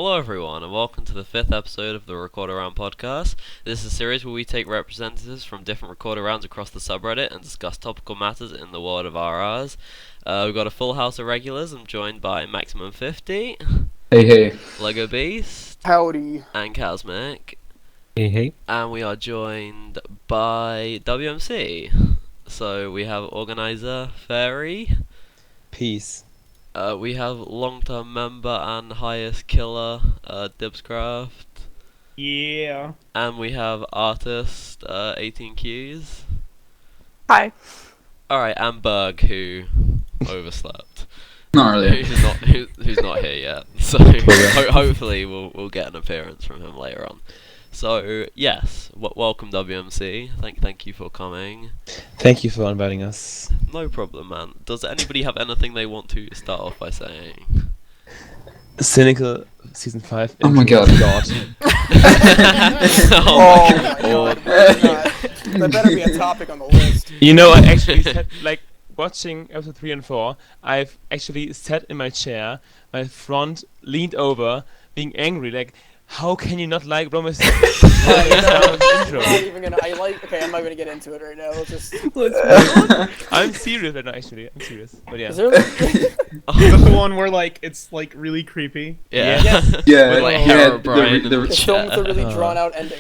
Hello everyone, and welcome to the 5th episode of the Record Around podcast. This is a series where we take representatives from different record arounds across the subreddit and discuss topical matters in the world of RRs. We've got a full house of regulars. I'm joined by Maximum 50, Hey. Lego Beast, Howdy. and Kazmic. Hey. And we are joined by WMC. So we have Organizer Fairy. Peace. We have long-term member and highest killer, Dibscraft. Yeah. And we have artist, 18Qs. Hi. Alright, and Berg, who overslept. Not really. Who's not here yet. So hopefully we'll get an appearance from him later on. So yes, welcome WMC. Thank you for coming. Thank you for inviting us. No problem, man. Does anybody have anything they want to start off by saying? Cynical season 5. Oh my god. Oh my god. That better be a topic on the list. You know, I actually said, watching episode 3 and 4, I've actually sat in my chair, my front leaned over, being angry, how can you not like Roma's intro? I'm not gonna get into it right now. I'm serious right now, actually. I'm serious. But yeah. Is there Is the one where it's really creepy? Yeah. Yeah. With Herobrine in the it's chat. filmed with a really drawn out ending.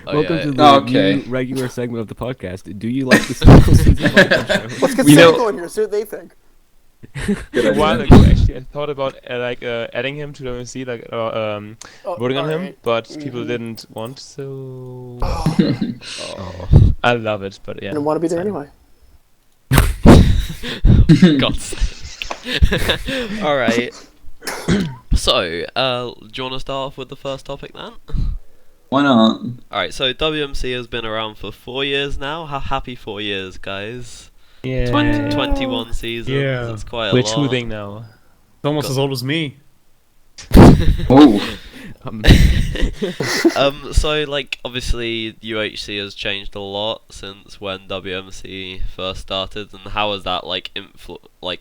Welcome to the Okay. new regular segment of the podcast. Do you like the cynical season podcast show? Let's get You know- cynical in here, see what they think. A while ago, actually, I thought about adding him to WMC, voting on him, alright. but people didn't want, so Oh. I love it. But I yeah, didn't want to be there anyway. God's sake. Alright. So, do you want to start off with the first topic then? Why not? Alright, so WMC has been around for 4 years now. Happy 4 years, guys. yeah. 21 seasons. Yeah. It's quite a We're lot. choosing now. It's almost as old as me. Oh. So obviously UHC has changed a lot since when WMC first started, and how has that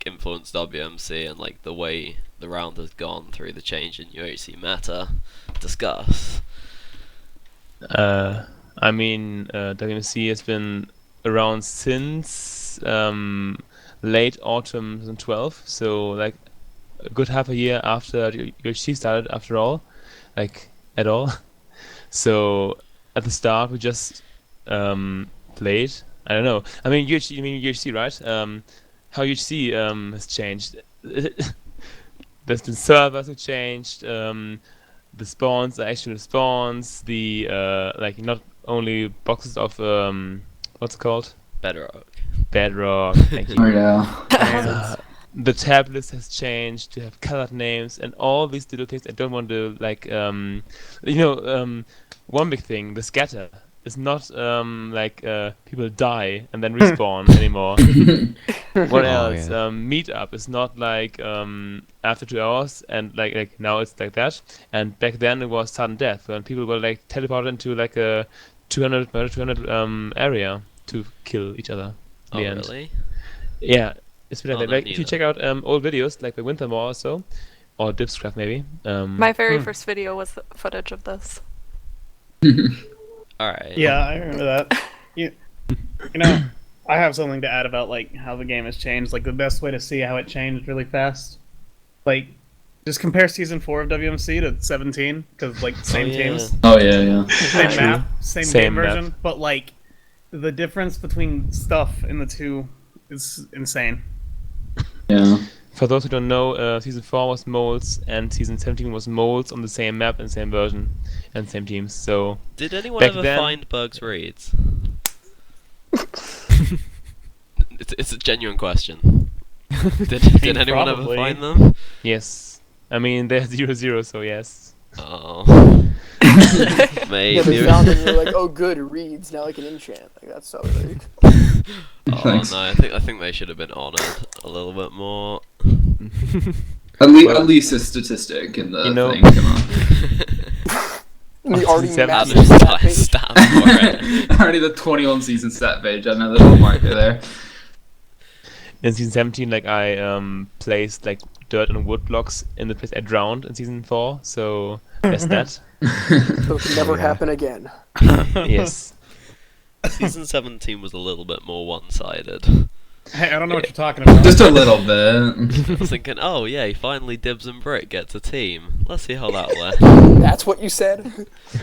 influenced WMC and the way the round has gone through the change in UHC meta? Discuss. WMC has been around since late autumn 2012, so a good half a year after UHC started, after all, at all. So at the start we just played. I don't know. I mean UHC. You mean UHC, right? How UHC has changed. There's been servers who changed. The spawns, the actual spawns. The not only boxes of what's it called? Bedrock. Thank you. Oh yeah. The tab list has changed to have colored names and all these little things. I don't want to one big thing, the scatter is not people die and then respawn anymore. What else? Yeah. Meetup is not after 2 hours and now it's like that. And back then it was sudden death when people were teleported into a 200 area to kill each other. Oh, the end. really? Yeah, it's been Oh, like that. not If you neither. check out old videos like the Wintermore or so, or Dipscraft maybe. My very first video was footage of this. Alright. Yeah, I remember that. You know, I have something to add about how the game has changed. The best way to see how it changed really fast, just compare season 4 of WMC to 17, because same yeah. teams, Oh yeah. same map, same game map. version, but the difference between stuff in the two is insane. Yeah. For those who don't know, season 4 was molds and season 17 was molds on the same map and same version and same teams. So Did anyone Back ever then- find Berg's reads? It's a genuine question. Did anyone ever Probably. find them? yes, I mean they're 0-0, so yes. Oh. Yeah, Maybe. they found it and they're like, oh good, reads, now I can enchant. That's so weird. Oh Thanks. no, I think they should have been honoured a little bit more. At least a statistic in the thing. Come on. We already Seven- mapped Add the a stat stat page. for it. Already the 21 season stat page. Another little marker there. In season 17, I placed dirt and wood blocks in the place I drowned in season 4. So there's that. So it can never happen again. Yes. Season 17 was a little bit more one-sided. Hey, I don't know what you're talking about. Just a little bit. I was thinking, oh yeah, finally Dibs and Brick gets a team. Let's see how that went. That's what you said?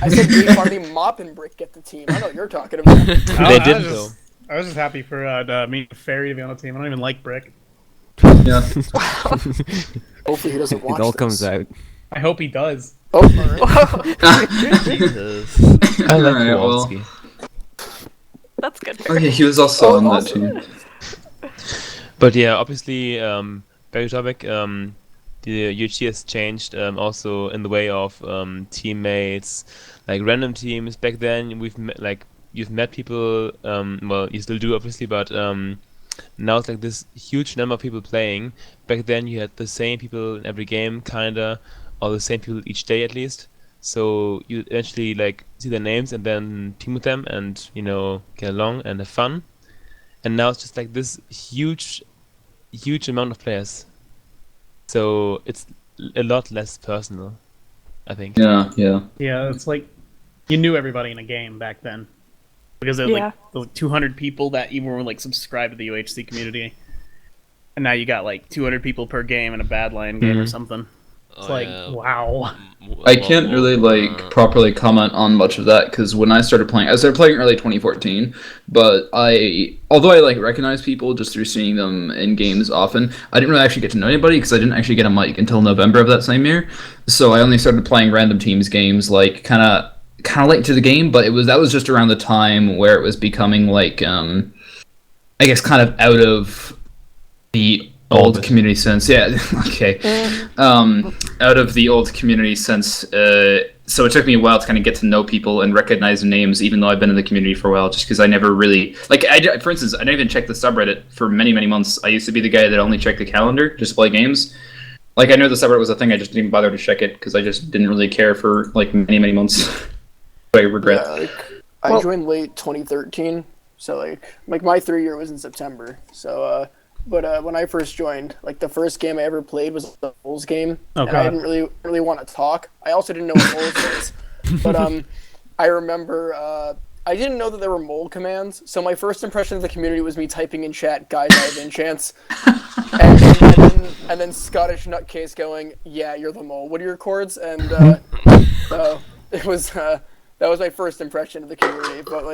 I said me, Marty, Mop, and Brick get the team. I know what you're talking about. They didn't though. I was just happy for me and Fairy to be on the team. I don't even like Brick. Yeah. Hopefully he doesn't watch It all this. comes out. I hope he does. Oh, alright. Jesus. I like Alright, well. Kowalski. That's good. Oh yeah, he was also on that awesome. team. But yeah, obviously, very topic. The UHC has changed also in the way of teammates, like random teams. Back then, you've met people. Well, you still do obviously, but now it's like this huge number of people playing. Back then, you had the same people in every game, kinda, or the same people each day at least. So you eventually like see their names and then team with them and get along and have fun. And now it's just like this huge amount of players. So it's a lot less personal, I think. Yeah. Yeah, it's like you knew everybody in a game back then. Because there was like 200 people that even were like subscribed to the UHC community. And now you got like 200 people per game in a Badlion game or something. It's wow. I can't really properly comment on much of that because when I started playing early 2014, but although I recognize people just through seeing them in games often, I didn't really actually get to know anybody because I didn't actually get a mic until November of that same year. So I only started playing random teams games kind of late to the game, but that was just around the time where it was becoming I guess kind of out of the old community sense. Yeah, okay. Out of the old community sense, so it took me a while to kind of get to know people and recognize names, even though I've been in the community for a while, just because I never really... for instance, I didn't even check the subreddit for many, many months. I used to be the guy that only checked the calendar, just to play games. I knew the subreddit was a thing, I just didn't even bother to check it, because I just didn't really care for, many, many months. So I regret. Yeah, I joined late 2013, so, my 3-year was in September, so, But when I first joined, the first game I ever played was the Bulls game, and I didn't really want to talk. I also didn't know what Bulls was, but I remember I didn't know that there were mole commands. So my first impression of the community was me typing in chat, "Guys, I have enchants," and then Scottish nutcase going, "Yeah, you're the mole. What are your chords?" And it was that was my first impression of the community. But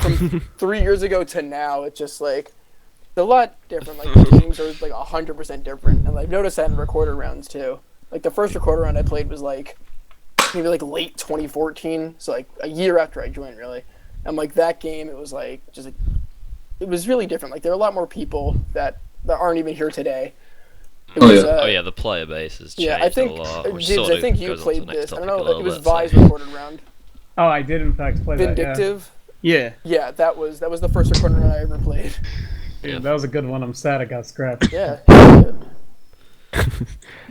from 3 years ago to now, it's just it's a lot different. The games are 100% different, and I've noticed that in recorder rounds too. The first recorder round I played was maybe late 2014, so a year after I joined really. And that game, it was it was really different. There are a lot more people that aren't even here today. The player base has changed I think, a lot. Dibs, I think you played this. I don't know, it was Vi's recorded round. Oh, I did in fact play Vindictive? that. Yeah. Yeah, that was the first recorded round I ever played. Yeah, that was a good one. I'm sad it got scrapped. Yeah.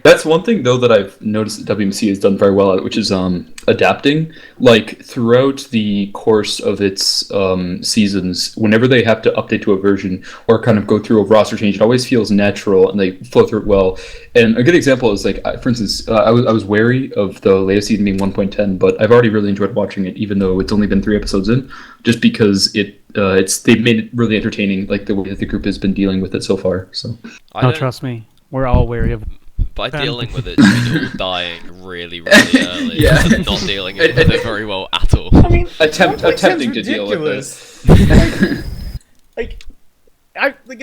That's one thing though that I've noticed that WMC has done very well at, which is adapting. Throughout the course of its seasons, whenever they have to update to a version or kind of go through a roster change, it always feels natural and they flow through it well. And a good example is for instance, I was wary of the latest season being 1.10, but I've already really enjoyed watching it, even though it's only been 3 episodes in, just because they've made it really entertaining, the way that the group has been dealing with it so far. So trust me, we're all wary of. By dealing with it, you're dying really, really early. Yeah. And not dealing with it very well at all. I mean, attempting to deal with this. In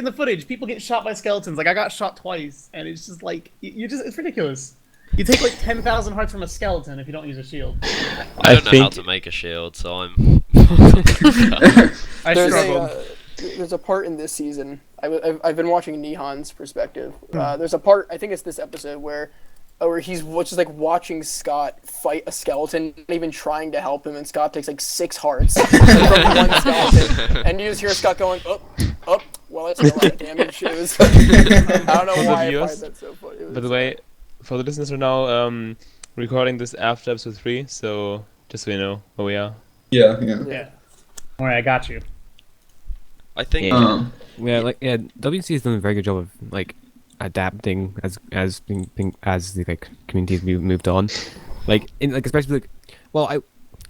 the footage, people get shot by skeletons. I got shot twice, and it's just it's ridiculous. You take 10,000 hearts from a skeleton if you don't use a shield. I don't know how to make a shield, so I'm... I struggled. There's a part in this season. I've been watching Nihon's perspective. There's a part, I think it's this episode, where he's just watching Scott fight a skeleton, not even trying to help him, and Scott takes 6 hearts from one skeleton, and you just hear Scott going up. Well, that's a lot of damage. It was, I don't know why I find that so funny. By the way, for the listeners, we're now recording this after episode 3, so just so you know where we are. Yeah. Alright, I got you. I think... WMC has done a very good job of adapting as the like communities moved on, like especially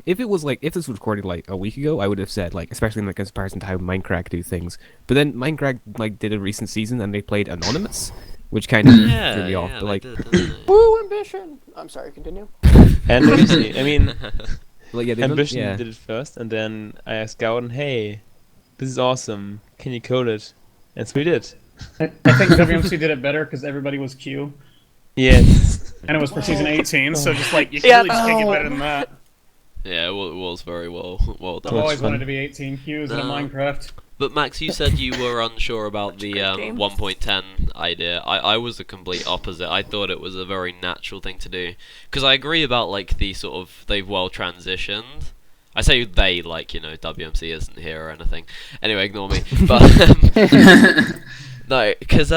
if this was recorded like a week ago, I would have said like, especially in like comparison to how Minecraft do things. But then Minecraft like did a recent season and they played Anonymous, which kind of threw me off. But like, woo, ambition. I'm sorry, continue. And obviously, I mean, like yeah, Ambition did it first, and then I asked Gowden, "Hey, this is awesome. Can you code it?" And so we did. I think WMC did it better because everybody was Q, Yes. and it was for season 18. So just like you really just can't get better than that. Yeah, it was very well I've done. always wanted to be 18 Qs in a Minecraft. But Max, you said you were unsure about the games. 1.10 idea. I was the complete opposite. I thought it was a very natural thing to do. Because I agree about like the sort of, they've well transitioned. I say they, like, you know, WMC isn't here or anything. Anyway, ignore me. But, no, because,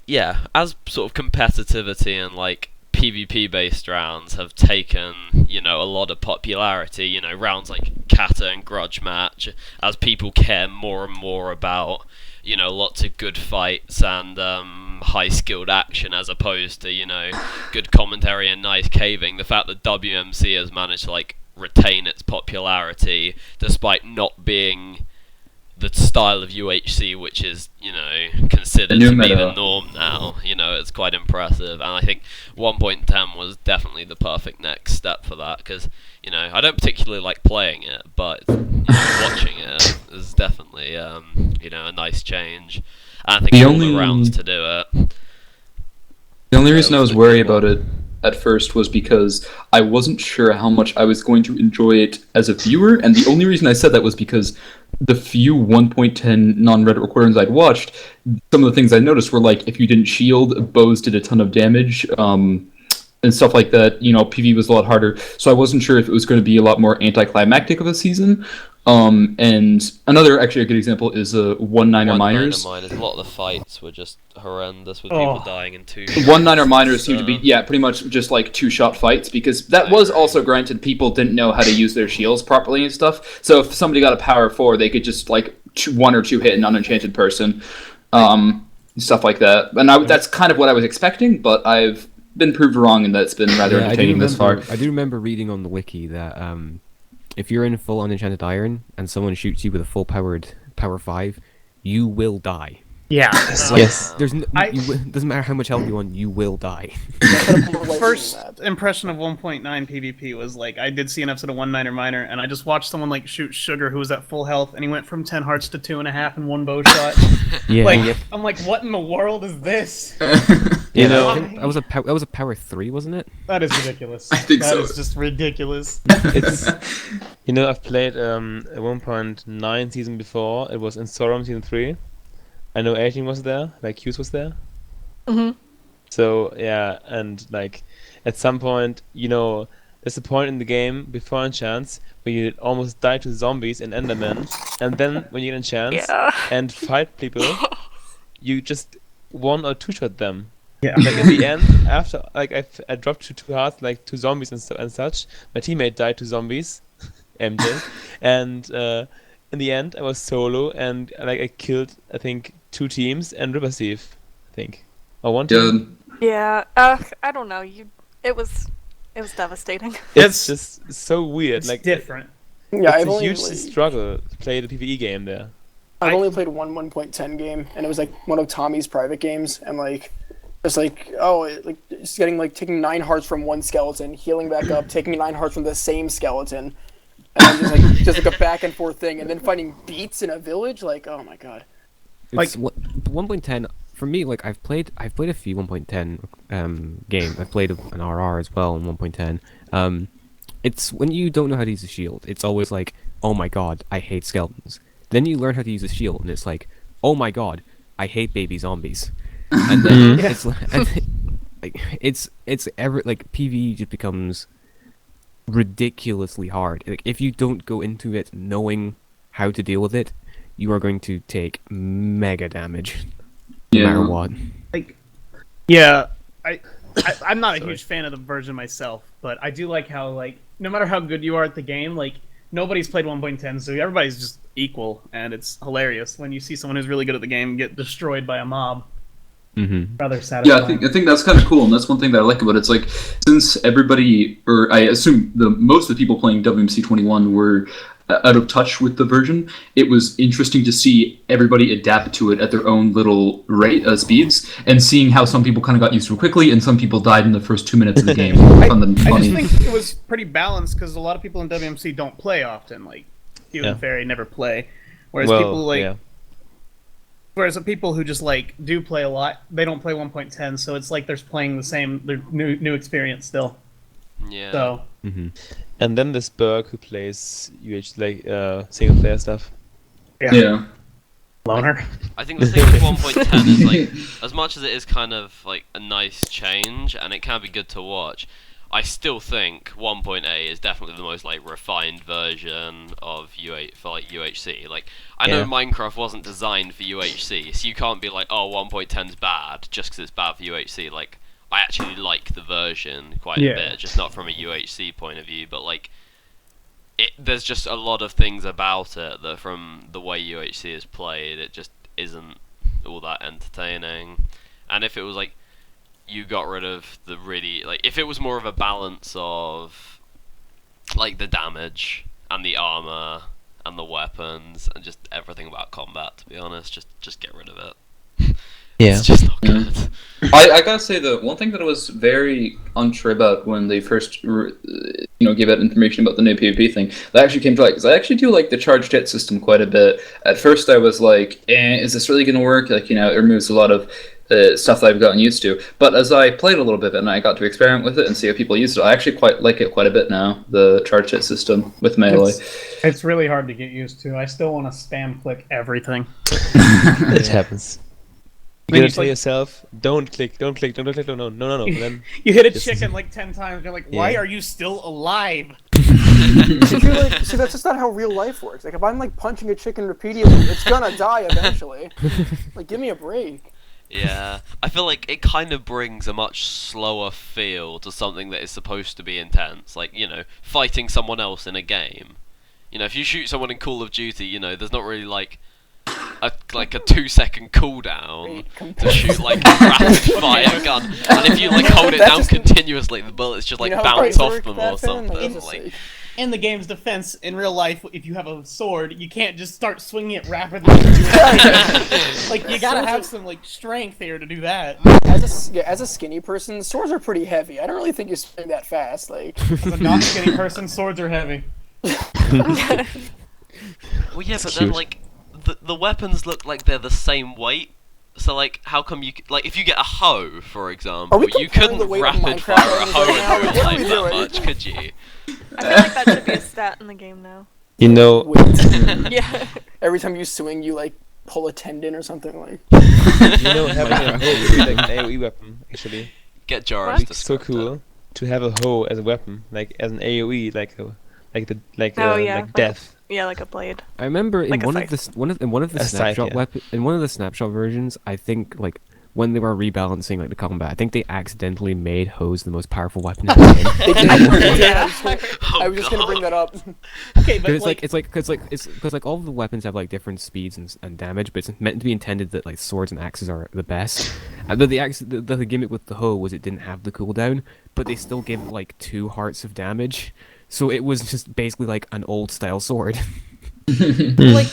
yeah, as sort of competitivity and like PvP based rounds have taken, you know, a lot of popularity, you know, rounds like Kata and Grudge Match, as people care more and more about, you know, lots of good fights and high skilled action as opposed to, you know, good commentary and nice caving. The fact that WMC has managed to like retain its popularity despite not being the style of UHC which is, you know, considered to be the norm now, you know, it's quite impressive. And I think 1.10 was definitely the perfect next step for that, because, you know, I don't particularly like playing it, but, you know, watching it is definitely, you know, a nice change. And I think all the rounds to do it. The only reason I was worried about it at first was because I wasn't sure how much I was going to enjoy it as a viewer, and the only reason I said that was because the few 1.10 non-Reddit recordings I'd watched, some of the things I noticed were like, if you didn't shield, bows did a ton of damage, and stuff like that. You know, PvE was a lot harder, so I wasn't sure if it was going to be a lot more anticlimactic of a season. And another, actually, a good example is 1-9er miners. A lot of the fights were just horrendous with people dying in 2 shots. 1-9er miners seemed to be, yeah, pretty much just like 2-shot fights, because that was also granted people didn't know how to use their shields properly and stuff. So if somebody got a power 4, they could just like 1 or 2 hit an unenchanted person, stuff like that. And that's kind of what I was expecting, but I've been proved wrong, and that's been rather entertaining thus far. I do remember reading on the wiki that if you're in full unenchanted iron and someone shoots you with a full power 5, you will die. Yeah. Yes. Doesn't matter how much health you want, you will die. First impression of 1.9 PvP was like, I did see an episode of 1-9er Miner, and I just watched someone like shoot Sugar, who was at full health, and he went from 10 hearts to 2.5 in one bow shot. Yeah. Like, I'm like, what in the world is this? You know, that was a power 3, wasn't it? That is ridiculous. I think so. That is just ridiculous. It's, you know, I've played a 1.9 season before. It was in Sorum season 3. I know 18 was there, like Hughes was there. Mhm. So yeah, and like at some point, you know, there's a point in the game before enchants where you almost die to zombies and endermen, and then when you get enchants and fight people, you just 1 or 2 shot them. Yeah. Like at the end, after like I dropped to 2 hearts, like 2 zombies and such. My teammate died to zombies, MJ, and in the end I was solo and like I killed I think 2 teams and River Thief, I think, or 1 team. Yeah. I don't know. It was devastating. It's just so weird. It's like different. Yeah, it's a huge struggle to play the PvE game there. I've only played one 1.10 game, and it was like one of Tommy's private games, and like just like just getting like taking 9 hearts from one skeleton, healing back up, taking 9 hearts from the same skeleton, and then just like a back and forth thing, and then finding beats in a village. Like, oh my god. It's 1.10 for me. Like I've played a few 1.10 games. I've played an RR as well in 1.10. It's when you don't know how to use a shield. It's always like, oh my god, I hate skeletons. Then you learn how to use a shield, and it's like, oh my god, I hate baby zombies. And then it's like PvE just becomes ridiculously hard. Like if you don't go into it knowing how to deal with it, you are going to take mega damage, no matter what. Like, yeah, I'm not a huge fan of the version myself, but I do like how, like, no matter how good you are at the game, like, nobody's played 1.10, so everybody's just equal, and it's hilarious when you see someone who's really good at the game get destroyed by a mob. rather satisfying. Yeah, I think that's kind of cool, and that's one thing that I like about it. It's like, since everybody, or I assume most of the people playing WMC 21 were out of touch with the version, it was interesting to see everybody adapt to it at their own little rate speeds, and seeing how some people kind of got used to it quickly, and some people died in the first 2 minutes of the game. I just think it was pretty balanced, because a lot of people in WMC don't play often. Like, you and Fairy never play, whereas Whereas the people who just like do play a lot, they don't play 1.10, so it's like they're playing the same, their new experience still. Yeah. So. And then there's Berg who plays single player stuff. Yeah. Loner. I think the thing with 1.10 is like, as much as it is kind of like a nice change and it can be good to watch, I still think 1.8 is definitely the most like refined version of UHC. Like, I know Minecraft wasn't designed for UHC, so you can't be like, oh, 1.10's bad just because it's bad for UHC. Like, I actually like the version quite a bit, just not from a UHC point of view, but like, there's just a lot of things about it that from the way UHC is played, it just isn't all that entertaining. And if it was like, you got rid of the really, like, if it was more of a balance of like the damage and the armor and the weapons and just everything about combat, to be honest, just get rid of it. It's just not good. I gotta say, the one thing that I was very unsure about when they first gave out information about the new PvP thing, that actually came to light, because I actually do like the charged hit system quite a bit. At first I was like, is this really gonna work? Like, it removes a lot of stuff that I've gotten used to. But as I played a little bit and I got to experiment with it and see how people used it, I actually quite like it quite a bit now, the charge hit system with melee. It's really hard to get used to. I still want to spam click everything. It happens. You gotta tell yourself, don't click, no. Then you hit a chicken like 10 times, you're like, why are you still alive? See, that's just not how real life works. Like, if I'm like punching a chicken repeatedly, it's gonna die eventually. Like, give me a break. Yeah, I feel like it kind of brings a much slower feel to something that is supposed to be intense. Like, fighting someone else in a game. If you shoot someone in Call of Duty, there's not really like a 2-second cooldown to shoot like a rapid fire gun, and if you like hold it down continuously, the bullets just like bounce off them or something. Like, in the game's defense, in real life, if you have a sword, you can't just start swinging it rapidly. Like, you gotta have some like strength here to do that. As a skinny person, swords are pretty heavy. I don't really think you swing that fast. Like, as a non-skinny person, swords are heavy. Well, yeah, but then like the weapons look like they're the same weight. So like, how come you like if you get a hoe, for example, you couldn't rapid fire a hoe in real life that much, could you? I feel like that should be a stat in the game now. Yeah. Every time you swing, you like pull a tendon or something like. Having a hoe would be like an AoE weapon, actually. Get Jarvis to so cool to have a hoe as a weapon, like as an AoE, like death. Yeah, like a blade. I remember in Like one of the snapshot in one of the snapshot versions, I think like when they were rebalancing like the combat, I think they accidentally made hoes the most powerful weapon in the game. I was just gonna bring that up. Okay, but because all of the weapons have like different speeds and damage, but it's meant to be intended that like swords and axes are the best. And the gimmick with the hoe was it didn't have the cooldown, but they still give like 2 hearts of damage. So it was just basically like an old style sword. Like,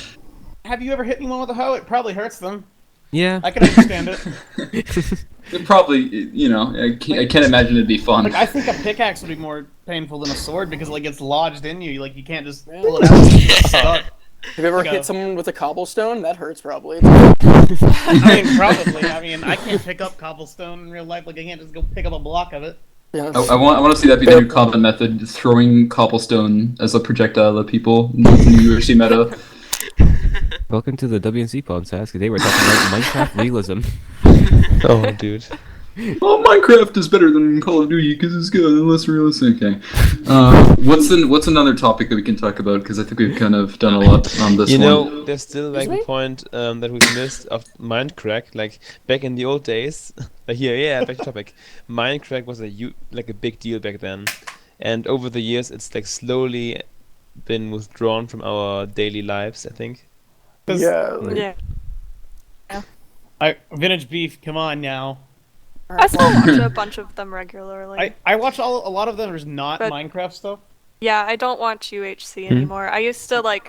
have you ever hit anyone with a hoe? It probably hurts them. Yeah. I can understand it. It probably, I can't imagine it'd be fun. Like, I think a pickaxe would be more painful tan a sword because it like gets lodged in you. Like, you can't just pull it out and get stuck. Have you ever hit someone with a cobblestone? That hurts probably. I mean, probably. I mean, I can't pick up cobblestone in real life. Like, I can't just go pick up a block of it. Yeah. I want to see that be the new combat method, throwing cobblestone as a projectile at people in the UHC meta. Welcome to the WMC podcast. Today we're talking about Minecraft realism. Oh, dude. Well, Minecraft is better than Call of Duty because it's good and less realistic. Okay. What's another topic that we can talk about? Because I think we've kind of done a lot on this one. There's still like a point that we've missed of Minecraft. Like back in the old days, back to topic. Minecraft was a big deal back then, and over the years it's like slowly been withdrawn from our daily lives, I think. Yeah. Yeah. Vintage Beef, come on now. I still watch a bunch of them regularly. I watch a lot of them. There's not But- Minecraft stuff. Yeah, I don't watch UHC anymore. I used to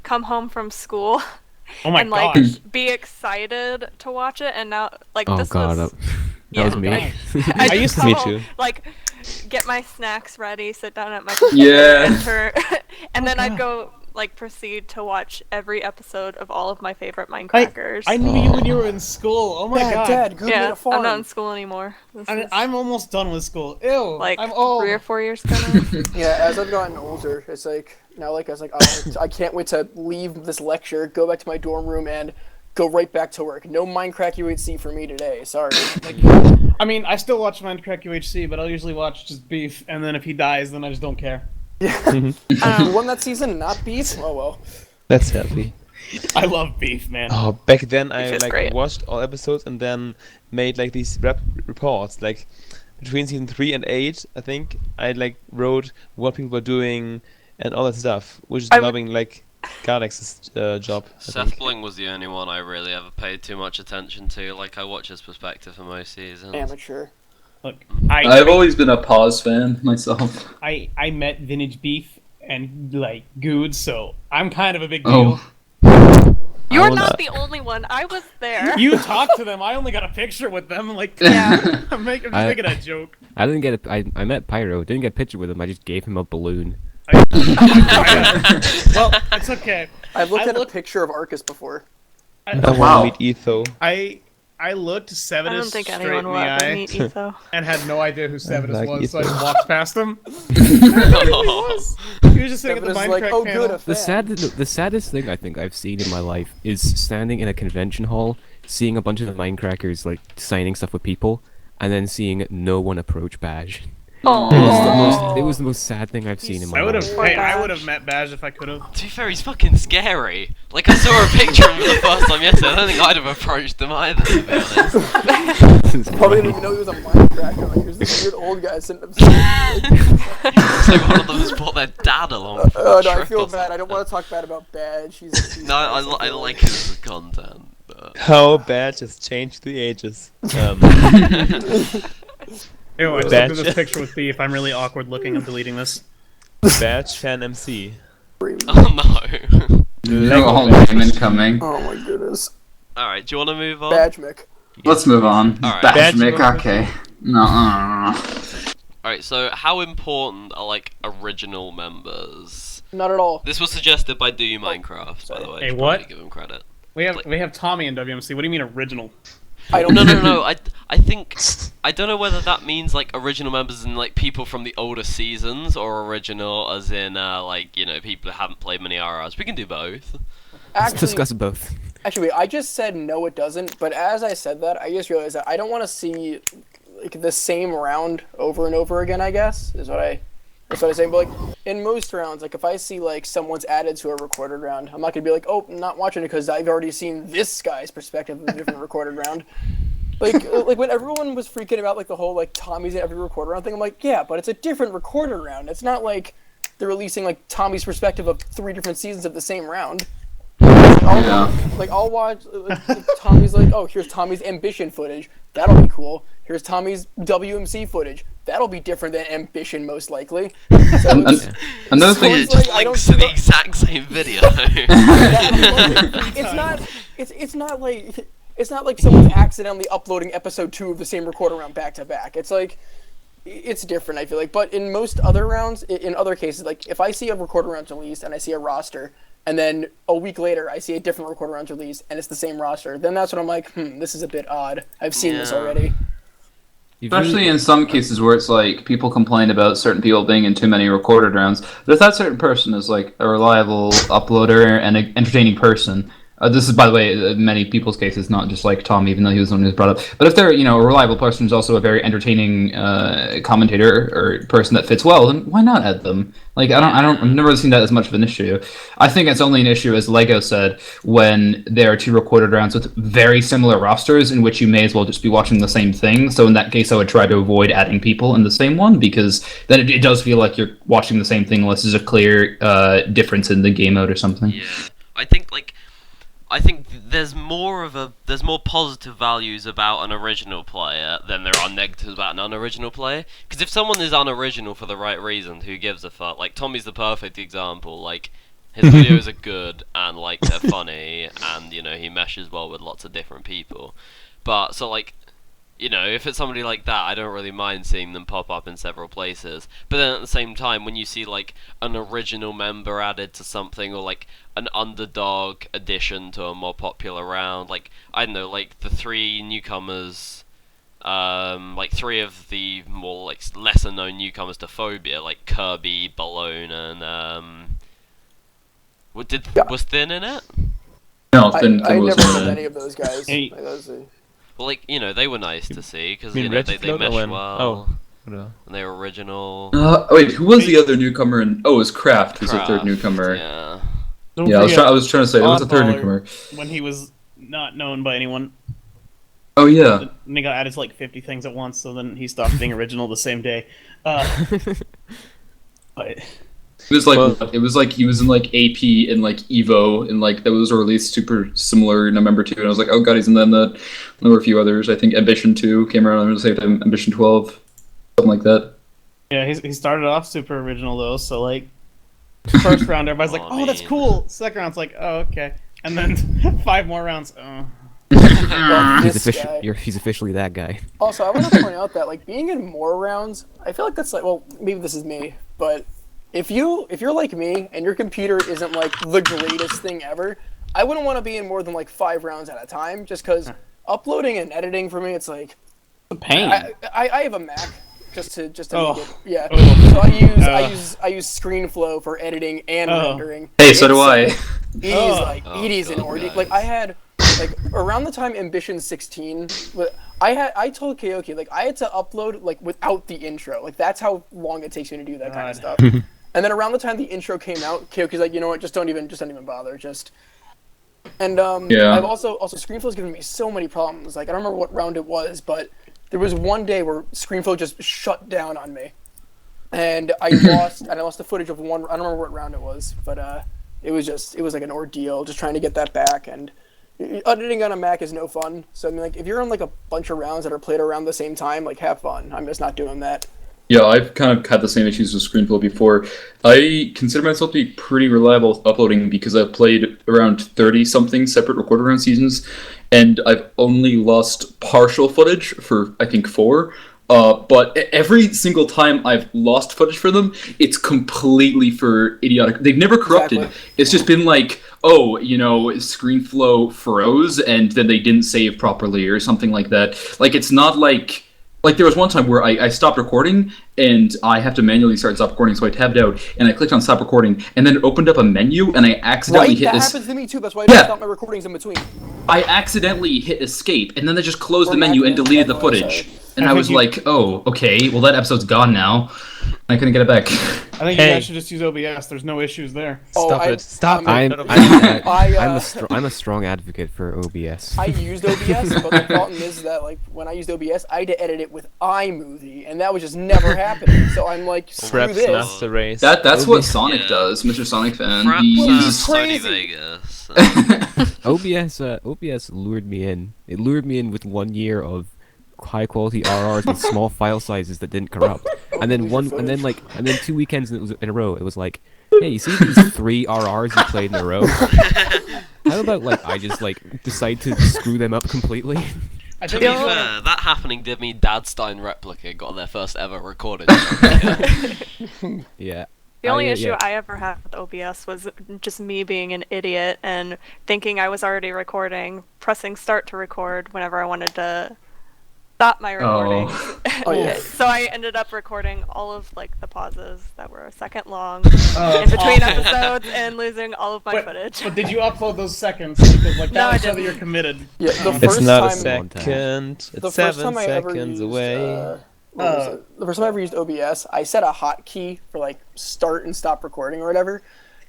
come home from school Oh my and gosh. be excited to watch it, and now Oh this god, was that was me. I used used to- to Me come too. home, get my snacks ready, sit down at my Yeah. computer, enter, and then I'd go proceed to watch every episode of all of my favorite Minecrackers. I knew you when you were in school. Oh my god. Dad, go yeah, made a farm. I'm not in school anymore. This is I'm almost done with school. Ew. I'm 3 old. or 4 years ago now. Yeah, as I've gotten older, it's now I was oh, I can't wait to leave this lecture, go back to my dorm room, and go right back to work. No Minecraft UHC for me today. Sorry. I mean, I still watch Minecraft UHC, but I'll usually watch just Beef, and then if he dies, then I just don't care. Who won that season? Not Beef? Oh well. That's healthy. I love Beef, man. Oh, back then I is great. watched all episodes and then made these reports. Between season 3 and 8, I think I wrote what people were doing and all that stuff, which is loving Garlex's job. I Seth think. Bling was the only one I really ever paid too much attention to. I watch his perspective for most seasons. Amateur. Look, I've always been a Pause fan myself. I met Vintage Beef and Good, so I'm kind of a big deal. Oh. You're will not not. the only one. I was there. You talked to them. I only got a picture with them. Yeah. I'm just I- making a joke. I didn't get I met Pyro. Didn't get a picture with him. I just gave him a balloon. Well, it's okay. I've looked I at a looked- picture of Arcus before. I wow. want to meet Etho. I looked I Sevidus don't think straight anyone in the will ever eye meet Etho. and had no idea who Sevidus like was, so I Etho. just walked past him. He was just sitting at the Sevidus is Minecraft like, oh panel. good, a The fan. the saddest thing I think I've seen in my life is standing in a convention hall, seeing a bunch of the Minecrackers signing stuff with people, and then seeing no one approach Badge. Aww. It was the most sad thing I've seen in my I would life. have. Poor Hey, I Bash. would have met Badge if I could have. To be fair, he's fucking scary. I saw a picture of him the first time yesterday. I don't think I'd have approached him either, to be honest. Probably didn't even know he was a Minecracker. He was this weird old guy sitting up. It's like one of them has brought their dad along for Oh a no, I trip feel or bad. I don't want to talk bad about Badge. He's No, I like his content. But... How Badge has changed the ages. Ew, I just looked Badge. at this picture with Beef. I'm really awkward looking. I'm deleting this. Badge fan MC. Oh no. No whole name incoming. Oh my goodness. Alright, do you want to move on? Badge Mick. Let's move on. Alright. Badge Badge Mick, okay. No. Alright, so how important are original members? Not at all. This was suggested by Do You Minecraft, by the way. Hey, Should what? probably give him credit. We have Tommy in WMC. What do you mean original? I don't No. I think I don't know whether that means original members in people from the older seasons, or original as in people who haven't played many RRs. We can do both. Let's Actually, discuss both. Actually, I just said no, it doesn't. But as I said that, I just realized that I don't want to see the same round over and over again. I guess is what I'm saying. But in most rounds, if I see someone's added to a recorded round, I'm not gonna be like, oh, I'm not watching it because I've already seen this guy's perspective of a different recorded round. When everyone was freaking about the whole Tommy's in every recorded round thing, I'm like, yeah, but it's a different recorded round. It's not they're releasing Tommy's perspective of 3 different seasons of the same round. I'll watch Tommy's oh, here's Tommy's ambition footage. That'll be cool. Here's Tommy's WMC footage. That'll be different than ambition, most likely. So Another thing It is just I don't links to see the the- exact same video. it's not like someone's accidentally uploading episode 2 of the same recording round back to back. It's different, I feel like. But in most other rounds, in other cases, if I see a recording round released and I see a roster, and then a week later I see a different recording round released and it's the same roster, then that's when I'm like, this is a bit odd. I've seen this Yeah. already. Especially in some cases where it's people complain about certain people being in too many recorded rounds. But if that certain person is a reliable uploader and an entertaining person, this is, by the way, in many people's cases, not just Tom, even though he was the one who was brought up. But if they're, a reliable person who's also a very entertaining commentator or person that fits well, then why not add them? I've never seen that as much of an issue. I think it's only an issue, as Lego said, when there are 2 recorded rounds with very similar rosters in which you may as well just be watching the same thing. So in that case, I would try to avoid adding people in the same one, because then it does feel like you're watching the same thing unless there's a clear difference in the game mode or something. Yeah, I think I think there's more positive values about an original player than there are negatives about an unoriginal player. Because if someone is unoriginal for the right reason, who gives a fuck? Like Tommy's the perfect example. Like his videos are good and like they're funny, and you know he meshes well with lots of different people. But so like, you know, if it's somebody like that, I don't really mind seeing them pop up in several places. But then at the same time, when you see like an original member added to something, or like an underdog addition to a more popular round, like I don't know, like the 3 newcomers, like 3 of the more like lesser known newcomers to Phobia, like Kirby, Balone, and was Thin in it? No, I Thin never wasn't met in any it. of those guys. Hey. Like, those are- Well, like, you know, they were nice to see because You you mean know Red they Float or mesh when? well. Oh, no. And they were original. Wait, who was the other newcomer? Oh, it was Kraft. Was the third Craft, newcomer? Yeah. Don't Yeah, forget I was trying to say, who was the third Oddballer, newcomer? when he was not known by anyone. Oh yeah. And he got added to like 50 things at once, so then he stopped being original the same day. But It was like Well- it was like he was in like AP and like Evo, and like those were released super similar in November 2, and I was like, oh god, he's in them. That there were a few others. I think Ambition 2 came around at the same time, Ambition 12, something like that. yeah, he started off super original though, so like first round everybody's like, Oh, oh, that's man. cool. Second round's like, oh, okay. And then 5 more rounds, oh. Well, this guy. He's officially that guy. Also, I want to point out that like being in more rounds, I feel like that's like, well, maybe this is me, but if you're like me and your computer isn't like the greatest thing ever, I wouldn't want to be in more than like 5 rounds at a time, just because uploading and editing for me, it's like A pain. I have a Mac just to Oh. make it, yeah. Oh. So I use ScreenFlow for editing and Oh. rendering. Hey, so do I. It is like Oh, it is an God, ordeal. guys. Like I had like around the time Ambition 16, I told Keoki like I had to upload like without the intro. Like that's how long it takes me to do that kind of God. stuff. And then around the time the intro came out, Keoki's like, you know what, just don't even bother, just. And Yeah. I've also ScreenFlow's given me so many problems. Like I don't remember what round it was, but there was one day where ScreenFlow just shut down on me, and I lost the footage of one. I don't remember what round it was, but it was like an ordeal just trying to get that back. And editing on a Mac is no fun. So I mean, like if you're on like a bunch of rounds that are played around the same time, like have fun. I'm just not doing that. Yeah, I've kind of had the same issues with ScreenFlow before. I consider myself to be pretty reliable with uploading because I've played around 30-something separate record around seasons, and I've only lost partial footage for, I think, 4. But every single time I've lost footage for them, it's completely for idiotic. They've never corrupted. Exactly. It's just been like, oh, you know, ScreenFlow froze, and then they didn't save properly or something like that. Like, it's not like... Like, there was one time where I stopped recording, and I have to manually start stop recording, so I tabbed out, and I clicked on stop recording, and then it opened up a menu, and I accidentally Right? hit That this. happens to me too. That's why I don't Yeah. stop my recordings in between. I accidentally hit escape, and then they just closed Or the menu and Mac, deleted the yeah, footage. sorry. And I was like, oh, okay, well, that episode's gone now. I couldn't get it back. I think you guys should just use OBS. There's no issues there. Stop I- it. Stop it. I'm Shut up. I, I'm a strong advocate for OBS. I used OBS, but the problem is that like when I used OBS, I had to edit it with iMovie, and that was just never happening. So I'm like, screw Fraps this. Master Race. That's what Sonic Yeah. does, Mr. Sonic fan. Fraps He and uses... Sony crazy. Vegas. OBS lured me in. It lured me in with 1 year of high quality RRs with small file sizes that didn't corrupt. And then 2 weekends in a row, it was like, hey, you see these 3 RRs you played in a row? How about like I just like decide to screw them up completely? I To think be it's- fair, that happening did mean Dadstein Replica got their first ever recorded. Yeah. The only yeah, issue yeah. I ever had with OBS was just me being an idiot and thinking I was already recording, pressing start to record whenever I wanted to stop my recording. Oh, yeah. So I ended up recording all of like the pauses that were a second long Oh, in between awful. episodes and losing all of my footage. But did you upload those seconds? Because like No, that I would show that didn't. you're committed. Yeah, the Um, first It's not a time, second. the It's first 7 time I ever seconds used, away. the first time I ever used OBS, I set a hotkey for like start and stop recording or whatever,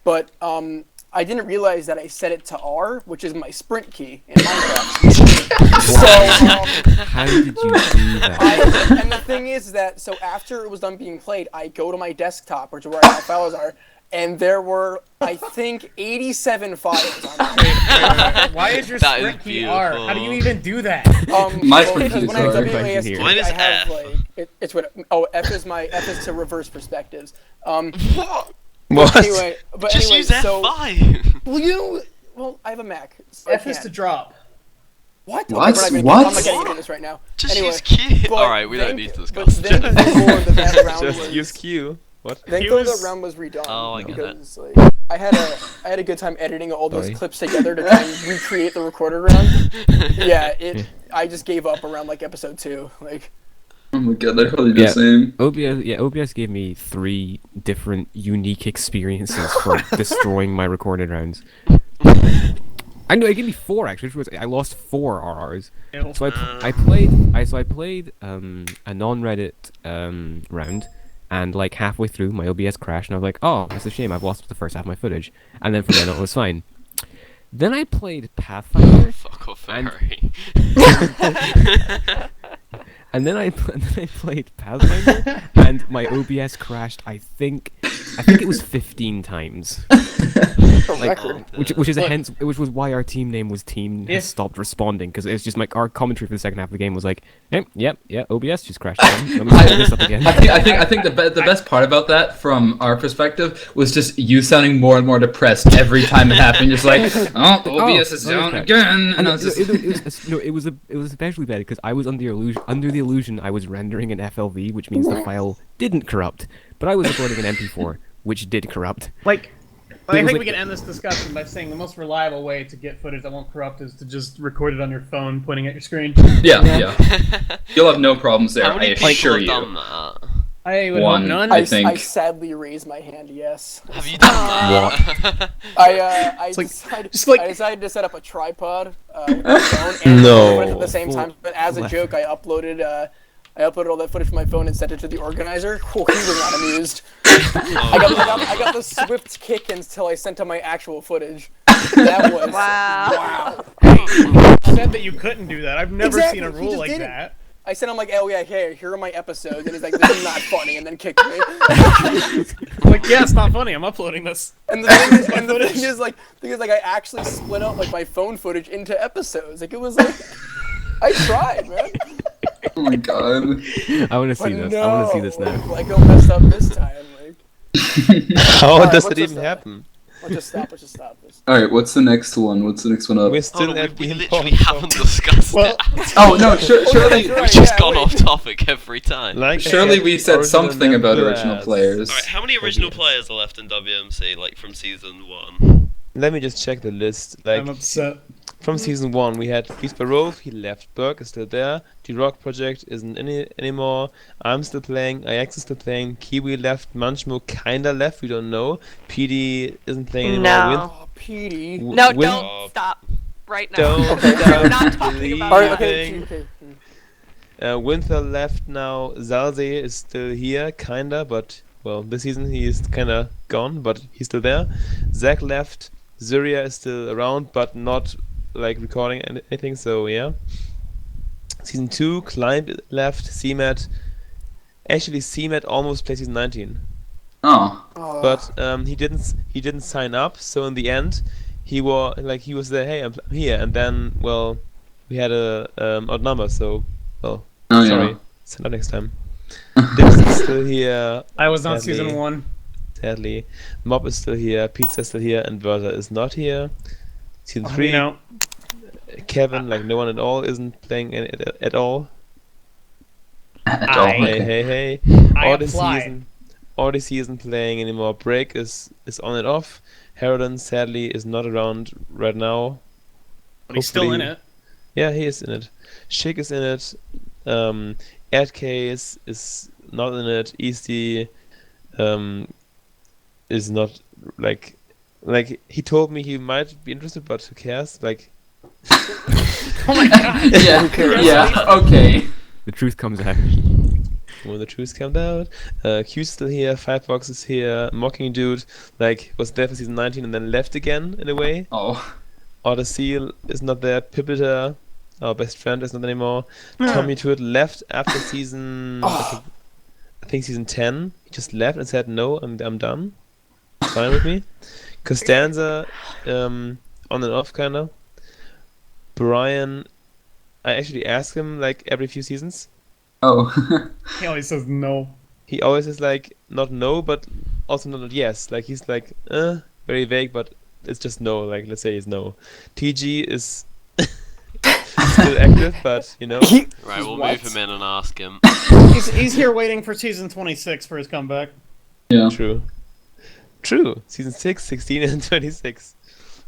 but I didn't realize that I set it to R, which is my sprint key in Minecraft. How did you do that? And the thing is that, so after it was done being played, I go to my desktop, which is where my files are, and there were, I think, 87 files on there. Why is your That sprint is key R? How do you even do that? My well, sprint because keys when I have are- WASD, Mine is I have F. it's what F is to reverse perspectives. What? What? Anyway, Just use so F5. well, I have a Mac. So I F is can't. to drop. What? What? Okay, we're not What? I'm not getting into this right now. Just anyway, use Q. but Alright, we don't then- need to but discuss then this. before that round Just was, use Q. What? Then He the was- round was redone. Oh, I get it. because, like, I had a good time editing all those Sorry. clips together to try and recreate the recorded round. Yeah, I just gave up around like episode 2. Like, Oh my god, they're probably the Yeah. same. OBS gave me 3 different unique experiences for destroying my recorded rounds. I know it gave me 4 actually, which was I lost 4 RRs. Ew. So I played a non-Reddit round, and like halfway through my OBS crashed, and I was like, oh, that's a shame, I've lost the first half of my footage. And then from then on it was fine. Then I played Pathfinder. Fuck off, And- Harry. And then I played Pathfinder, and my OBS crashed. I think it was 15 times. a Like, record. which is Look. which was why our team name was Team Yeah. has stopped responding, because it's just like our commentary for the second half of the game was like, yep, OBS just crashed again. Let me set this up again. I think the best part about that from our perspective was just you sounding more and more depressed every time it happened. Just like, oh, OBS is down okay. again. And I was just- it was especially bad because I was under the illusion I was rendering an FLV, which means the file didn't corrupt, but I was recording an MP4, which did corrupt. Like, I It was think like- we can end this discussion by saying the most reliable way to get footage that won't corrupt is to just record it on your phone, pointing at your screen. yeah. You'll have no problems there, How many I people assure have you. done that? I would One. hope none. I think- I sadly raised my hand. Yes. Have you done that? I like- decided just like- I decided to set up a tripod with my phone and No. record it at the same time. But as a joke, I uploaded all that footage from my phone and sent it to the organizer. Oh, he was not amused. I got the swift kick until I sent him my actual footage. That was Wow. wow. said that you couldn't do that. I've never Exactly, seen a he rule just like didn't. that. I sent him like, oh yeah, here are my episodes, and he's like, this is not funny, and then kicked me. I'm like, yeah, it's not funny. I'm uploading this. And the thing is, like, I actually split out like my phone footage into episodes. Like, it was like, I tried, man. Oh my god. I want to see But this. I want to see this no, now. Like, I messed up this time. Like, How Alright, does what's it even this, happen? let's just stop. Let's just stop this. Alright, what's the next one? What's the next one up? We're Oh, still no, at we the literally important haven't discussed Well- it. Oh no, surely Right, We've just yeah, gone wait. off topic every time. Like surely we said original something about members. original players. Alright, how many original players are left in WMC, like from season 1? Let me just check the list. Like I'm upset. from season 1, we had Barov, he left. Berg is still there. The Rock Project isn't anymore. I'm still playing. Ajax is still playing. Kiwi left. Munchmo kinda left. We don't know. PD isn't playing anymore. No. Oh, Petey. No, Win- don't stop. Right now. Don't Okay, stop We're not talking about All right, believing. okay. Winter left now. Zalze is still here, kinda, but well, this season he is kinda gone, but he's still there. Zach left. Zuria is still around, but not like recording anything. So yeah. Season 2, Climb left. CMAT. Actually, CMAT almost played season 19, Oh. Oh, but he didn't sign up. So in the end, he was there. Hey, I'm here, and then well, we had a odd number. So well. Oh yeah. Sorry, sign up next time. Dips is still here. I was on Sadly. season 1. Sadly, Mob is still here. Pizza is still here, and Versa is not here. Season 3, You know, Kevin, like no one at all, isn't playing at all. At all. Hey. I Odyssey applied. Odyssey isn't playing anymore. Break is on and off. Harridan sadly is not around right now. But he's still in Hopefully- it. Yeah, he is in it. Shik is in it. Adcase is not in it. Easty is not like he told me he might be interested, but who cares? Like Oh my god. Yeah, okay. The truth comes out. when the truth comes out. Q's still here. Firebox is here. Mocking Dude like was there for season 19 and then left again in a way. Oh. Odyssey is not there. Pipita our best friend, is not anymore. Tommy Tuitt left after season, I think season 10. He just left and said, no, I'm done. Fine with me. Costanza, on and off, kind of. Brian, I actually ask him like every few seasons. Oh. He always says no. He always is like, not no, but also not yes. Like, he's like, very vague, but it's just no. Like, let's say it's no. TG is still active, but, you know. Right, we'll move him in and ask him. He's here waiting for season 26 for his comeback. Yeah. True. Season 6, 16, and 26.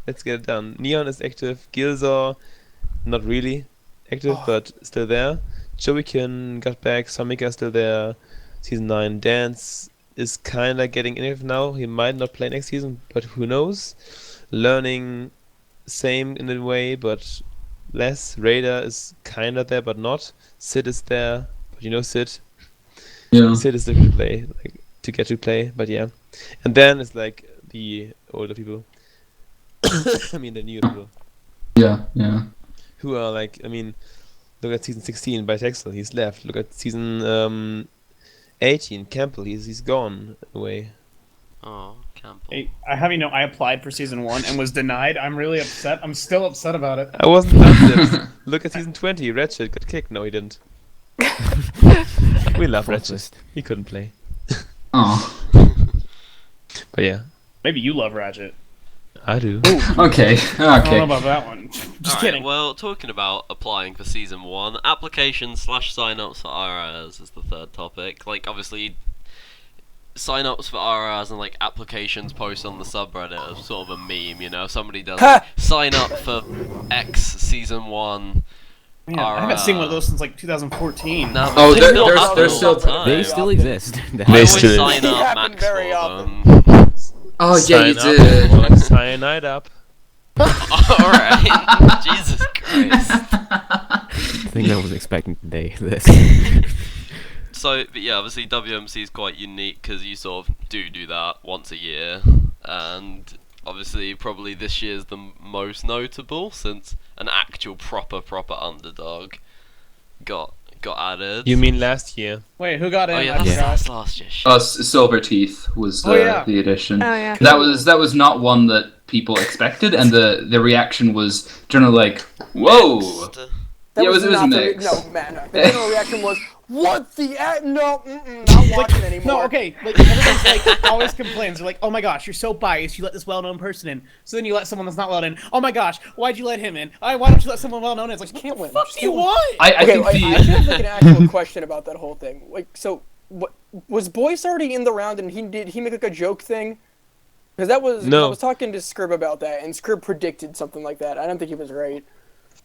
Let's get it done. Neon is active. Gilzor, not really active, but still there. Joeykin got back. Samika is still there. Season 9. Dance is kinda getting inactive now. He might not play next season, but who knows? Learning, same in a way, but less. Raider is kinda there, but not. Sid is there, but you know Sid. Yeah. Sid is difficult to play, like to get to play, but yeah. And then it's like the older people. I mean the new people. Yeah. Who are like, I mean, look at season 16 by Texel, he's left. Look at season 18, Campbell, he's gone away. Oh, Campbell. Hey, I have you know, I applied for season 1 and was denied. I'm really upset. I'm still upset about it. I wasn't upset. Look at season 20, Ratchet got kicked. No, he didn't. We love Ratchet. He couldn't play. Oh. But yeah, Maybe you love Ratchet. I do. Okay. I don't know about that one. Just Alright, kidding. well, talking about applying for season 1, applications / signups for RRs is the third topic. Like, obviously, signups for RRs and like applications posted on the subreddit are sort of a meme, you know. Somebody does like, sign up for X season 1. Man, I haven't seen one of those since like 2014. No, Oh, they they're- still they're- happen they're all still- the time. They still exist. I They always still- sign They up happen Max very for often. them. Oh yeah, you Sign did. up. Sign it up. Alright, Jesus Christ. I think I was expecting today this. So, but yeah, obviously WMC is quite unique because you sort of do that once a year, and obviously probably this year's the most notable since an actual proper underdog got added. You mean last year? Wait, who got in? Oh yeah, I that's, forgot. that's last year. Shit. Silver Teeth was Oh, yeah. the addition. Oh yeah. That was not one that people expected, and the reaction was generally like, "Whoa!" Just, That Yeah, it was not the mixed. No, man. No. The general reaction was, "What the? No, not watching anymore." No, okay. Like everyone's like always complains. They're like, "Oh my gosh, you're so biased. You let this well-known person in." So then you let someone that's not well-known. "Oh my gosh, why'd you let him in? Why don't you let someone well-known in?" It's like, You can't win. Fuck Just you, can't win. what? I Okay, think I the should have like an actual question about that whole thing. Like, so what was Boyce already in the round, and he make like a joke thing? Because that was No. I was talking to Scrib about that, and Scrib predicted something like that. I don't think he was right.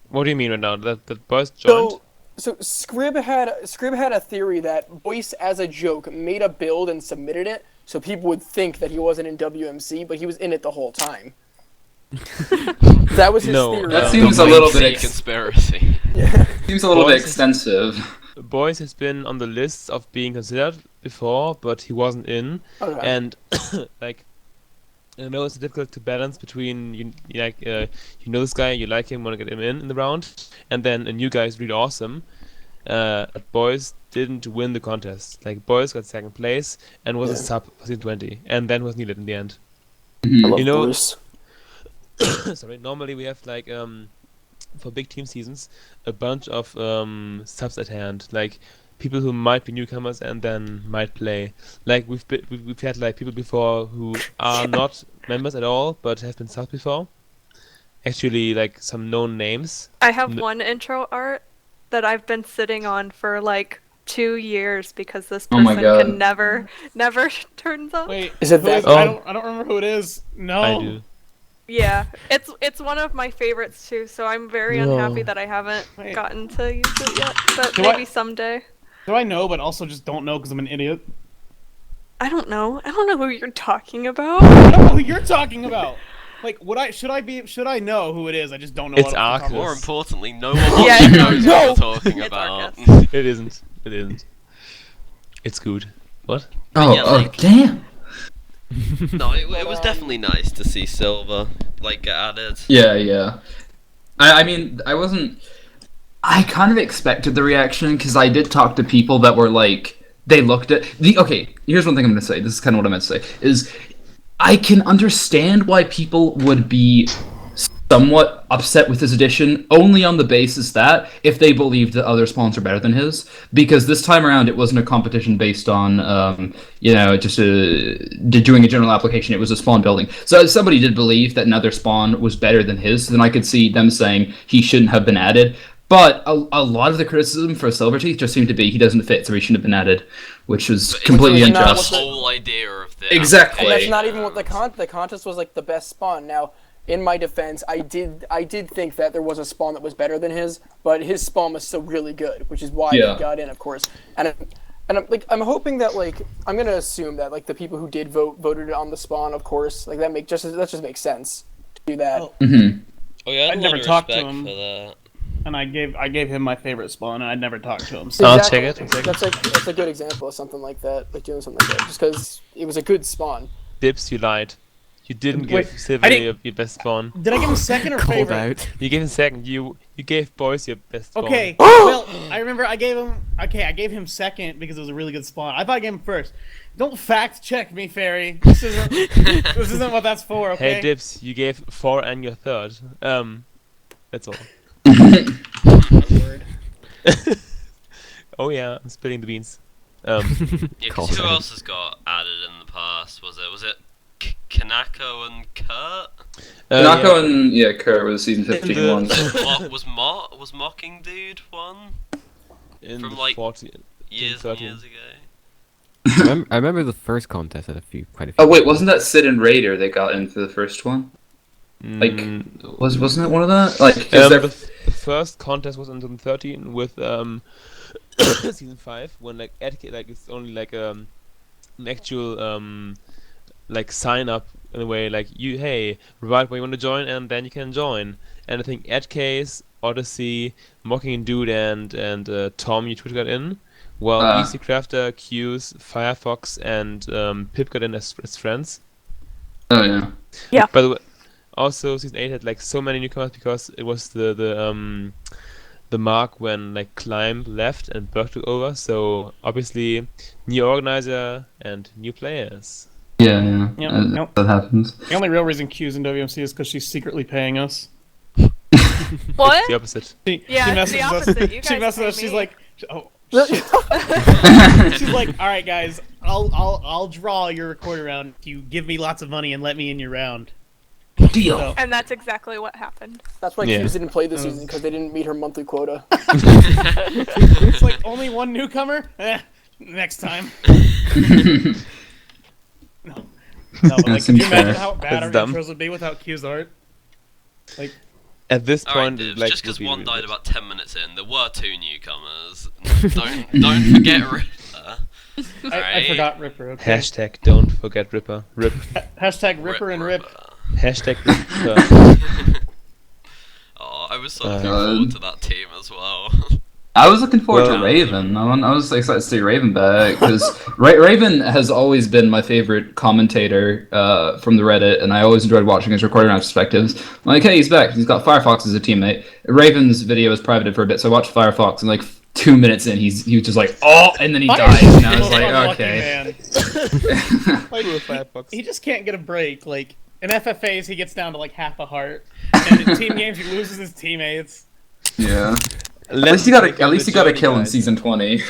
What do you mean right now? That boys joined? So Scrib had a theory that Boyce, as a joke, made a build and submitted it, so people would think that he wasn't in WMC, but he was in it the whole time. That was his No, theory. that seems a little bit conspiracy. seems a little bit Boys- extensive. Boys has been on the list of being considered before, but he wasn't in. Okay. And like, I know it's difficult to balance between you know this guy, you like him, want to get him in the round, and then a new guy is really awesome. But Boys didn't win the contest. Like Boys got second place and was a sub for season 20, and then was needed in the end. I love you know- Boyce. Sorry, normally we have like for big team seasons a bunch of subs at hand, like people who might be newcomers and then might play. Like we've had like people before who are not members at all but have been subs before. Actually, like some known names. I have N- one intro art that I've been sitting on for like 2 years because this Oh my person God. can never turns up. Wait, Is it who that? Oh. I don't remember who it is. No. I do. Yeah, it's one of my favorites too, so I'm very No. unhappy that I haven't Wait. gotten to use it yet, but Do maybe I- someday. Do I know, but also just don't know because I'm an idiot. I don't know who you're talking about. I don't know who you're talking about. Like, should I know who it is? I just don't know. It's what off the top of More my- importantly, no one Yeah, watching it's knows Arcus. what you're talking It's about. Arcus. It isn't. It isn't. It's good. What? Oh, Yeah, oh, like- damn. No, it was definitely nice to see Silver like get added. Yeah. I mean, I wasn't. I kind of expected the reaction because I did talk to people that were like, they looked at the. Okay, here's one thing I'm going to say. This is kind of what I meant to say. Is I can understand why people would be somewhat upset with this edition, only on the basis that if they believed that other spawns are better than his, because this time around it wasn't a competition based on, just doing a general application. It was a spawn building. So if somebody did believe that another spawn was better than his, then I could see them saying he shouldn't have been added. But a lot of the criticism for Silverteeth just seemed to be he doesn't fit, so he shouldn't have been added, which was completely unjust. The whole idea of the Exactly. And that's not even what the contest was like the best spawn. Now, in my defense, I did think that there was a spawn that was better than his, but his spawn was still really good, which is why he got in, of course. And I'm hoping that I'm gonna assume that the people who did voted on the spawn, of course, that just makes sense to do that. Oh yeah, I'd never talked to him. For that. And I gave him my favorite spawn, and I'd never talked to him. So I'll check it. That's a good example of something like that, doing something like that, just because it was a good spawn. Dips, you lied. You didn't give Silver your best spawn. Did I give him second or favorite? Out. You gave him second. You gave Boris your best spawn. Okay, well, I remember I gave him second because it was a really good spawn. I thought I gave him first. Don't fact check me, Fairy. This isn't what that's for, okay? Hey, Dips, you gave 4 and your third. That's all. Oh yeah, I'm spilling the beans. Yeah, 'cause who else has got added in the past? Was it Kanako and Kurt? Kanako and Kurt was season 15 ones. Was Mocking Dude one? From 40, years and years ago. I remember the first contest had quite a few. Oh wait, wasn't that Sid and Raider that got into the first one? Wasn't it one of that? The first contest was in 2013 with season 5 when it's only an actual sign up in a way hey, write where you want to join and then you can join. And I think Edcase, Odyssey, Mocking Dude and Tom you got in. Well, Easy Crafter, Q's, Firefox and Pip got in as friends. Oh yeah. Yeah. By the way, also season 8 had so many newcomers because it was the mark when Climb left and Berg took over, so obviously new organizer and new players. Yeah. That happens. The only real reason Q's in WMC is because she's secretly paying us. What? The opposite. She it's the opposite. You guys she messes us. pay She's me. like, oh shit. She's like, all right, guys, I'll draw your recorder round if you give me lots of money and let me in your round. Deal. So, And that's exactly what happened. That's why Q's didn't play this season, because they didn't meet her monthly quota. it's only one newcomer. Next time. No, but can you imagine how bad our intros would be without Q's art? At this point, just because one died about 10 minutes in, there were 2 newcomers. Don't forget Ripper. I forgot Ripper. Okay. Hashtag don't forget Ripper. Rip. Hashtag Ripper and Rip. Hashtag Ripper. Oh, I was so looking forward to that team as well. I was looking forward to Raven. I was excited to see Raven back because Raven has always been my favorite commentator from the Reddit, and I always enjoyed watching his recording perspectives. I'm like, hey, he's back. He's got Firefox as a teammate. Raven's video was privated for a bit, so I watched Firefox, and 2 minutes in, he was just like, oh, and then he dies, and I was like, okay. He just can't get a break. In FFAs, he gets down to half a heart, and in team games, he loses his teammates. Yeah. At least he got a kill in season 20.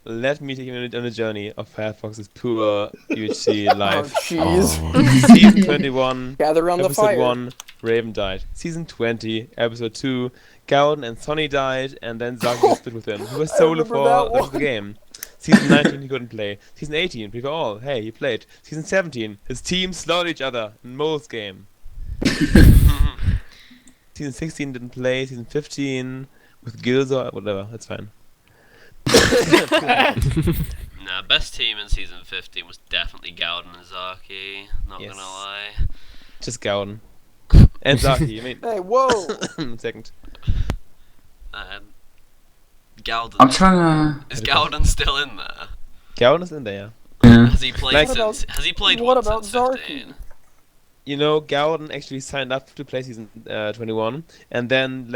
Let me take you on a journey of Firefox's poor UHC life. Oh, jeez. Season 21, Gather around the episode fire. 1, Raven died. Season 20, episode 2, Gowden and Sonny died, and then Zaki split with him. He was solo for the game. Season 19, he couldn't play. Season 18, we were all, hey, he played. Season 17, his team slaughtered each other in Mole's game. Season 16 didn't play. Season 15 with Gilza, whatever, that's fine. Nah, best team in season 15 was definitely Gowden and Zaki. Not gonna lie. Just Gowden. And Zaki, I mean. Hey, whoa! Second. Gowden. I'm trying to. Is Gowden still in there? Gowden is in there. Yeah. Has he played since? Has he played what once about since Zarky? 15? You know, Gowden actually signed up to play season 21, and then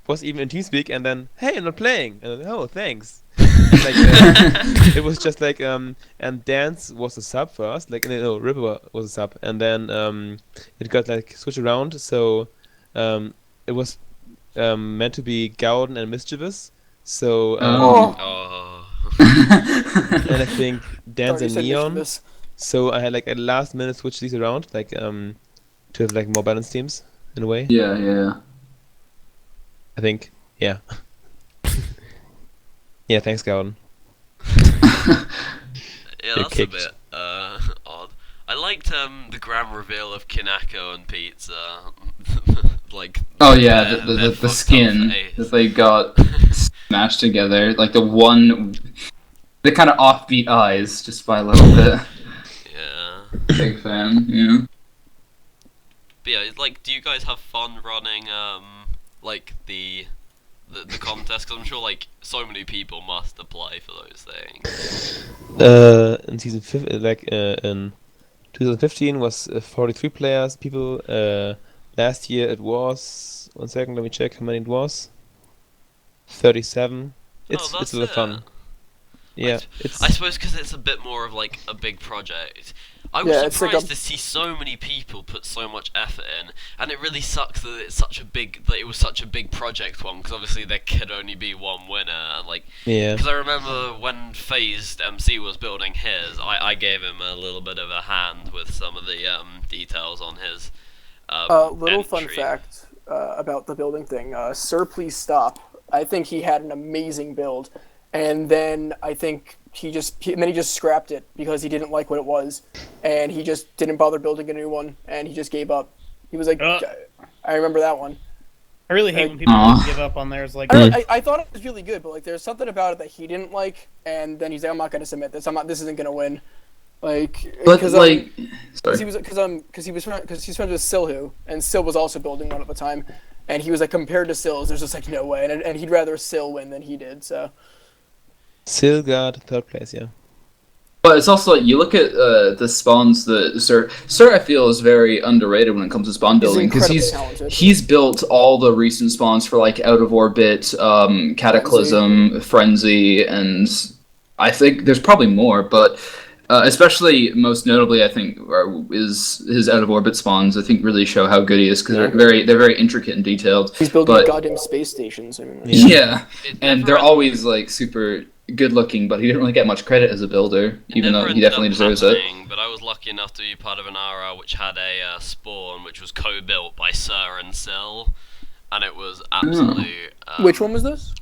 was even in TeamSpeak, and then, hey, I'm not playing. And then, oh, thanks. And, like, it was just like, and Dance was a sub first, like, no, Ripper was a sub, and then it got like switched around, so it was meant to be Gowden and Mischievous, so Oh. and I think Dance Sorry, and said Neon, Mischievous. so I had like at last minute switch these around, like to have like more balanced teams in a way. Yeah. I think, yeah. Yeah, thanks, Gowden. Yeah, You're that's kicked. a bit odd. I liked the grand reveal of Kineko and Pizza. Like. Oh yeah, their the fucked up skin face. that they got smashed together, like the kind of offbeat eyes, just by a little bit. Yeah. Big fan, yeah. But yeah, like, do you guys have fun running like the contest? Because I'm sure like so many people must apply for those things. In season 5, like in 2015 was 43 players. People. Last year it was. 1 second, let me check how many it was. 37. It's that's a lot of fun. Yeah, I suppose because it's a bit more of like a big project. I was Yeah, it's like surprised to see so many people put so much effort in, and it really sucks that it's such a big that it was such a big project one, because obviously there could only be one winner, and like yeah. because I remember when Phased MC was building his, I gave him a little bit of a hand with some of the details on his Little fun entry. fact about the building thing. Sir, please stop. I think he had an amazing build, and then I think he just scrapped it because he didn't like what it was, and he just didn't bother building a new one, and he just gave up. He was like, I remember that one. I really hate when people give up on theirs. Like, I thought it was really good, but like there's something about it that he didn't like, and then he's like, I'm not going to submit this. This isn't going to win. Like, But like, because he was friends with Silhu, and Sil was also building one at the time, and he was like, compared to Sil's, there's just like no way, and he'd rather Sil win than he did. So Still got 3rd place, yeah. but it's also like you look at the spawns that Sir I feel is very underrated when it comes to spawn building, because he's built all the recent spawns for like Out of Orbit, Cataclysm, Frenzy, and I think there's probably more, but especially most notably I think is his Out of Orbit spawns. I think really show how good he is, because they're very intricate and detailed. He's building goddamn space stations. I mean, yeah, and they're always like super good looking, but he didn't really get much credit as a builder, even though he definitely deserves it. But I was lucky enough to be part of an RR which had a spawn which was co-built by Sir and Sil, and it was absolutely. Which one was this?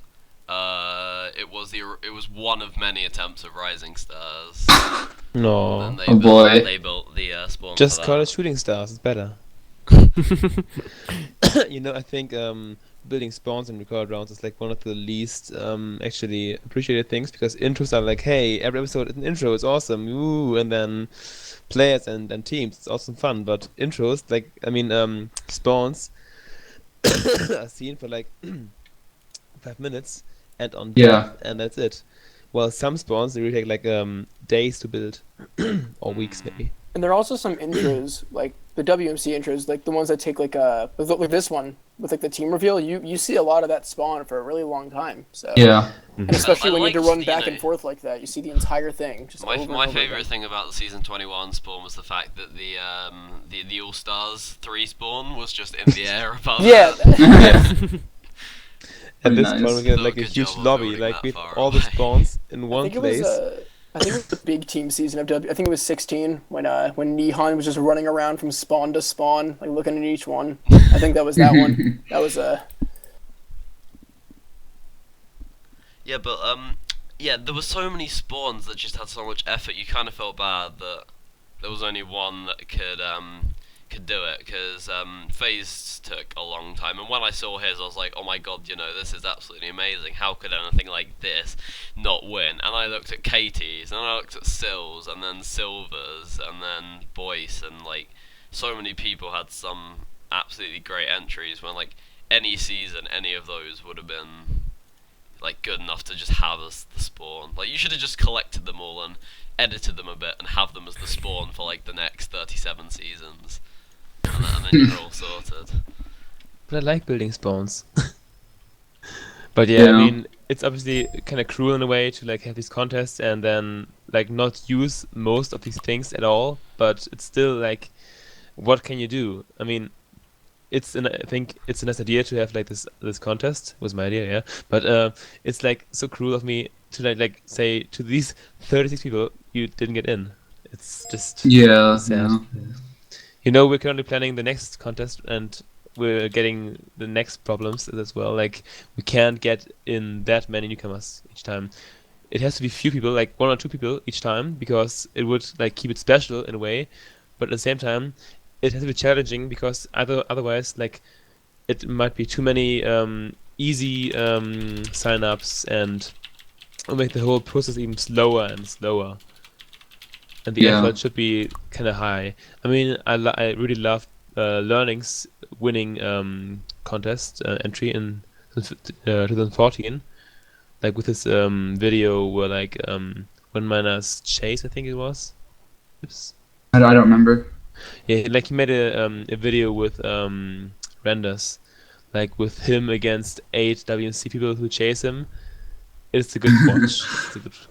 It was one of many attempts of Rising Stars. No. And then Oh boy. They built the spawn. Just for call that. it Shooting Stars, it's better. You know, I think building spawns and record rounds is like one of the least actually appreciated things, because intros are like, hey, every episode is an intro, it's awesome, ooh, and then players and teams, it's awesome fun, but intros, like, I mean, spawns are seen for like 5 minutes and on death, and that's it. Well, some spawns, they really take like days to build, or weeks maybe. And there are also some intros, like the WMC intros, like the ones that take like like this one with like the team reveal. You see a lot of that spawn for a really long time. So yeah, and especially when you need to run liked, back and forth like that, you see the entire thing. Just my favorite thing about the season 21 spawn was the fact that the All Stars 3 spawn was just in the air above. Yeah. And this Nice. spawn we get like a Good huge job of lobby, building like that with far all the away. spawns in one place. I think it was the big team season of W. I think it was 16 when Nihon was just running around from spawn to spawn, like looking at each one. I think that was that one. That was Yeah, but yeah, there were so many spawns that just had so much effort. You kind of felt bad that there was only one that could do it, because FaZe took a long time, and when I saw his I was like, oh my god, you know, this is absolutely amazing, how could anything like this not win? And I looked at Katie's, and I looked at Sil's, and then Silver's, and then Boyce, and like so many people had some absolutely great entries, when like any season any of those would have been like good enough to just have as the spawn. Like, you should have just collected them all and edited them a bit and have them as the spawn for like the next 37 seasons. And then you're all sorted. But I like building spawns. But yeah, I Yeah. mean, it's obviously kind of cruel in a way to like have these contests and then like not use most of these things at all. But it's still like, what can you do? I mean, I think it's a nice idea to have like this contest. Was my idea, yeah. But it's like so cruel of me to like say to these 36 people, you didn't get in. It's just Yeah. sad. Yeah. You know, we're currently planning the next contest, and we're getting the next problems as well. Like, we can't get in that many newcomers each time. It has to be few people, like 1 or 2 people each time, because it would like keep it special in a way. But at the same time, it has to be challenging because otherwise, like, it might be too many easy sign-ups, and it'll make the whole process even slower and slower. And the Yeah. effort should be kind of high. I mean, I really love Learning's winning contest entry in 2014, like with his video where like when miners chase, I think it was. Oops. I don't remember. Yeah, like he made a video with renders, like with him against 8 WMC people who chase him. It's a good watch.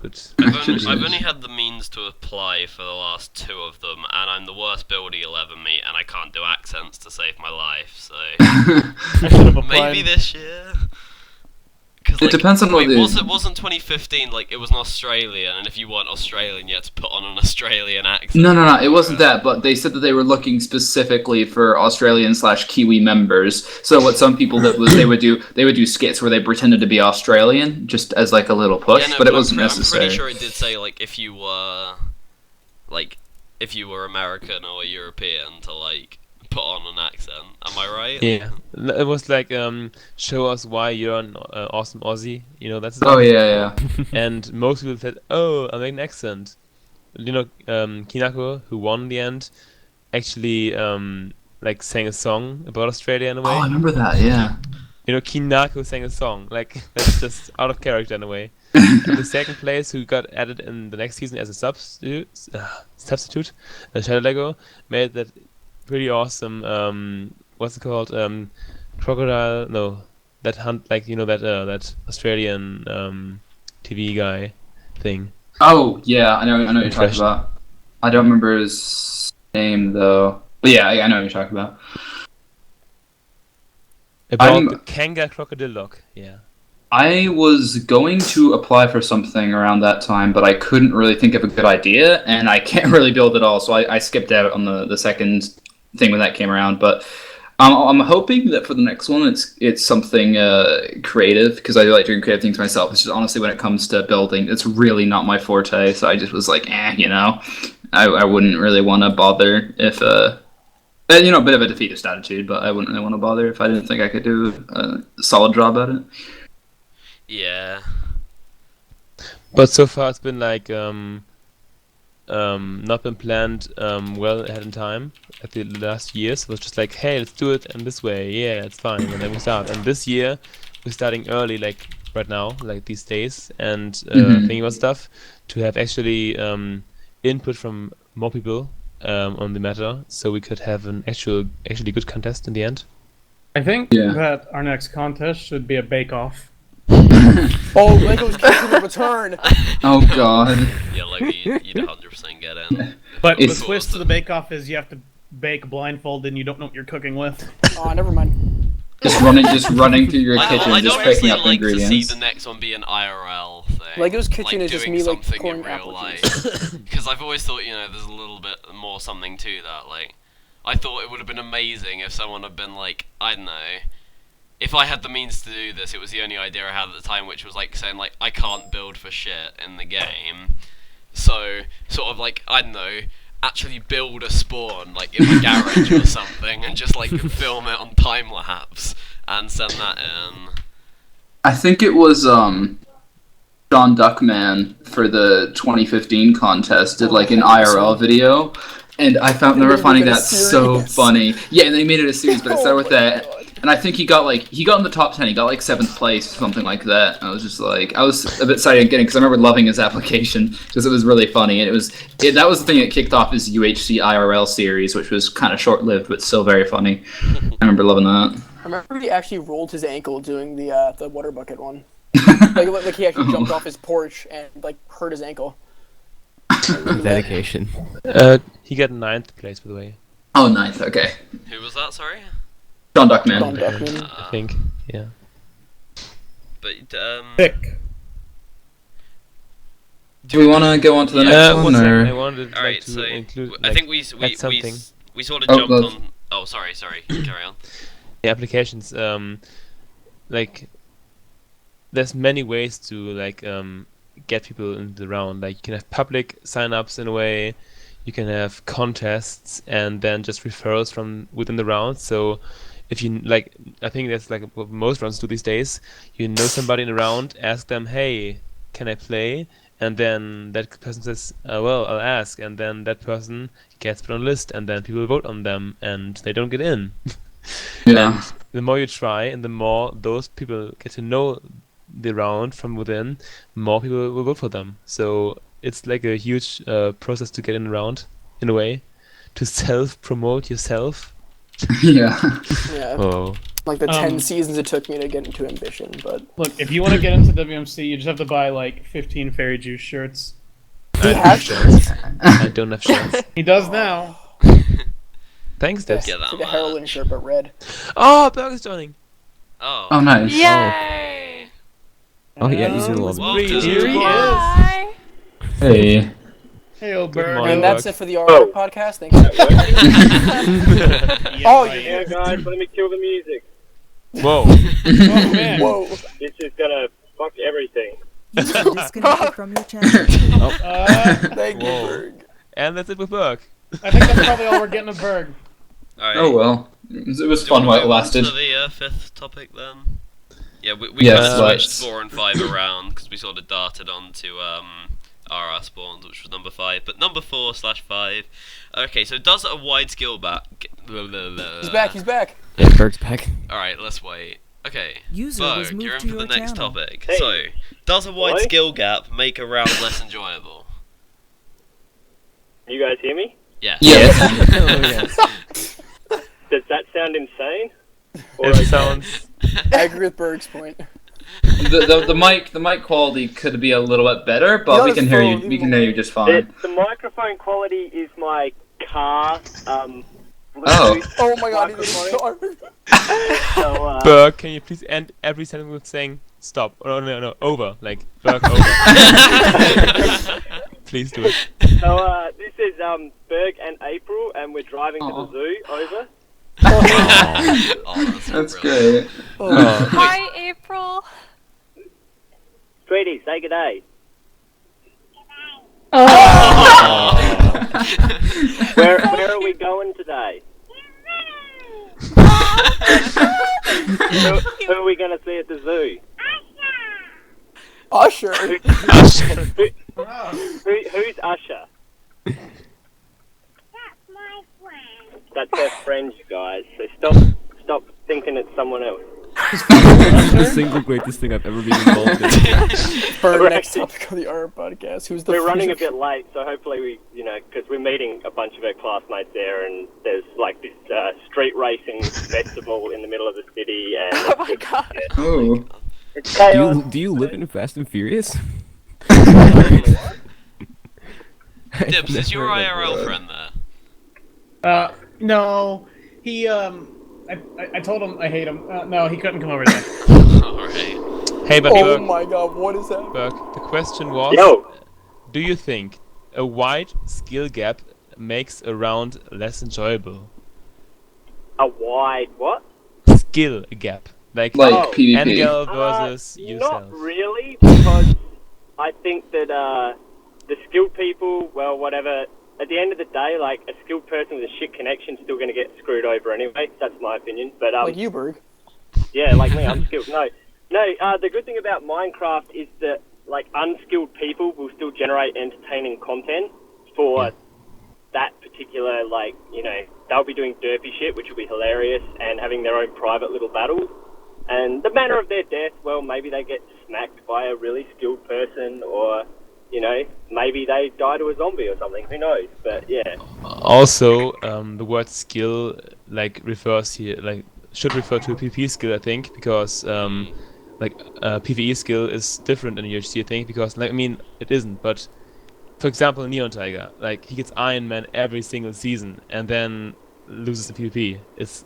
It's a good. I've only had the means to apply for the last 2 of them, and I'm the worst build he'll ever meet, and I can't do accents to save my life, so I should have applied. maybe this year. It depends on what wait, the- wasn't 2015 like it was an Australian, and if you weren't Australian, you had to put on an Australian accent? No, it wasn't that, but they said that they were looking specifically for Australian/Kiwi members. So what some people did was they would do skits where they pretended to be Australian, just as like a little push, Yeah, no, but it wasn't I'm necessary. pretty sure it did say like if you were American or European to like put on an accent. Am I right? Yeah, it was like show us why you're an awesome Aussie. You know, that's. Oh yeah. And most people said, "Oh, I make an accent." You know, Kinako, who won in the end, actually like sang a song about Australia in a way. Oh, I remember that. Yeah. You know, Kinako sang a song. Like, that's just out of character in a way. And the second place, who got added in the next season as a substitute, Shadow Lego, made that pretty awesome. What's it called? Crocodile? No, that hunt. Like, you know, that Australian TV guy thing. Oh yeah, I know what you're talking Impression. about. I don't remember his name though. But yeah, I know what you're talking about. About the Kanga Crocodile Dog. Yeah. I was going to apply for something around that time, but I couldn't really think of a good idea, and I can't really build it all, so I skipped out on the second thing when that came around. But I'm hoping that for the next one, it's something creative, because I do like doing creative things myself. It's just honestly when it comes to building, it's really not my forte. So I just was like, you know, I wouldn't really want to bother if you know, a bit of a defeatist attitude, but I wouldn't really want to bother if I didn't think I could do a solid job at it. Yeah. But so far it's been like not been planned well ahead in time at the last years. It was just like, hey, let's do it in this way. Yeah, it's fine, and then we start. And this year we're starting early, like right now, like these days, and thinking about stuff to have actually input from more people on the matter, so we could have an actually good contest in the end. I think that our next contest should be a bake-off. Oh, Lego's getting a return. Oh god. Yeah, like you'd 100% get in. But It's- the twist to the bake-off is you have to bake blindfolded and you don't know what you're cooking with. Oh, never mind. Just running through your kitchen, I'd just honestly picking up like to see ingredients. the next one be an IRL thing. Lego's kitchen is just doing me, like, something pouring in real apple life. juice. Because I've always thought, you know, there's a little bit more something to that. Like, I thought it would have been amazing if someone had been like, I don't know, if I had the means to do this, it was the only idea I had at the time, which was like saying like, I can't build for shit in the game. So, sort of like, I don't know, actually build a spawn, like in my garage or something, and just like film it on time lapse and send that in. I think it was John Duckman for the 2015 contest did like an IRL video, and I remember finding that so funny. Yeah, and they made it a series, but it started with that. And I think he got in the top 10. He got like 7th place, something like that. And I was just like, I was a bit excited getting, because I remember loving his application because it was really funny, and that was the thing that kicked off his UHC IRL series, which was kind of short-lived but still very funny. I remember loving that. I remember he actually rolled his ankle doing the water bucket one. like he actually jumped off his porch and like hurt his ankle. Dedication. He got 9th place, by the way. Oh, ninth. Okay. Who was that? Sorry. John Duckman. John Duckman. I think. Yeah. But Pick. Do we want to go on to the next one? One second, Or? I wanted all right, to so include. I think we add something. sort of Oh, jumped that's- on. Oh, sorry. Carry on. The applications. Like, there's many ways to like get people into the round. Like, you can have public sign-ups in a way. You can have contests and then just referrals from within the round. So if you like, I think that's like what most rounds do these days. You know somebody in a round, ask them, "Hey, can I play?" And then that person says, "Well, I'll ask." And then that person gets put on a list, and then people vote on them, and they don't get in. Yeah. And the more you try, and the more those people get to know the round from within, more people will vote for them. So it's like a huge process to get in the round, in a way, to self-promote yourself. Yeah. Yeah. Oh. Like the 10 seasons it took me to get into Ambition, but Look, if you want to get into WMC, you just have to buy like 15 Fairy Juice shirts. he has shirts. I don't have shirts. He does now. Thanks, Debs. Get that It's like a heroin merch. shirt, but red. Oh, Berg is joining. Oh. Oh, nice. Yay! Oh yeah, he's in the Well, lobby. Here he is. Hi! Hey. Hey, old Good bird. morning. And that's it for the RR podcast. Thank you. Oh, Yeah, guys, let me kill the music. Whoa. Oh, man. Whoa. This is gonna fuck everything. Disconnected from your channel. Thank you, Whoa. Berg. And that's it with Berg. I think that's probably all we're getting of Berg. All right. Oh well. It was Do you fun wanna while it move on lasted. To the fifth topic then. Yeah, we Yes, kind of switched let's. 4 and 5 around because we sort of darted on to RR spawns, which was number 5. But number 4/5. Okay, so does a wide skill back? He's back. He's back. Yeah, Berg's back. All right, let's wait. Okay, User was Berg, you're in moved to for the your next channel. topic. Hey. So, does a wide What? skill gap make a round less enjoyable? You guys hear me? Yes. Yes. Oh yes. Does that sound insane? Or It sounds. I agree with Berg's point. The mic quality could be a little bit better, but Yeah, we can it's hear fine. you. We can hear you just fine. the microphone quality is my car. Oh. Bluetooth Oh my god, he's in microphone. the So, Berg, can you please end every sentence with saying stop? Oh, no, over. Like, Berg, over. Please do it. so this is Berg and April, and we're driving to the zoo. Over. Oh, That's brilliant. great. Oh. Hi, April. Sweetie, say good day. Where are we going today? who are we going to see at the zoo? Usher. Who's Usher? That's her friend, you guys. So stop thinking it's someone else. The single greatest thing I've ever been involved in. Berg, We're next actually- topic of the RR podcast. Who's the We're running a future- bit late, so hopefully we, because we're meeting a bunch of her classmates there, and there's like this street racing festival in the middle of the city, and Oh my god. Oh. it's chaos. Do you live in Fast and Furious? Dibs, is your IRL friend there? No. He, I told him I hate him. No, he couldn't come over there. Alright. Hey, but Oh Berg, my god, what is that? Berg, the question was, Yo, do you think a wide skill gap makes a round less enjoyable? a wide what? Skill gap. Like Oh, PvP. Engel versus yourself. Not really, because I think that the skilled people, well, whatever. At the end of the day, like a skilled person with a shit connection is still going to get screwed over anyway. That's my opinion. But Like you, Berg. yeah, like me, I'm skilled. No. The good thing about Minecraft is that like unskilled people will still generate entertaining content for that particular they'll be doing derpy shit, which will be hilarious, and having their own private little battles. And the manner of their death, well, maybe they get smacked by a really skilled person, or maybe they die to a zombie or something. Who knows? But yeah. Also, the word skill like refers here like should refer to a PvP skill, I think, because like PvE skill is different in UHC, I think, because like I mean it isn't, but for example, Neon Tiger, like he gets Iron Man every single season and then loses the PvP. It's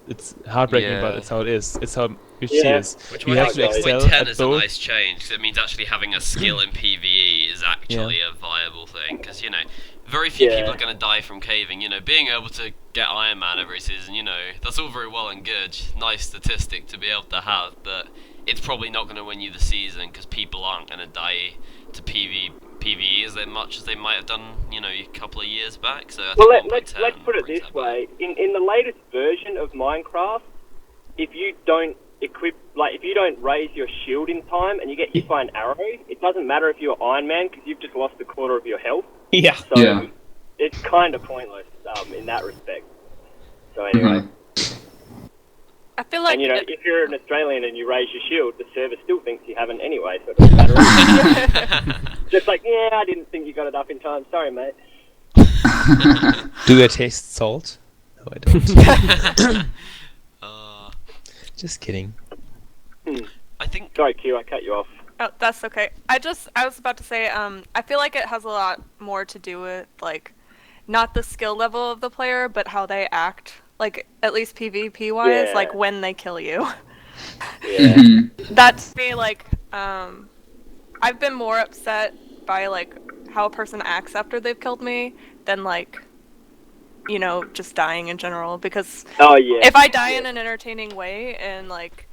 heartbreaking, but it's how it is. It's how UHC is. Which You I have think to excel 6.10 at is a both. nice change, 'cause it means actually having a skill in PvE is actually a viable thing, because, you know, very few people are going to die from caving, you know, being able to get Iron Man every season, you know, that's all very well and good, nice statistic to be able to have, but it's probably not going to win you the season, because people aren't going to die to PvE as much as they might have done, you know, a couple of years back, so I think let's put it this way, in the latest version of Minecraft, if you don't if you don't raise your shield in time and you get hit by an arrow, it doesn't matter if you're Iron Man because you've just lost a quarter of your health. Yeah. So it's kind of pointless in that respect. So anyway. I feel like, and you know, if you're an Australian and you raise your shield, the server still thinks you haven't anyway, so it doesn't matter. Just like, yeah, I didn't think you got it up in time. Sorry, mate. Do I taste salt? No, I don't. Just kidding. I think. Sorry, Q, I cut you off. Oh, that's okay. I was about to say, I feel like it has a lot more to do with, like, not the skill level of the player, but how they act. Like, at least PvP-wise, like, when they kill you. Yeah. That's me, like, I've been more upset by, like, how a person acts after they've killed me than, like, you know, just dying in general, because if I die in an entertaining way and, like,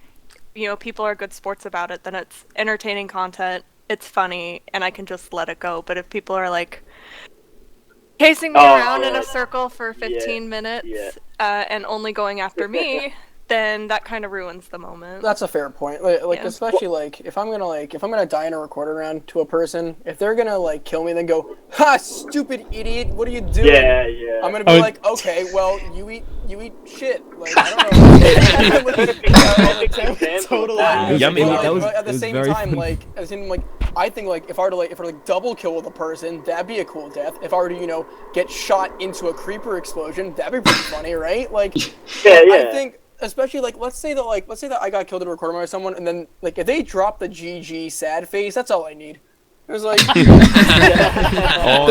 you know, people are good sports about it, then it's entertaining content, it's funny, and I can just let it go. But if people are, like, chasing me around in a circle for 15 minutes and only going after me, then that kind of ruins the moment. That's a fair point. Like especially like if I'm gonna die in a recording round to a person, if they're gonna like kill me, then go, "Ha, stupid idiot! What are you doing?" Yeah, yeah. I'm gonna be like, "Okay, well, you eat shit." Like I don't know. Totally. At the same time, like as in like I think like if I were to double kill with a person, that'd be a cool death. If I were to, you know, get shot into a creeper explosion, that'd be pretty funny, right? Like I think especially like let's say that I got killed in a recording by someone, and then like if they drop the GG sad face, that's all I need. It was like the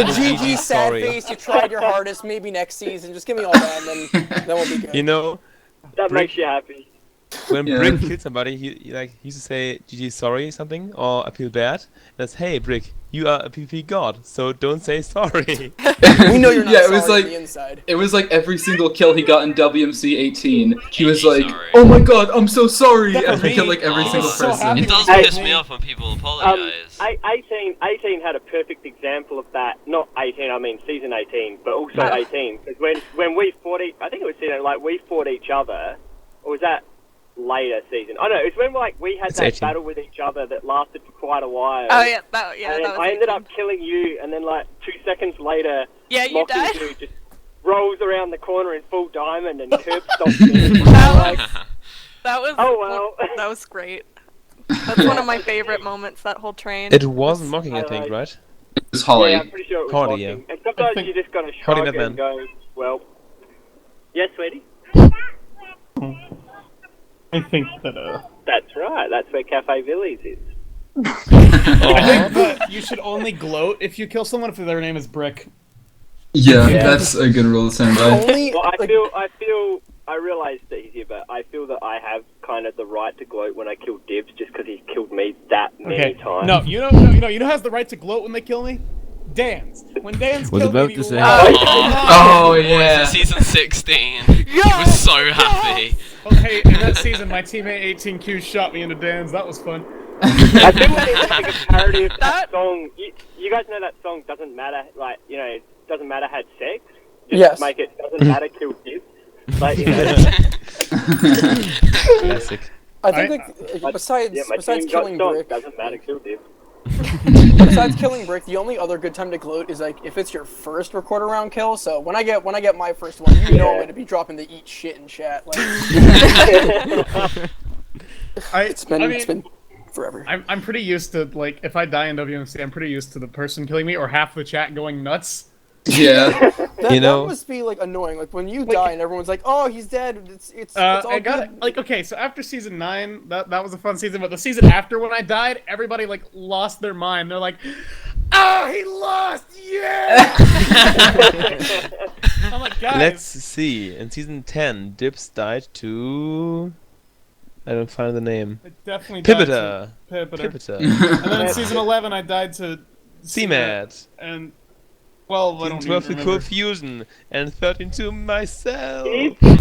GG sad face. You tried your hardest. Maybe next season, just give me all that, and then we'll be good. You know, that makes you happy. When Brick killed somebody, he used to say "GG sorry" something, or "I feel bad." That's "Hey Brick, you are a PvP god, so don't say sorry." We know you're not it was sorry like on the inside. It was like every single kill he got in WMC 18. He was like, "Oh my god, I'm so sorry," and he killed like every single person. It does piss me off when people apologise. 18 had a perfect example of that. Not 18, I mean season 18, but also 18. Because when we fought I think it was season we fought each other, or was that later season? I know it was when we had that 18. battle with each other that lasted for quite a while. Oh yeah, that and was I ended 18. up killing you, and then like 2 seconds later, you died. Dude just rolls around the corner in full diamond and curb stops me. That was oh well. That was great. That's one of my favorite moments. That whole train. It wasn't mocking, I think, right? It was Holly. Yeah, I'm pretty sure it was Holly, mocking. And sometimes you just gotta Holly shrug Batman. and go, well, yes, sweetie. I think that That's right. That's where Cafe Villies is. I think that you should only gloat if you kill someone if their name is Brick. Yeah, that's a good rule to stand by. Well, I realize it's easier, but I feel that I have kind of the right to gloat when I kill Dibs just because he's killed me that many times. No, you know who has the right to gloat when they kill me? Dan's. When Dan's killed me, to say. Oh yeah. Season 16. He was so happy. Okay, in that season, my teammate 18Q shot me into Dan's. That was fun. I feel like it's like a parody of that song. You guys know that song Doesn't Matter, like, you know, Doesn't Matter Had Sex? Just make it Doesn't Matter Kill Dibs. Like, you know. Classic. I think besides killing Brick, Doesn't Matter Kill Dibs. Besides killing Brick, the only other good time to gloat is like if it's your first recorder round kill. So when I get my first one, you know I'm gonna be dropping the eat shit in chat. Like, it's been forever. I'm pretty used to, like, if I die in WMC, I'm pretty used to the person killing me or half the chat going nuts. Yeah. That know? must be like annoying. Like when you die and everyone's like, "Oh, he's dead." It's all I got good. like okay. So after season 9, that was a fun season. But the season after, when I died, everybody like lost their mind. They're like, "Oh, he lost! Yeah!" I'm like, guys. Let's see. In season 10, Dips died to... I don't find the name. I definitely died Pipita. to Pipita. Pipita. And then in season 11, I died to CMAT. and 12, I Season don't 12 even to remember. Cool Fusion. And 13 to myself.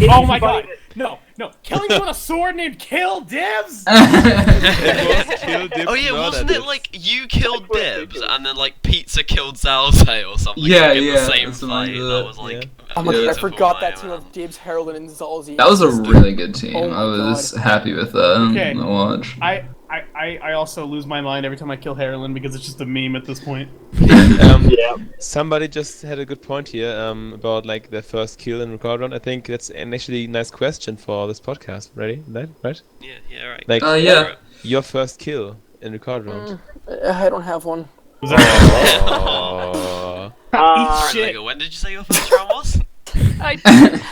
Oh my god! No! Killing you with a sword named Kill Dibs? It was Kill Dips, Oh yeah, not wasn't it Dips. like you killed Dibs and then like Pizza killed Zalze or something? Yeah, like, in yeah, the same something fight. like That that. was like. Oh my god, I beautiful, forgot that man. team of Dibs, Heraldin, and Zalzi. That was a really good team. Oh my I was God. happy with that. Okay. To watch. I also lose my mind every time I kill Harlan because it's just a meme at this point. Yeah. Somebody just had a good point here about like their first kill in record round. I think that's an actually nice question for this podcast. Ready? Right? Yeah, right. Like Yeah. your first kill in record round. I don't have one. Oh. Eat Alright, shit. Lego, when did you say your first round was?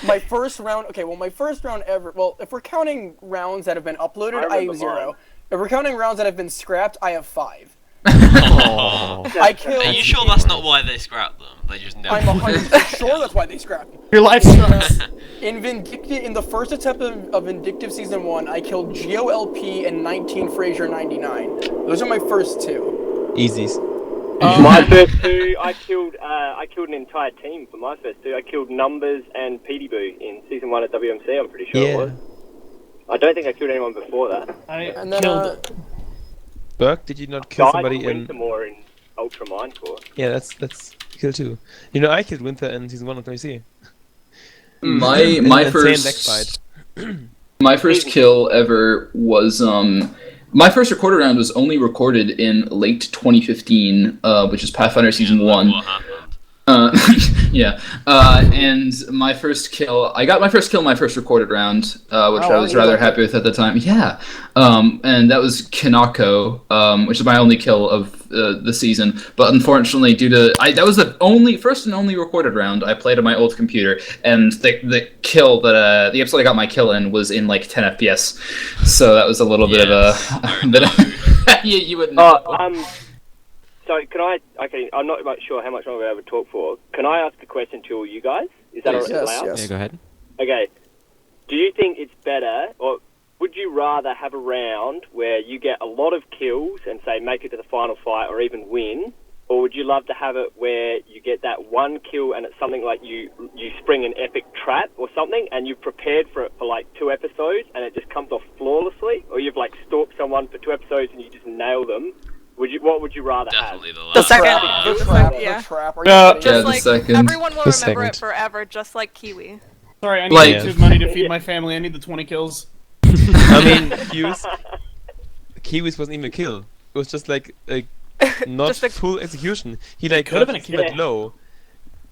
My first round. Okay, well, my first round ever. Well, if we're counting rounds that have been uploaded, I remember have 0. mine. If we're counting rounds that have been scrapped, I have 5. Oh. I killed. Are you sure that's not why they scrapped them? They just never. I'm 100% sure that's why they scrapped me. Your life sucks. In the first attempt of Vindictive Season 1, I killed GOLP and 19 Frazier 99. Those are my first 2. Easies. My first 2, I killed an entire team for my first 2. I killed Numbers and Petey Boo in season 1 of WMC. I'm pretty sure it was. I don't think I killed anyone before that. And then, killed Burke, did you not kill Died somebody in in? Wintermore in Ultra Minecore. Yeah, that's kill too. You know, I killed Winter in season 1 of WC. My Insane deck first fight. my first kill ever was my first recorded round was only recorded in late 2015, which is Pathfinder Season 1. What happened? Yeah. And my first kill, I got my first kill in my first recorded round, which I was rather happy with at the time. Yeah. And that was Kanako, which is my only kill of the season. But unfortunately, that was the first and only recorded round I played on my old computer, and the kill that the episode I got my kill in was in like 10 FPS. So that was a little bit of a you wouldn't know. So can I? Okay, I'm not sure how much longer I would talk for. Can I ask a question to all you guys? Is that Yes, allowed? yes. Yeah, go ahead. Okay. Do you think it's better, or would you rather have a round where you get a lot of kills and say make it to the final fight or even win, or would you love to have it where you get that one kill and it's something like you spring an epic trap or something and you've prepared for it for like 2 episodes and it just comes off flawlessly, or you've like stalked someone for 2 episodes and you just nail them? What would you rather Definitely the The last. second. The The trap, yeah. the trap. Are you Yeah. kidding me? Just the like second. everyone will The remember it second. forever, just like Kiwi. Sorry, I need Like- YouTube money to feed my family. I need the 20 kills. I mean, Kiwis wasn't even a kill. It was just like not Just a- full execution. He like could've got been a hit kill. low.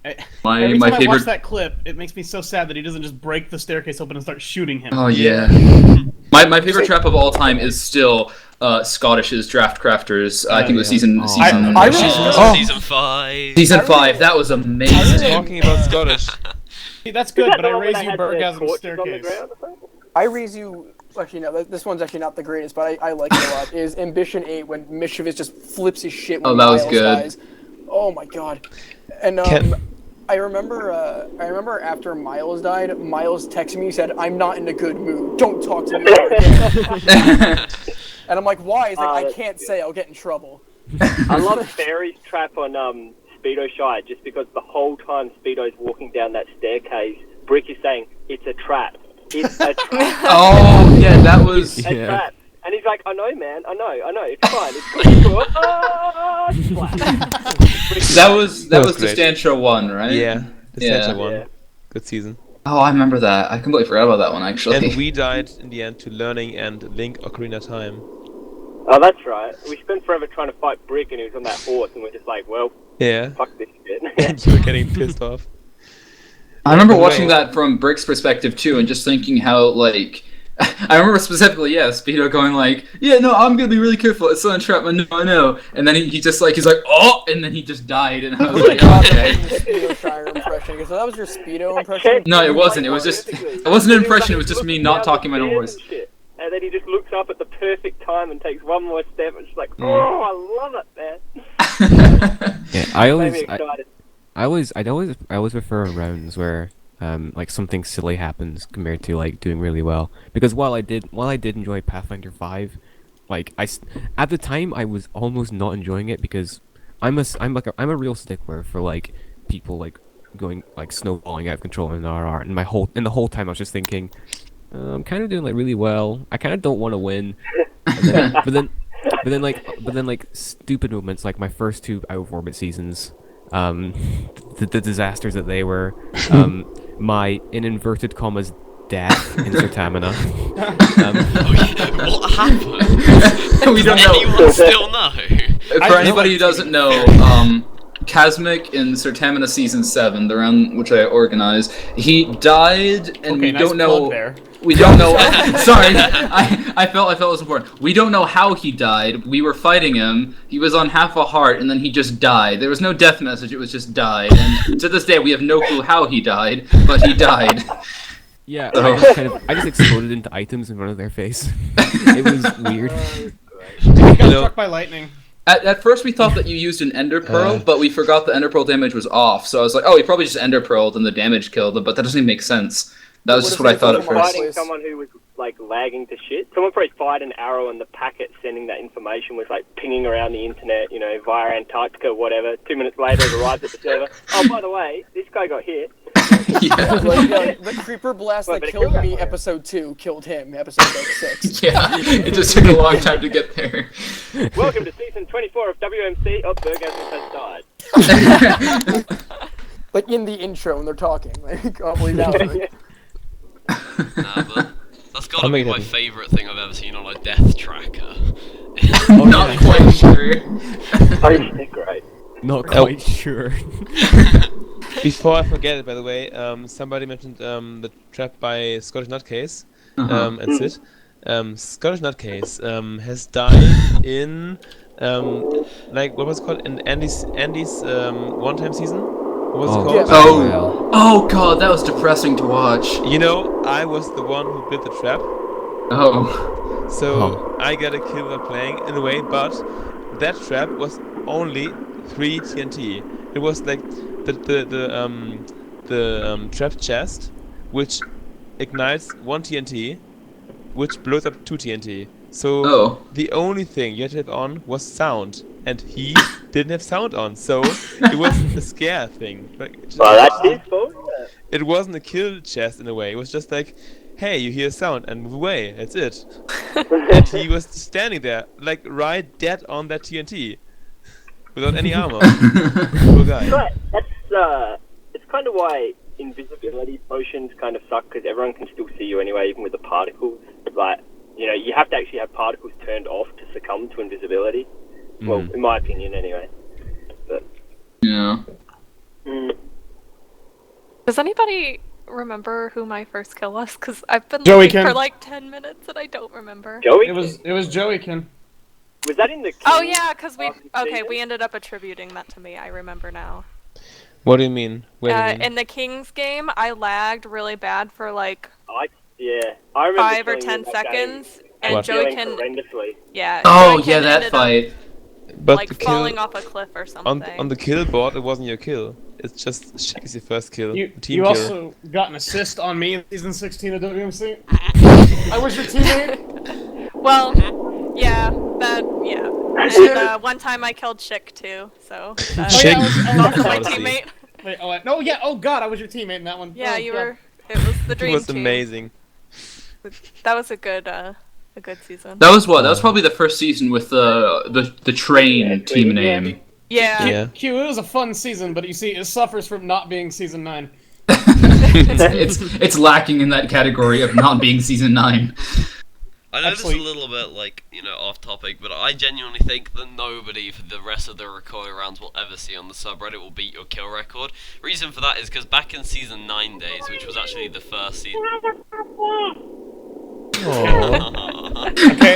Every My time I watch favorite. that clip, it makes me so sad that he doesn't just break the staircase open and start shooting him. Oh yeah. My favorite trap of all time is still Scottish's Draft Crafters. I think it was season I Season 5. season 5. That was amazing. Talking about Scottish. See, that's Is good, that but the I one where raise they you had the Burgasm torches on the staircase. ground or something? I raise you. Actually, no. This one's actually not the greatest, but I like it a lot. Is Ambition 8 when Mischievous just flips his shit when Oh, that was Miles good. dies. Oh my god. And I remember after Miles died, Miles texted me. He said, "I'm not in a good mood. Don't talk to me ever again." And I'm like, "Why?" He's like, "I that's can't good. say. I'll get in trouble." I love Fairy's trap on Speedo Shy, just because the whole time Speedo's walking down that staircase, Brick is saying, "It's a trap. It's a trap. Oh yeah, that was. A trap." And he's like, "I know, man. I know. It's fine. It's cool." Ah, splat. That was was great. Distantia 1, right? Yeah, the Yeah. Santa one. Yeah. Good season. Oh, I remember that. I completely forgot about that one actually. And we died in the end to Learning and Link Ocarina Time. Oh, that's right. We spent forever trying to fight Brick, and he was on that horse, and we're just like, "Well, Yeah. fuck this shit." And you were getting pissed off. I remember By the watching way- that from Brick's perspective too, and just thinking how like I remember specifically, Speedo going like, "Yeah, no, I'm gonna be really careful. It's not a trap. I know." And then he just like he's like, "Oh!" And then he just died. And I was like, "Okay." Speedo Shire impression. So that was your Speedo impression? No, it wasn't. It was just. It wasn't an impression. It was just me not talking my normal voice. And then he just looks up at the perfect time and takes one more step, and it's like, oh, I love it, man. Yeah, I always prefer rounds where like something silly happens compared to like doing really well. Because while I did enjoy Pathfinder 5, like at the time I was almost not enjoying it because I'm a real stickler for like people like going like snowballing out of control in RR, and the whole time I was just thinking, I'm kind of doing like really well. I kind of don't want to win, but then like stupid moments like my first 2 Out of Orbit seasons, the disasters that they were, my in inverted commas death in Sertamina. What happened? We don't Does know. anyone still know? For anybody who doesn't know, Kazmik in Sertamina Season 7, the round which I organized, he died, and we don't know. We don't know. Sorry, I felt it was important. We don't know how he died. We were fighting him. He was on half a heart, and then he just died. There was no death message. It was just died. And to this day, we have no clue how he died, but he died. Yeah, I just exploded into items in front of their face. It was weird. He got struck by lightning. At first, we thought that you used an Ender Pearl, but we forgot the Ender Pearl damage was off. So I was like, oh, he probably just Ender Pearled and the damage killed him, but that doesn't even make sense. That was just what I thought at first. Fighting someone who was like lagging to shit. Someone probably fired an arrow, and the packet sending that information was like pinging around the internet, you know, via Antarctica, whatever. 2 minutes later, it arrived at the server. Oh, by the way, this guy got hit. The creeper blast that killed me, episode 2, killed him, episode 6. Yeah, it just took a long time to get there. Welcome to season 24 of WMC. Oh, Bergasmus has died. Like in the intro when they're talking, like, oh, that. Nah, but that's gotta be my favourite thing I've ever seen on a death tracker. Not quite sure. Great. Not quite sure. Before I forget it, by the way, somebody mentioned the trap by Scottish Nutcase and Sid. Scottish Nutcase has died in like what was it called? In Andy's one-time season. What was it called? Oh god, that was depressing to watch. You know, I was the one who built the trap. Oh. So I got a kill while playing in a way, but that trap was only 3 TNT. It was like the trap chest, which ignites 1 TNT, which blows up 2 TNT. So the only thing you had to have on was sound, and he didn't have sound on, so it was a scare thing. Like, that's his fault. It wasn't a kill chest in a way. It was just like, hey, you hear sound and move away. That's it. And he was standing there, like right dead on that TNT, without any armor. Poor guy. Right. That's it's kind of why invisibility potions kind of suck, because everyone can still see you anyway, even with the particles. Like, you know, you have to actually have particles turned off to succumb to invisibility. Well, in my opinion, anyway. But yeah. Does anybody remember who my first kill was? Because I've been looking for like 10 minutes and I don't remember. It was Joeykin. Was that in the? Oh yeah, because we ended up attributing that to me. I remember now. What do you mean? In the Kings game, I lagged really bad for like I remember 5 or 10 seconds, and Joeykin. Yeah. Oh Joeykin yeah, that ended fight. But like falling off a cliff or something. On the kill board, it wasn't your kill. It's just Shaggy's your first kill. You kill. also got an assist on me in season 16 of WMC. I was your teammate. Well, yeah. And one time I killed Chick too, so Chick was also my teammate. Wait, no, yeah, oh god, I was your teammate in that one. Yeah, you were. It was the dream It was team. amazing. That was a good season. That was what? That was probably the first season with the train team name. Yeah. Q, it was a fun season, but you see, it suffers from not being season 9. it's lacking in that category of not being season 9. I know this is a little bit, like, you know, off topic, but I genuinely think that nobody for the rest of the recoil rounds will ever see on the subreddit will beat your kill record. Reason for that is because back in season 9 days, which was actually the first season... Okay.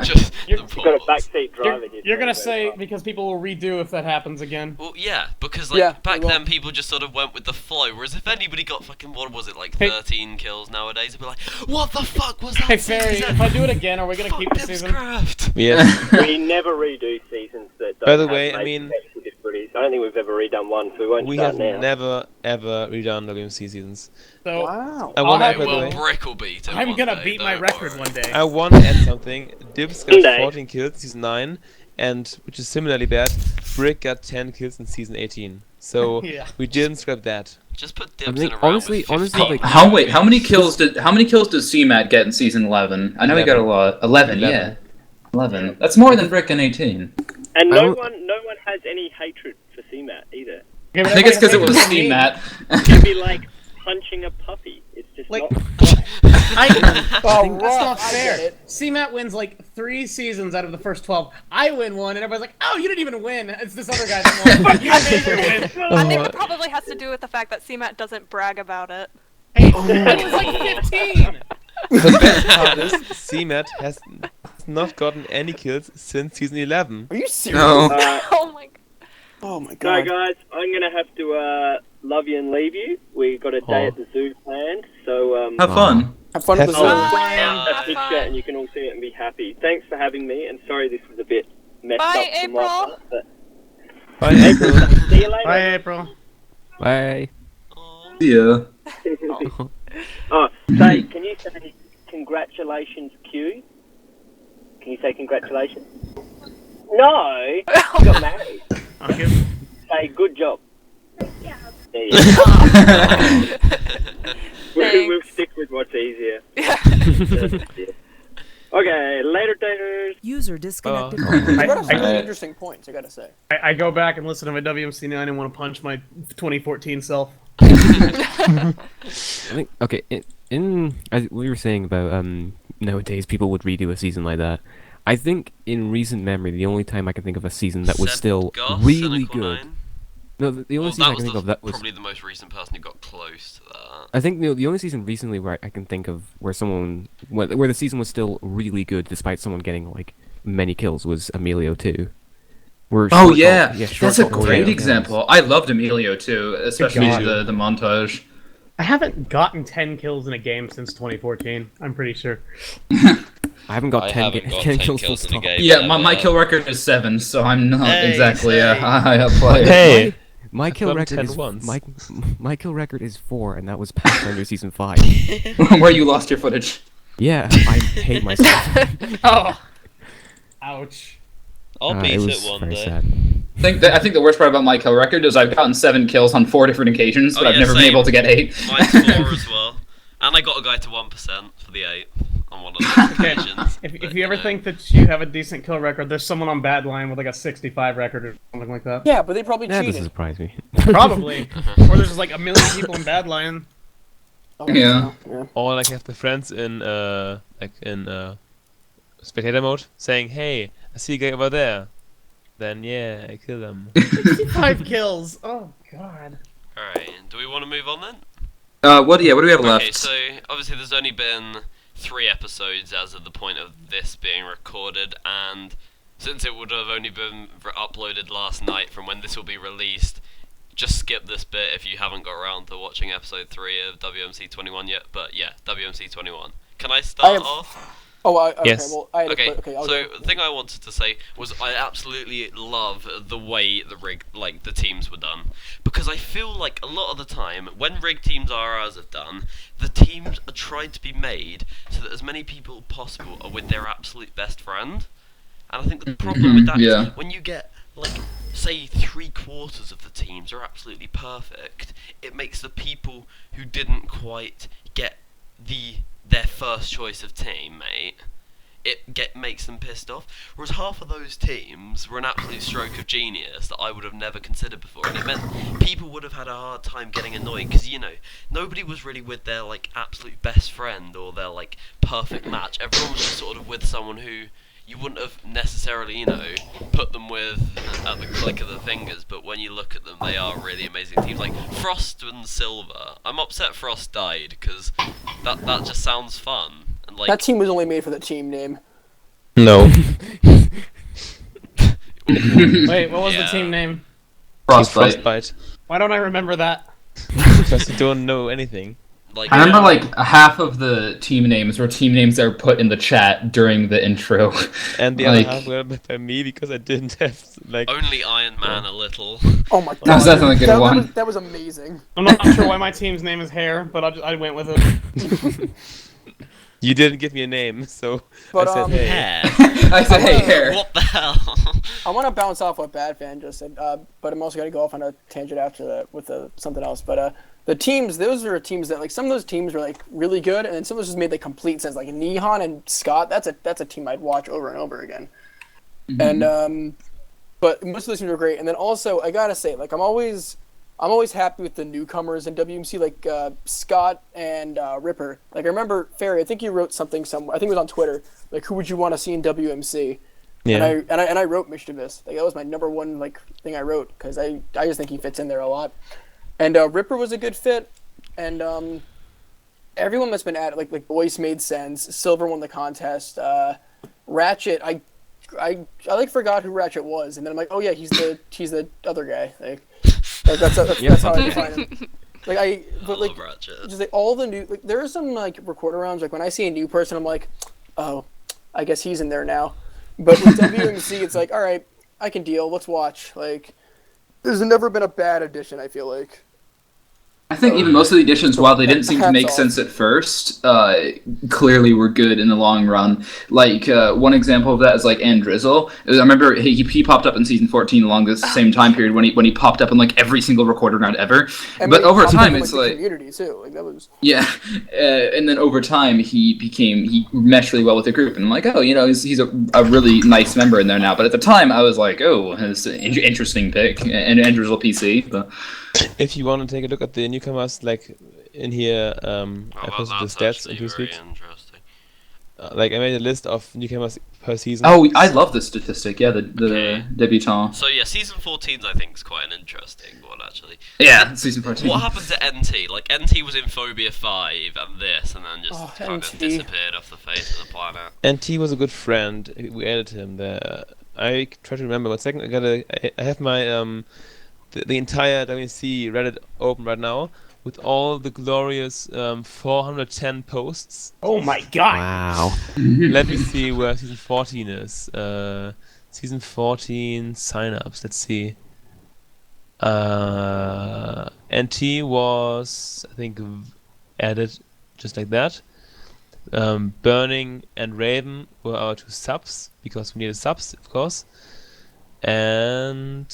Just You're- the You've got a pause. backseat driver here. You're gonna say because people will redo if that happens again. Well, yeah, because like Yeah, back they will. then people just sort of went with the flow. Whereas if anybody got fucking what was it like Hey. 13 kills nowadays, it'd be like, what the fuck was that? Hey Fairy, season? if I do it again, are we gonna Fuck keep the season? Dipscraft. Yes. We never redo seasons that don't By the have way, I major mean- technical difficulties. I don't think we've ever redone one, so we won't We start have now. never ever redone WMC seasons. So Wow. I want to I add, by the will- way, Brick will beat it. I'm one gonna day, beat my don't record worry. one day. I want to add something. Dibs got Someday. 14 kills season 9, and which is similarly bad. Brick got 10 kills in season 18. So Yeah. we didn't scrap that. Just put I Dibs mean, in a round honestly, with honestly, 15. like- How many kills does CMAT get in season 11? I know he got a lot. 11, yeah. 11. 11. That's more than Brick in 18. And I no don't- one has any hatred for CMAT either. Okay, but I think it's because it was everybody has CMAT. It'd be like punching a puppy. It's just Like- not. Oh, That's not I fair. get it. CMAT wins like 3 seasons out of the first 12. I win one, and everybody's like, "Oh, you didn't even win. It's this other guy that won. You didn't even win." I think it probably has to do with the fact that CMAT doesn't brag about it. Hey, it was like 15. The best part is CMAT has not gotten any kills since season 11. Are you serious? No. Oh my god. Oh my No, god. guys, I'm gonna have to love you and leave you. We got a day Aw. at the zoo planned, so Have fun. Have fun with the Have zoo. fun. Bye. a Have big fun. chat and you can all see it and be happy. Thanks for having me, and sorry this was a bit messed Bye, up from my April. part, but Bye, April. see you later. Bye, April. Bye. Yeah. Oh, say, can you say congratulations, Q? Can you say congratulations? No, you got married. Okay. Say good job. There you go. We'll Thanks. stick with what's easier. Yeah. Okay, later, taters. User disconnected. I- from your You brought up some channel. really interesting points, I gotta say. I go back and listen to my WMC 9 and want to punch my 2014 self. I think okay. As we were saying about nowadays people would redo a season like that. I think in recent memory the only time I can think of a season that was Seb still Goss, really Cynical good. Nine. No, the only Well, season that I was can think of that was probably the most recent person who got close to that. I think the only season recently where I can think of where someone where the season was still really good despite someone getting like many kills was Emilio 2. Where Oh Short yeah, Call- that's Short a Call great Emilio example. I loved Emilio too, especially God. the montage. I haven't gotten 10 kills in a game since 2014. I'm pretty sure. I haven't got I 10, haven't got 10 10 kills full kills in a stop. game. Yeah, my ever. kill record is 7, so I'm not Hey, exactly a hey. high up player. Hey! My kill gotten record 10 is once. my kill record is 4, and that was Pathfinder season 5. Where you lost your footage. Yeah, I hate myself. Oh! Ouch. I'll beat it it, was one very day. sad. I think the worst part about my kill record is I've gotten 7 kills on 4 different occasions, but Oh, I've yeah, never been same. able to get 8. Mine's 4 as well. And I got a guy to 1% for the 8 on one of those Okay, occasions. if but, you ever know. think that you have a decent kill record, there's someone on Badline with like a 65 record or something like that. Yeah, but they probably That doesn't cheated. surprise me. Probably. Or there's just like a million people in Badline. Oh, Yeah. yeah. Or like have the friends in spectator mode saying, "Hey, I see a guy over there." Then yeah, I kill them. 65 kills. Oh god. Alright, do we want to move on then? What do we have left? Okay, so obviously there's only been 3 episodes as of the point of this being recorded, and since it would have only been uploaded last night from when this will be released, just skip this bit if you haven't got around to watching episode 3 of WMC 21 yet. But yeah, WMC 21. Can I start have- off? Oh, okay, Yes. well, I had Okay, to put, okay, I'll so go. the thing I wanted to say was I absolutely love the way the teams were done, because I feel like a lot of the time when rig teams RRs have done, the teams are tried to be made so that as many people as possible are with their absolute best friend, and I think the problem with that is yeah. when you get like say 3/4 of the teams are absolutely perfect, it makes the people who didn't quite get their first choice of teammate, makes them pissed off. Whereas half of those teams were an absolute stroke of genius that I would have never considered before, and it meant people would have had a hard time getting annoyed because nobody was really with their like absolute best friend or their like perfect match. Everyone was just sort of with someone who you wouldn't have necessarily put them with at the click of the fingers, but when you look at them, they are really amazing teams. Like Frost and Silver. I'm upset Frost died because that just sounds fun, and like That team was only made for the team name. No. Wait, what was the team name? Frostbite. Why don't I remember that? Because you don't know anything. like I remember like half of the team names were team names that were put in the chat during the intro. And the other half were by me because I didn't have like. only Iron Man a little. Oh my god. That was definitely a good one. That was amazing. I'm not sure why my team's name is Hair, but I went with it. You didn't give me a name, so But, I said hey. Hair. I said, hey, hair. What the hell? I want to bounce off what Bad Fan just said, but I'm also going to go off on a tangent after that with something else. But the teams, those are teams that, like, some of those teams were, like, really good, and then some of those just made, like, complete sense. Like, Nihon and Scott, that's a team I'd watch over and over again. Mm-hmm. And, but most of those teams were great. And then also, I got to say, like, I'm always happy with the newcomers in WMC, like Scott and Ripper. Like, I remember, Ferry, I think you wrote something somewhere, I think it was on Twitter, like, who would you want to see in WMC? Yeah. And I wrote Mischievous. Like, that was my number one, like, thing I wrote, because I just think he fits in there a lot. And Ripper was a good fit, and everyone that's been at it, like Voice made sense. Silver won the contest. Ratchet, I like forgot who Ratchet was, and then I'm like, oh yeah, he's the other guy. Like that's how I define him. Like Ratchet. just like all the new, like there are some like recorder rounds. Like when I see a new person, I'm like, oh, I guess he's in there now. But with WMC, it's like, all right, I can deal. Let's watch. Like, there's never been a bad addition, I feel like. I think even most of the additions, while they didn't seem to make Hats off. sense at first, clearly were good in the long run. Like, one example of that is like Andrizzle. I remember he popped up in season 14 along the same time period when he popped up in like every single recorder round ever. And But he over popped up time, in, it's the like community too. Like that was. yeah, and then over time he meshed really well with the group, and I'm like, oh, you know, he's a really nice member in there now. But at the time, I was like, oh, it's an interesting pick, and Andrizzle PC. But If you want to take a look at the newcomers, like in here, I posted the stats in very TeamSpeak. interesting. Like I made a list of newcomers per season. oh, I love this statistic. Yeah, the Okay. debutant. So yeah, season 14 I think is quite an interesting one actually. Yeah, season 14. What happened to NT? Like NT was in Phobia 5 and this, and then just kind of NT. disappeared off the face of the planet. And T was a good friend. We added him there. I try to remember. 1 second. I have my the entire WC Reddit open right now with all the glorious 410 posts. Oh my god! Wow. Let me see where season 14 is. Season 14 signups. Let's see. NT was, I think, added just like that. Burning and Raven were our 2 subs because we needed subs, of course. And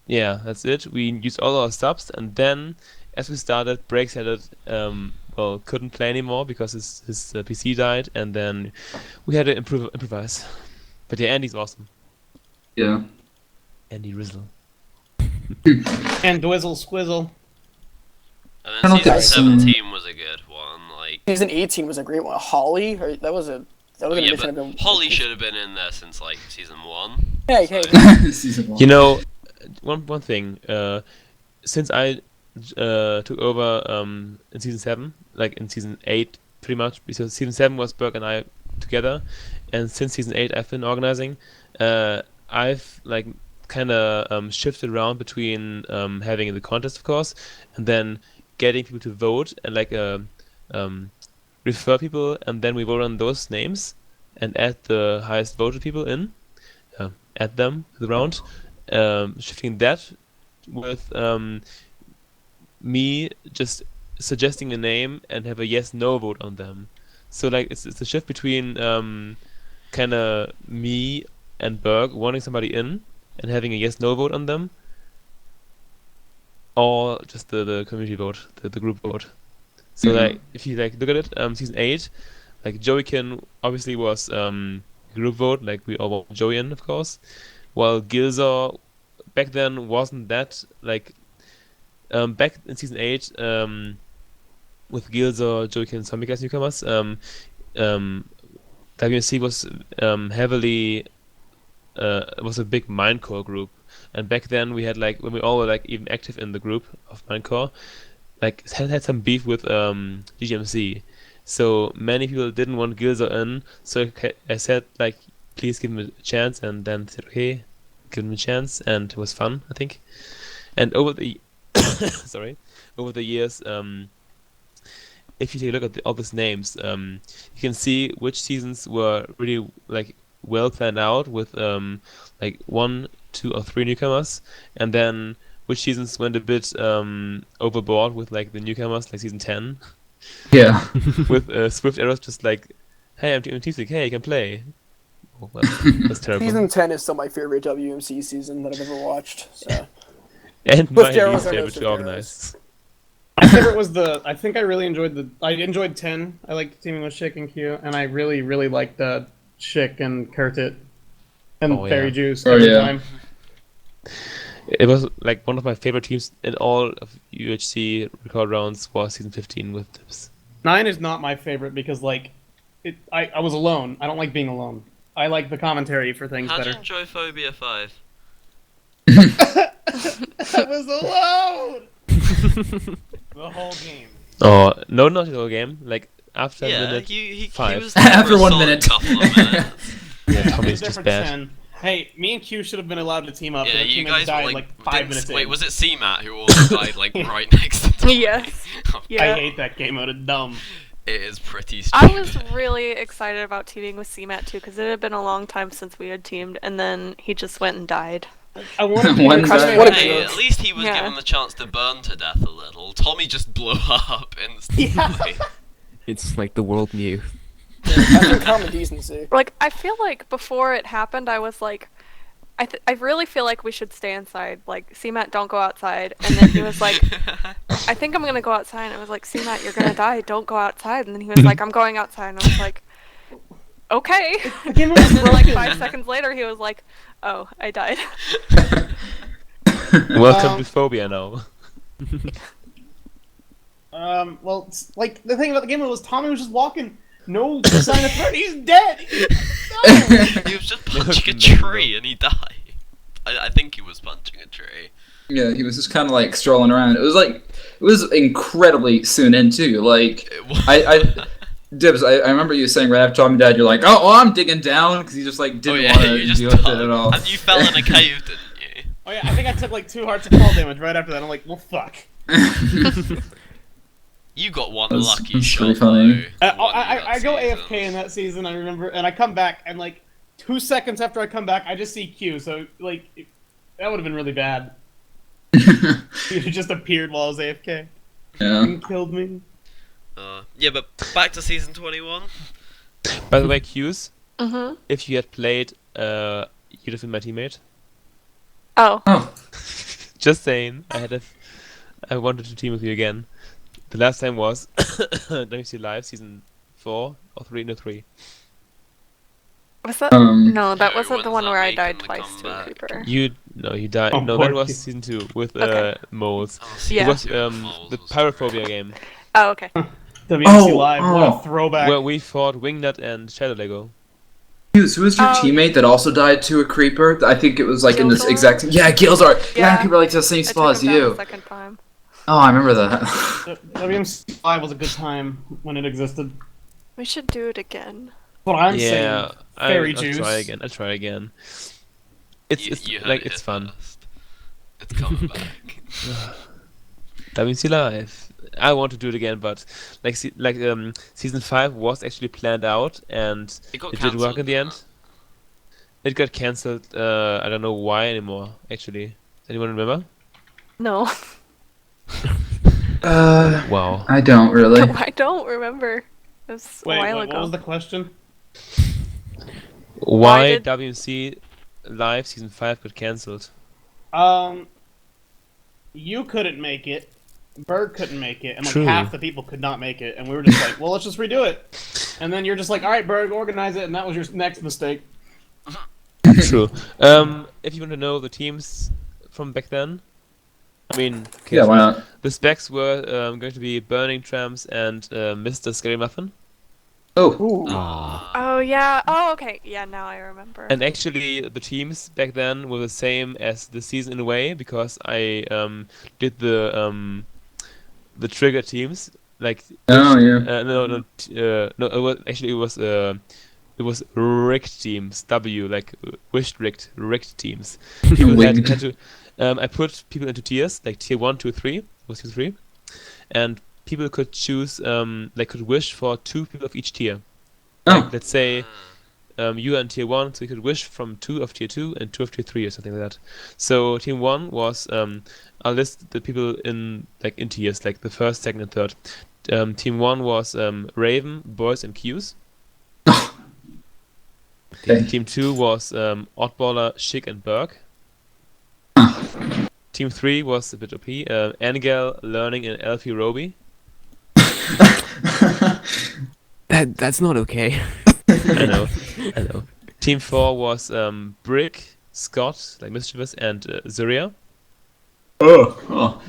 yeah, that's it. We used all our subs, and then as we started, Breaks added couldn't play anymore because his PC died, and then we had to improvise. But yeah, Andy's awesome. Yeah. Andy Rizzle. And Dwizzle Squizzle. And I then don't season think- 17 was a good one. Like Season 18 was a great one. Holly, that was an yeah, addition I've but been. Holly should have been in there since like season 1. Hey, So- season 1. You know, one thing. Since I took over in season 7, like in season 8, pretty much, because season 7 was Berg and I together, and since season 8 I've been organizing. I've like kind of shifted around between having the contest, of course, and then getting people to vote and like refer people, and then we vote on those names and add the highest voted people in, add them to the round, shifting that with me just suggesting a name and have a yes/no vote on them. So like it's a shift between kind of me and Berg wanting somebody in and having a yes/no vote on them, or just the community vote, the group vote. So like if you like look at it, season 8, like Joeykin obviously was group vote, like we all want Joey in, of course, while Gilzor back then wasn't that like back in season 8 with Gilzor, Joeykin, Zombie Guys newcomers, WMC was heavily was a big Mindcore group, and back then we had like when we all were like even active in the group of Mindcore, like had some beef with GGMC, So many people didn't want Gilzer in, so I said like, please give him a chance, and then said okay, give him a chance, and it was fun, I think. And over the over the years, if you take a look at all these names, you can see which seasons were really like well planned out with like 1, 2, or 3 newcomers, and then which seasons went a bit overboard with like the newcomers, like season 10. Yeah. With Swift Arrows just like, hey, I'm TeamSpeak, hey, you can play. Oh, that's terrible. Season 10 is still my favorite WMC season that I've ever watched. So. And my Swift Arrows least are no favorite Swift to organize. My favorite was I think I really enjoyed I enjoyed 10. I liked teaming with Schick and Q, and I really, really liked Schick and Kurtit and Fairy Juice every time. It was like one of my favorite teams in all of UHC record rounds was season 15 with Tips. 9 is not my favorite because like I was alone. I don't like being alone. I like the commentary for things How'd better. you enjoy Phobia 5? I was alone! The whole game. Oh, no, not the whole game. Like after Yeah, minute he 5. was there After for a 1 solid minute. couple of minutes. Yeah, Tommy's There just for bad. 10. Hey, me and Q should have been allowed to team up. Yeah, but our you teammates guys died were like 5 didn't- minutes Wait, in. was it CMAT who also died like right next to Tommy? Yes. I Yeah. hate that game mode. It's dumb. It is pretty I stupid. was really excited about teaming with CMAT too, because it had been a long time since we had teamed, and then he just went and died. I wanted to One be died. What a Hey, joke. at least he was Yeah. given the chance to burn to death a little. Tommy just blew up instantly. It's like the world knew. That's some common decency. Like, I feel like before it happened, I was like, I really feel like we should stay inside. Like, CMAT, don't go outside. And then he was like, I think I'm gonna go outside. And I was like, CMAT, you're gonna die. Don't go outside. And then he was like, I'm going outside. And I was like, okay. And game was then like broken. 5 seconds later, he was like, oh, I died. Welcome to Phobia now. Well, like the thing about the game was Tommy was just walking, no sign of threat. He's dead. No! He was just punching a tree and he died. I think he was punching a tree. Yeah, he was just kind of like strolling around. It was incredibly soon in too. Like It was. Dibs, I remember you saying right after Tommy died, you're like, oh, I'm digging down because you just like didn't want to you just deal with it dug. at all. And you fell in a cave, didn't you? Oh yeah, I think I took like 2 hearts of fall damage right after that. I'm like, well, fuck. You got one That's- lucky that's shot. pretty funny. though, I, for one I, of I go that AFK season. in that season. I remember, and I come back, and like 2 seconds after I come back, I just see Q. So like, that would have been really bad. He just appeared while I was AFK Yeah. and killed me. Yeah, but back to season 21. By the way, Q's, Mm-hmm. if you had played, you'd have been my teammate. Oh. Oh, Just saying, I wanted to team with you again. The last time was WMC Live season 4 or 3? No, 3. Was that? Um, No, that No, wasn't what the does one that where I make died in the twice to a comeback? creeper. You died. Oh, No, poor that was Q. season 2 with Okay. moles. Oh, It season was two of Moles the was Pyrophobia great. game Oh, okay. WMC Oh, Live, what oh. a throwback. where we fought Wingnut and Shadow Lego. who was your Oh. teammate that also died to a creeper? I think it was like in this Gilzar? exact. Yeah, Gilzar. Yeah, Yeah. I people like to the same I spot took as him down you. the second time. Oh, I remember that. WMC Live was a good time when it existed. We should do it again. What I'm Yeah, saying. Fairy I'll juice. try again. I'll try again. It's You heard like it it's here fun. first. It's coming back. WMC Live. I want to do it again, but season 5 was actually planned out and It got it did work cancelled, in the didn't end. It got cancelled. I don't know why anymore. Actually, anyone remember? No. Wow. I don't really. I don't remember. It was Wait, a while what ago. was the question? Why did- WMC Live season 5 got cancelled? You couldn't make it. Berg couldn't make it, and like True. half the people could not make it, and we were just like, "Well, let's just redo it." And then you're just like, "All right, Berg, organize it," and that was your next mistake. True. If you want to know the teams from back then, I mean, okay, Yeah, why not? the specs were going to be Burning Trams and Mr. Scary Muffin. Oh, Ooh. Oh yeah. Oh okay. Yeah, now I remember. And actually, the teams back then were the same as the season in a way, because I did the trigger teams like Oh yeah. It was rigged teams. Like wished rigged teams. People had to. I put people into tiers, like tier 1, 2, 3. Was tier 3, and people could choose. They could wish for 2 people of each tier. Like, let's say you are in tier 1, so you could wish from 2 of tier 2 and 2 of tier 3 or something like that. So team 1 was I'll list the people in tiers, like the first, second, and third. Team 1 was Raven, Boys, and Q's. Okay. Team 2 was Oddballer, Schick, and Berg. Team 3 was a bit OP. Angel, Learning, and Elfie Roby. That's not okay. I know. Team 4 was Brick, Scott, like Mischievous, and Zuria. Oh.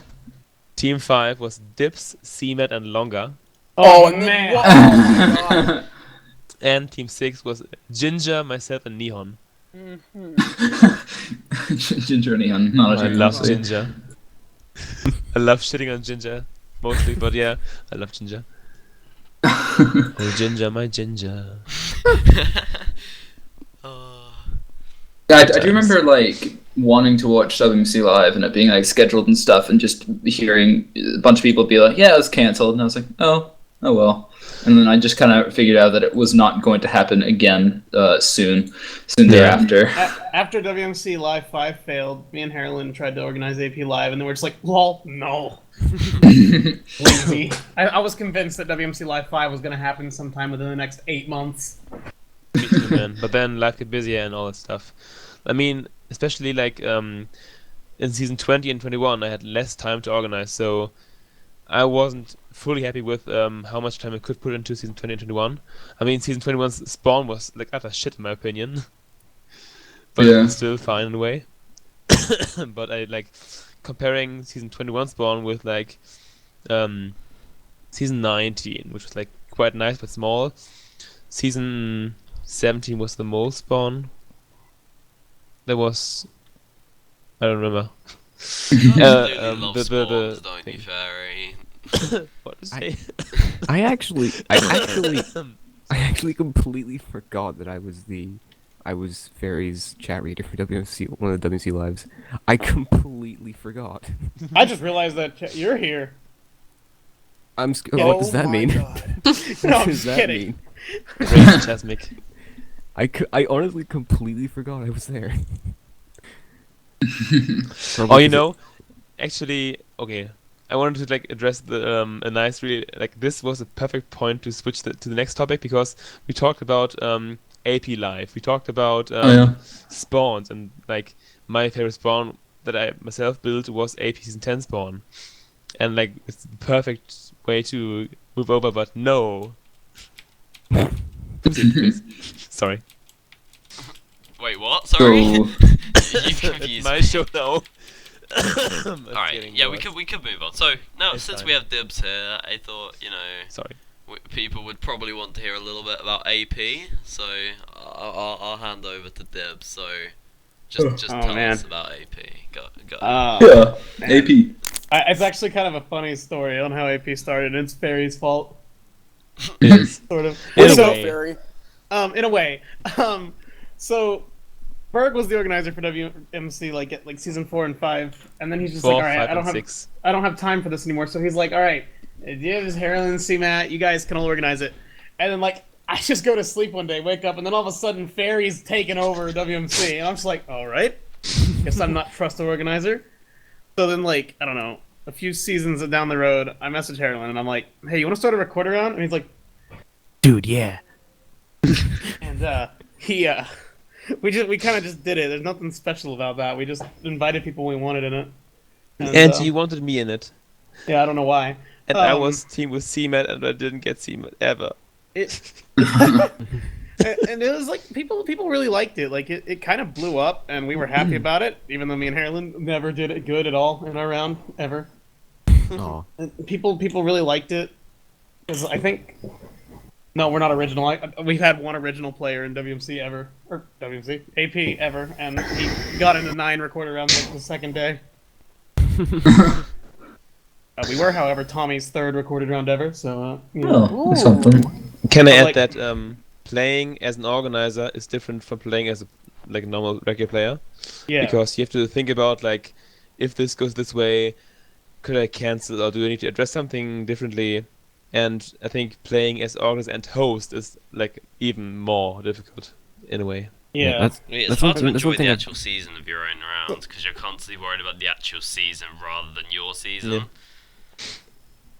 Team 5 was Dips, CMAT, and Longa. Oh man! Oh, And Team 6 was Ginger, myself, and Nihon. Ginger and Neon. Not I love Ginger. I love shitting on Ginger, mostly, but yeah, I love Ginger. Oh, Ginger, my Ginger. I do remember like wanting to watch WMC live and it being like scheduled and stuff, and just hearing a bunch of people be like, "Yeah, it was cancelled," and I was like, "Oh well." And then I just kind of figured out that it was not going to happen again soon thereafter. After WMC Live 5 failed, me and Harlan tried to organize AP Live, and then we're just like, lol, no. Lazy. I was convinced that WMC Live 5 was going to happen sometime within the next 8 months. Me too, man. But then life get busier and all that stuff. I mean, especially like in season 20 and 21, I had less time to organize, so I wasn't fully happy with how much time I could put into season 20 and 21. I mean, season 21's spawn was like utter shit in my opinion, but it was still fine in a way. But I like comparing season 21 spawn with like season 19, which was like quite nice but small. Season 17 was the most spawn. There was, I don't remember. Love spawns, don't you, Fairy? What to say? I actually completely forgot that I was Fairy's chat reader for WMC, one of the WMC lives. I completely forgot. I just realized that you're here. What does that mean? No, What I'm does that kidding. mean? Raise Chasmic. I honestly completely forgot I was there. Oh, you know, actually, okay. I wanted to like address the a nice, really like this was a perfect point to switch to the next topic, because we talked about AP Live, we talked about spawns, and like my favorite spawn that I myself built was AP Season 10 spawn, and like it's the perfect way to move over, but no. Sorry. Wait, what? Sorry. So, You've confused My me. show now. Alright, yeah, we could move on. So now, It's since fine. we have Dibs here, I thought, you know, Sorry. people would probably want to hear a little bit about AP. So I'll hand over to Dibs. So just Oh, tell man. us about AP. Go. yeah, AP. It's actually kind of a funny story on how AP started. It's Fairy's fault, It is. sort of. In a What's up, way. Fairy? In a way. So Berg was the organizer for WMC like at like season 4 and 5, and then he's just 4, like, all right, 5, I don't and have 6. I don't have time for this anymore. So he's like, all right, Divs, Harlan, C-Matt, you guys can all organize it. And then like I just go to sleep one day, wake up, and then all of a sudden Fairy's taking over WMC, and I'm just like, all right, guess I'm not trusted organizer. So then like I don't know, a few seasons down the road, I message Harlan and I'm like, hey, you want to start a record around? And he's like, Dude, yeah. and we kind of just did it. There's nothing special about that. We just invited people we wanted in it. And you wanted me in it. Yeah, I don't know why. And I was team with CMAT, and I didn't get CMAT ever. It, and it was like people really liked it. Like it kind of blew up, and we were happy about it. Even though me and Harlan never did it good at all in our round ever. Aw. And people really liked it. Because I think. No, we're not original. We've had one original player in WMC ever, or WMC AP ever, and he got into 9 recorder rounds like the second day. We were, however, Tommy's third recorded round ever. So Oh, that's something. Can I add like- that playing as an organizer is different from playing as a normal regular player? yeah, Because you have to think about like, if this goes this way, could I cancel or do I need to address something differently? And I think playing as organizer and host is like even more difficult in a way. yeah. That's It's that's hard one, to that's enjoy one thing the I've- actual season of your own rounds because you're constantly worried about the actual season rather than your season. Yeah.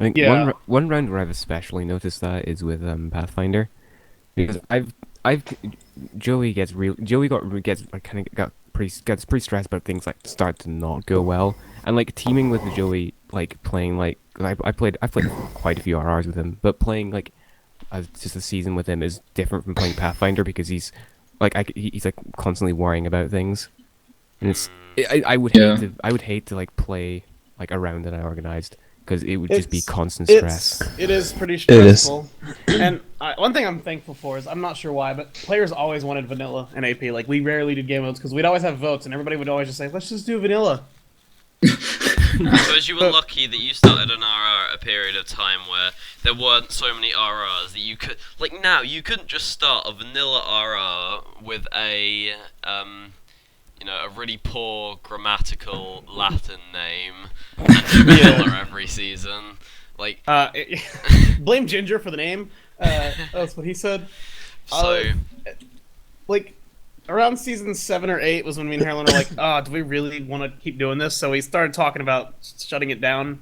I think Yeah. one round where I've especially noticed that is with Pathfinder, because Joey gets pretty stressed about things like start to not go well, and like teaming with Joey, like playing like I've played quite a few RRs with him, but playing like just a season with him is different from playing Pathfinder because he's he's like constantly worrying about things, and I would hate to like play like a round that I organized. Because it would just be constant stress. It is pretty stressful. And one thing I'm thankful for is, I'm not sure why, but players always wanted vanilla in AP. Like, we rarely did game modes because we'd always have votes, and everybody would always just say, let's just do vanilla. Because you were lucky that you started an RR at a period of time where there weren't so many RRs that you could... Like, now, you couldn't just start a vanilla RR with a really poor grammatical Latin name and do vanilla every season. Like, blame Ginger for the name. That's what he said. so... Like, around season 7 or 8 was when me and Harlan were like, do we really want to keep doing this? So we started talking about shutting it down.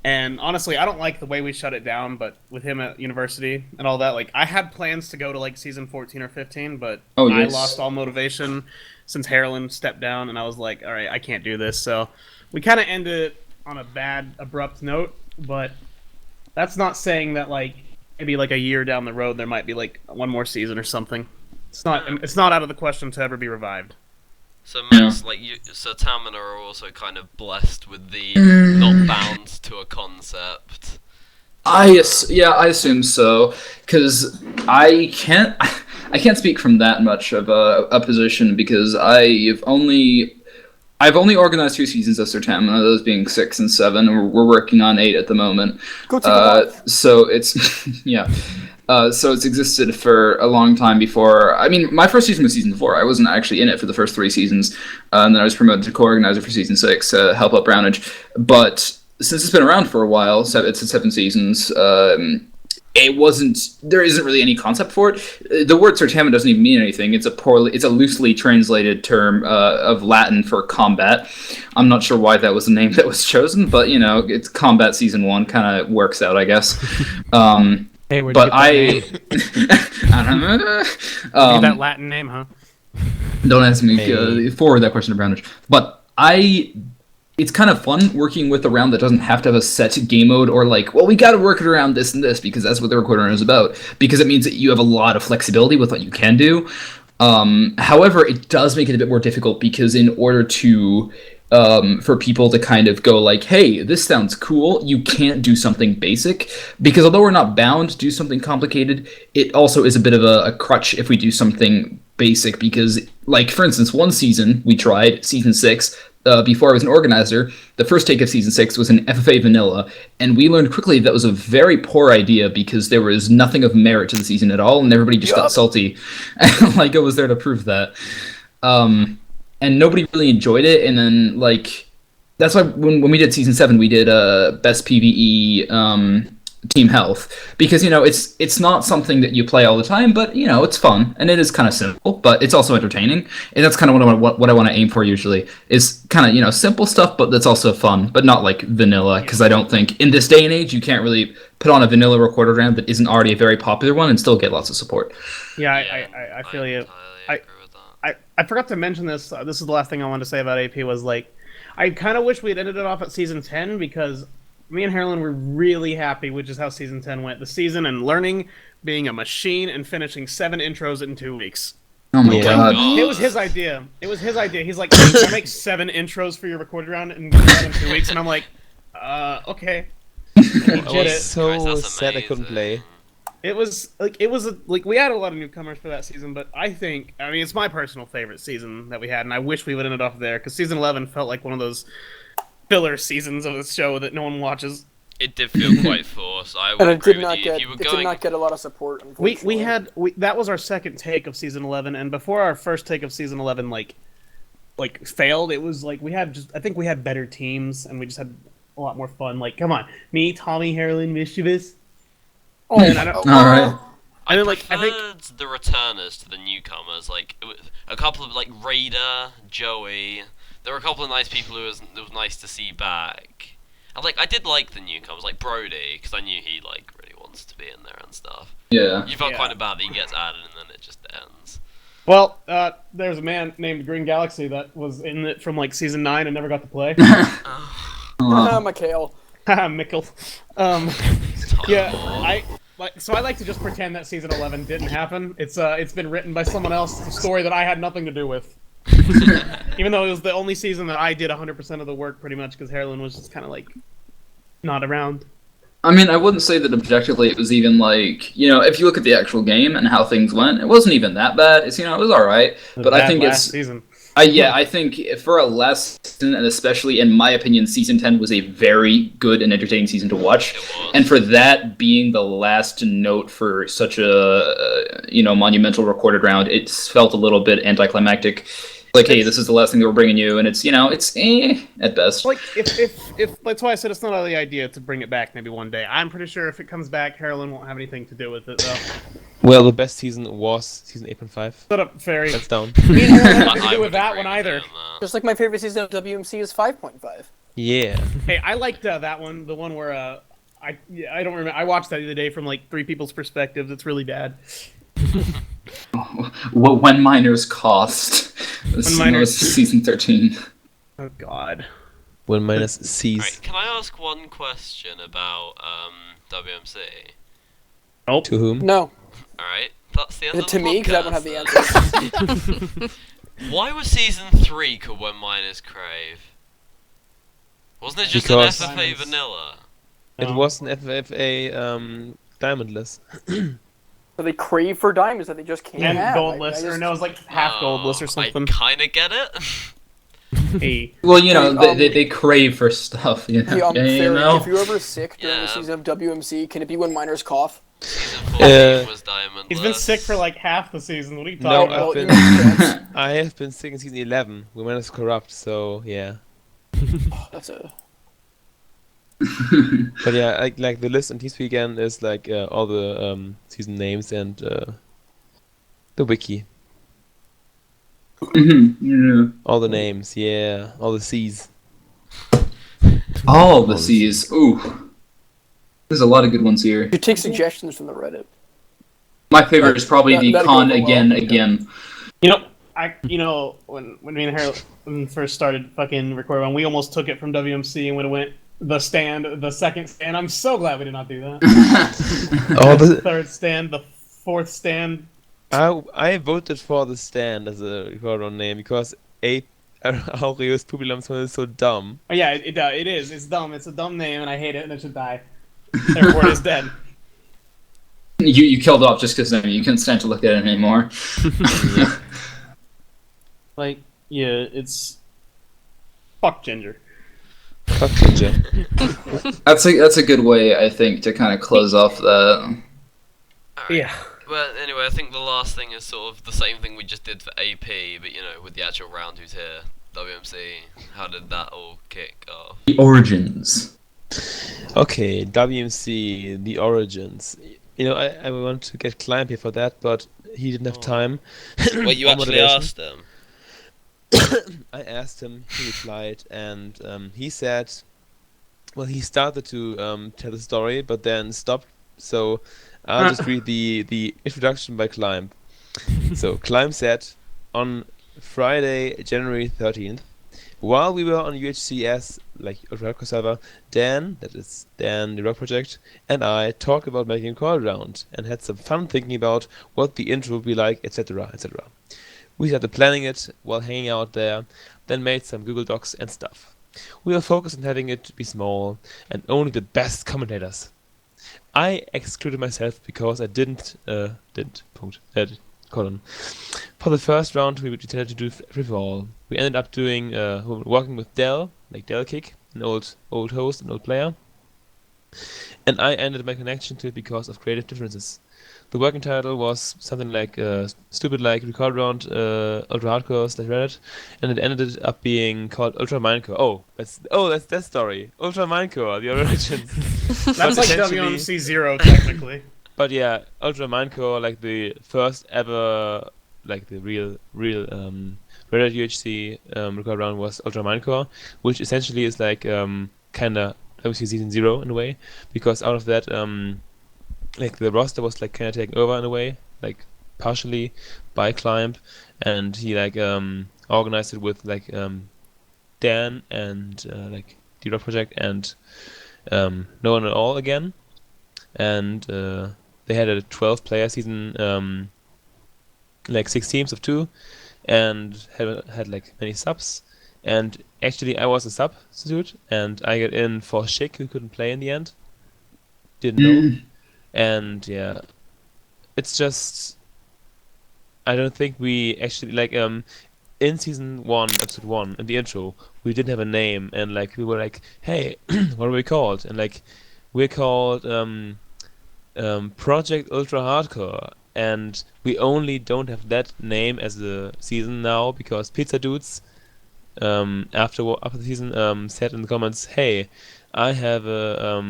And honestly, I don't like the way we shut it down, but with him at university and all that, like, I had plans to go to like season 14 or 15, but I lost all motivation since Harlan stepped down, and I was like, all right, I can't do this. So we kind of ended it on a bad, abrupt note, but that's not saying that, like, maybe like a year down the road there might be like one more season or something. It's not out of the question to ever be revived. So Max, so Tam and I are also kind of blessed with the not bound to a concept. I assume so, because I can't speak from that much of a position because I've only organized 2 seasons of Sir Tam, those being 6 and 7. And we're working on 8 at the moment. Go take a bath. So it's yeah. So it's existed for a long time before. I mean, my first season was season 4. I wasn't actually in it for the first 3 seasons, and then I was promoted to co-organizer for season 6, help out Brownage. But since it's been around for a while, it's 7 seasons. There isn't really any concept for it. The word Sertama doesn't even mean anything. It's a loosely translated term of Latin for combat. I'm not sure why that was the name that was chosen, but it's combat season 1 kind of works out, I guess. Hey, where'd but you get that name? I don't know. Get that Latin name, huh? Don't ask me. Forward that question to Brownage. But it's kind of fun working with a round that doesn't have to have a set game mode or we got to work it around this and this because that's what the recorder round is about. Because it means that you have a lot of flexibility with what you can do. However, it does make it a bit more difficult because in order to for people to kind of go hey, this sounds cool, you can't do something basic because although we're not bound to do something complicated, it also is a bit of a crutch if we do something basic because for instance, one season we tried, season 6, before I was an organizer, the first take of season 6 was an FFA vanilla, and we learned quickly that was a very poor idea because there was nothing of merit to the season at all, and everybody just got salty. I was there to prove that. And nobody really enjoyed it, and then, that's why when we did season 7, we did best PvE team health, because, it's not something that you play all the time, but, it's fun, and it is kind of simple, but it's also entertaining, and that's kind of what I want to aim for usually, is kind of, simple stuff, but that's also fun, but not vanilla, because I don't think, in this day and age, you can't really put on a vanilla recorder round that isn't already a very popular one and still get lots of support. Yeah, I feel you. I forgot to mention this. This is the last thing I wanted to say about AP was I kind of wish we had ended it off at season 10 because me and Harlan were really happy with just how season 10 went. The season and learning, being a machine, and finishing 7 intros in 2 weeks. Oh my god. It was his idea. He's like, can I make 7 intros for your recorded round and do that in 2 weeks? And I'm like, okay. I was so sad I couldn't play. It was we had a lot of newcomers for that season, but I mean it's my personal favorite season that we had, and I wish we would have ended off there because season 11 felt like one of those filler seasons of this show that no one watches. It did feel quite forced. I would And it agree did with not you. get If you were it did going, not get a lot of support. We Unfortunately. had that was our second take of season 11, and before our first take of season 11 like failed, it was like I think we had better teams and we just had a lot more fun. Like, come on, me, Tommy, Harlan, Mischievous. Oh, and I don't, All right. I and then, like, I preferred the returners to the newcomers. Like it was a couple of like Raider, Joey. There were a couple of nice people who it was nice to see back. And like I did like the newcomers, like Brody, because I knew he like really wants to be in there and stuff. Yeah. You felt Yeah. kind of bad that he gets added and then it just ends. well, there's a man named Green Galaxy that was in it from like season 9 and never got to play. Mikhail. Mikkel. Yeah, I like to just pretend that season 11 didn't happen. It's been written by someone else. It's a story that I had nothing to do with. Even though it was the only season that I did 100% of the work, pretty much, because Harlan was just kind of like not around. I mean, I wouldn't say that objectively it was even like, if you look at the actual game and how things went, it wasn't even that bad. It was all right. But I think last season. I think for a last season, and especially in my opinion, season 10 was a very good and entertaining season to watch. And for that being the last note for such a monumental recorded round, it felt a little bit anticlimactic. Like, hey, this is the last thing that we're bringing you, and it's at best. Like, if that's why I said it's not the idea to bring it back maybe one day. I'm pretty sure if it comes back, Harlan won't have anything to do with it, though. Well, the best season was season 8.5. Shut up, Fairy. That's down. Me and Harlan have nothing to I do would with that agree one with either. you on that. Just like my favorite season of WMC is 5.5. Yeah. Hey, I liked that one. The one where I don't remember. I watched that the other day from like 3 people's perspectives. It's really bad. When miners cost. Miners- Season 13. Oh God. 1 minus C's. Alright, can I ask one question about WMC? Nope. To whom? No, Alright, that's the end of to the me because I don't podcast have the then. answer. Why was season 3 called When Miners Crave? Wasn't it just Because- an FFA vanilla? It was an FFA diamondless. So they crave for diamonds that they just can't And have. goldless, or no, it was like half goldless or I something. kinda get it. Hey. Well, Hey, they crave for stuff, Hey, Yeah, if you're ever sick during the Yeah. season of WMC, can it be when miners cough? Season 14 was diamondless. He's been sick for like half the season. What are you No, talking I've about? been- you make sense. I have been sick in season 11. We went as corrupt, so yeah. That's a But yeah, like the list on TeamSpeak again is like all the season names and the wiki. All the names, yeah. All the C's. All the C's. Ooh. There's a lot of good ones here. you take suggestions from the Reddit. My favorite is probably the That'd con go well. again. When me and Harlan first started fucking recording, we almost took it from WMC and when it went the second stand. I'm so glad we did not do that. All The the third stand, the fourth stand. I voted for the stand as a recorder name because Aureus Pupillam is so dumb. Oh yeah, it is. It's dumb. It's a dumb name, and I hate it, and it should die. Therefore, it is dead. You killed off just because you couldn't stand to look at it anymore. Like, yeah, it's fuck Ginger. Fuck Ginger. That's a good way, I think, to kind of close off that. Alright. Yeah. Well, anyway, I think the last thing is sort of the same thing we just did for AP, but with the actual round who's here, WMC. How did that all kick off? The Origins. Okay, WMC, the Origins. I want to get Climb here for that, but he didn't have time. Wait, you for actually moderation. asked him? I asked him, he replied, and he said, well, he started to tell the story, but then stopped, so I'll just read the introduction by Climb. So, Climb said, on Friday, January 13th, while we were on UHCS, like ultrahardcore server, Dan, that is Dan the Rock Project, and I talked about making a call round, and had some fun thinking about what the intro would be like, etc, etc. We started planning it while hanging out there, then made some Google Docs and stuff. We were focused on having it be small, and only the best commentators. I excluded myself because I didn't. For the first round, we decided to do free for all. We ended up doing working with Dell, like Dell Kick, an old host, an old player, and I ended my connection to it because of creative differences. The working title was something like stupid like record round ultra hardcore / Reddit, and it ended up being called Ultra Minecore. That's that story. Ultra Minecore, the origins. That's like WMC 0 technically. But yeah, Ultra Minecore, like the first ever, like the real Reddit UHC record round was Ultra Minecore, which essentially is like kinda WMC Season 0 in a way, because out of that like the roster was like kind of taken over in a way, like partially by Climb, and he like organized it with like Dan and like D-Rock Project and No One at All again, and they had a 12-player season, like 6 teams of 2, and had like many subs. And actually, I was a substitute, and I got in for Schick, who couldn't play in the end. Didn't know. And yeah, it's just I don't think we actually like in season 1, episode 1, in the intro, we didn't have a name, and like we were like, hey, what are we called? And like we're called Project Ultra Hardcore, and we only don't have that name as a season now because Pizza Dudes after the season said in the comments, hey, I have a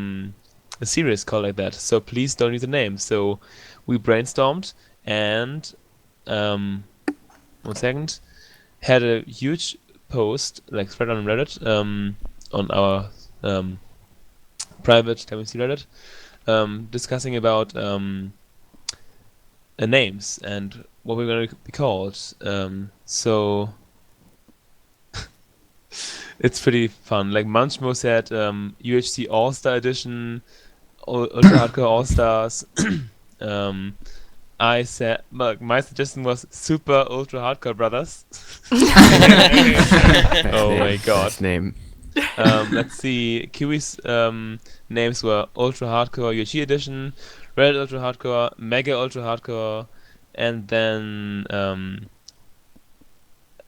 series called like that, so please don't use the name. So we brainstormed and 1 second, had a huge post like thread on Reddit on our private WMC Reddit discussing about names and what we're going to be called. So it's pretty fun. Like Munchmo said UHC All-Star Edition, Ultra Hardcore All-Stars. I said, my suggestion was Super Ultra Hardcore Brothers. Oh my god. Nice name. Let's see. Kiwi's names were Ultra Hardcore UHC Edition, Red Ultra Hardcore, Mega Ultra Hardcore, and then I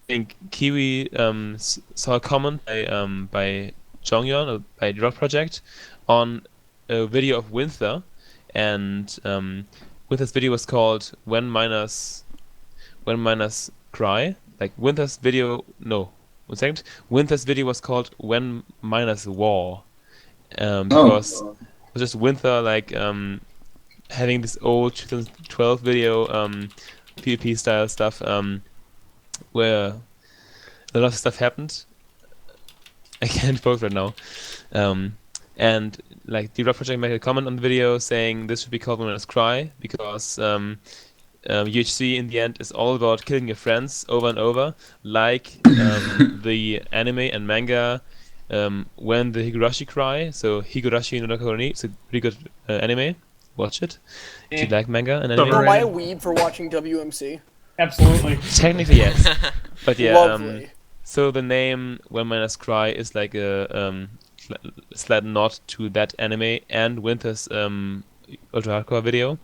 think Kiwi saw a comment by Jongyeon, or by the Rock Project, on a video of Winther, and Winther's video was called When Miners Cry. Like Winther's video, no, 1 second. Winther's video was called When Miners War, because it was just Winther like having this old 2012 video PvP style stuff where a lot of stuff happened. I can't focus right now. And like the Rock Project made a comment on the video saying this should be called When Miners Cry because UHC in the end is all about killing your friends over and over, like the anime and manga When the Higurashi Cry. So Higurashi no Nakoroni, it's a pretty good anime. Watch it if you like manga and anime. Am I a weeb for watching WMC? Absolutely. Technically yes, but yeah. Lovely. So the name When Miners Cry is like a slight nod to that anime and Winter's Ultra Hardcore video.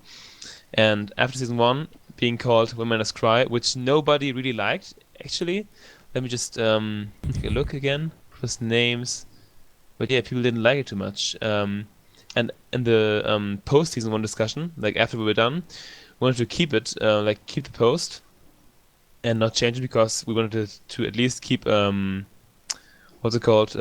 And after season 1 being called When Miners Cry, which nobody really liked, actually. Let me just take a look again for names. But yeah, people didn't like it too much. And in the post-season 1 discussion, like after we were done, we wanted to keep it, like keep the post and not change it because we wanted to at least keep, what's it called?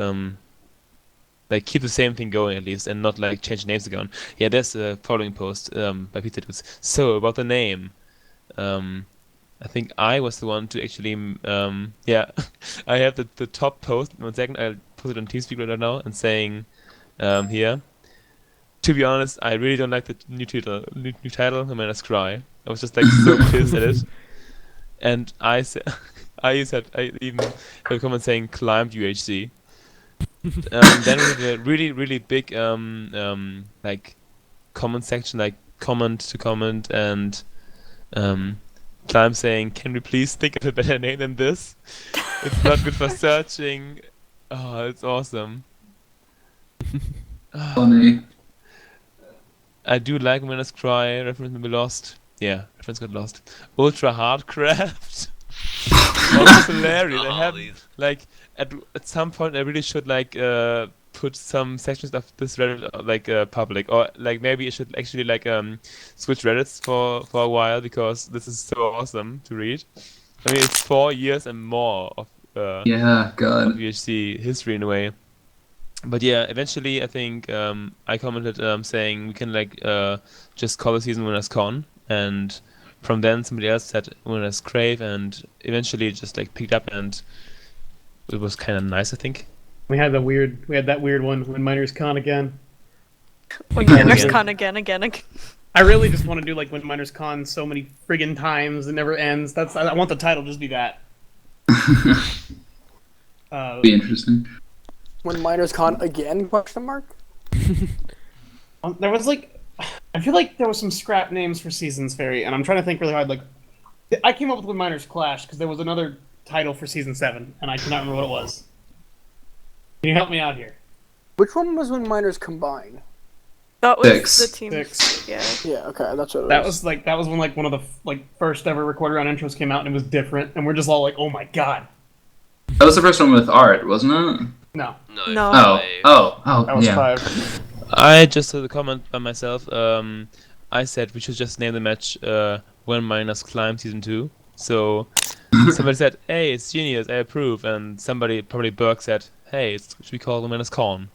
Like keep the same thing going at least and not like change names again. Yeah, there's a following post by Peter Dudes. So about the name, I think I was the one to actually yeah, I have the top post. 1 second, I'll put it on TeamSpeak right now and saying here. To be honest, I really don't like the new title. When Miners Cry. I was just like so pissed at it. And I even have a comment saying climbed UHC. Then we have a really, really big like comment section, like comment to comment, and Climb saying, "Can we please think of a better name than this? It's not good for searching." Oh, it's awesome. Funny. I do like When Miners Cry. Reference may be lost. Yeah, reference got lost. Ultra Hardcraft. Oh, that's hilarious. I have like at some point I really should like put some sections of this Reddit like public, or like maybe I should actually like switch Reddits for a while, because this is so awesome to read. I mean, it's 4 years and more of Yeah, of God. UHC history in a way. But yeah, eventually I think I commented saying we can like just call the season Winners Con, and from then somebody else said Winners Crave, and eventually it just like picked up, and it was kind of nice, I think. We had that weird one when Miners Con again. When Again, Miners again. Con again. I really just want to do like when Miners Con so many friggin' times, it never ends. I want the title to just be that. Be interesting. When Miners Con again? Question mark. There was like, I feel like there was some scrap names for Seasons Fairy, and I'm trying to think really hard. Like, I came up with When Miners Clash because there was another title for Season 7, and I cannot remember what it was. Can you help me out here? Which one was when Miners combine? That was 6. the team. 6. Yeah. Yeah, okay, that's what it That was when like one of the like first ever recorded round intros came out, and it was different, and we're just all like, oh my god. That was the first one with art, wasn't it? No, No. that was Yeah. 5. I just had a comment by myself. I said we should just name the match When Miners Climb Season 2. So somebody said, hey, it's genius, I approve. And somebody, probably Burke, said, hey, should we call the Miners Con?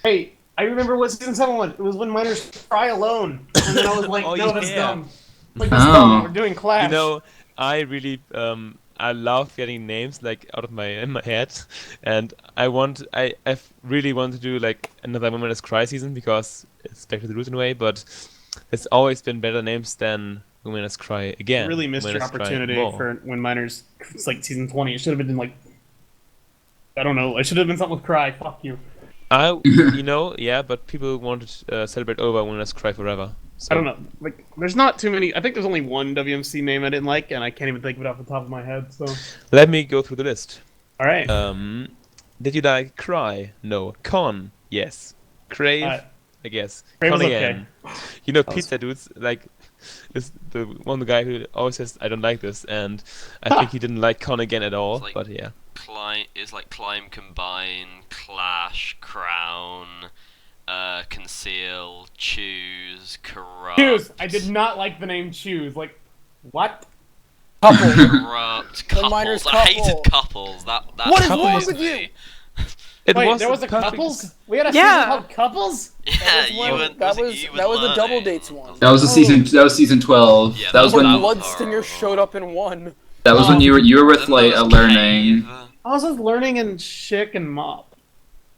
Hey, I remember what Season 7 was. It was When Miners Cry Alone. And then I was like, Oh, no, that's yeah. dumb. Like, that's dumb. We're doing Clash. You know, I really I love getting names like out of in my head, and I really want to do like another When Miners Cry season, because it's back to the roots in a way, but it's always been better names than When Miners Cry again. You really missed When your Miners Cry opportunity more. for When Miners. It's like Season 20. It should have been like, I don't know. It should have been something with Cry. Fuck you. Yeah, but people wanted to celebrate over When Miners Cry forever. So. I don't know. Like, there's not too many. I think there's only one WMC name I didn't like, and I can't even think of it off the top of my head. So, Let me go through the list. all right. Did you like Cry? No. Con? Yes. Crave? I guess. Crave Con was again. You know, Pizza Dudes, like, is the guy who always says, I don't like this, and I think he didn't like Con again at all, It's like- but yeah. Climb, Combine, Clash, Crown, Conceal, Choose, Corrupt. Choose. I did not like the name Choose. Like, what? Couple. Corrupt, When Miners Couples. I hated Couple. Couples. That What is annoys wrong with me. you? Wait, there was a perfect- Couples? We had a Yeah. season called Couples? Yeah, was you one- and that it was- you that was the and Double Learning. Dates one. That was season 12. Yeah, that was When when that was Bloodstinger horrible. showed up in one. that was when you were with like a learning. I was with Learning and Chick and Mop.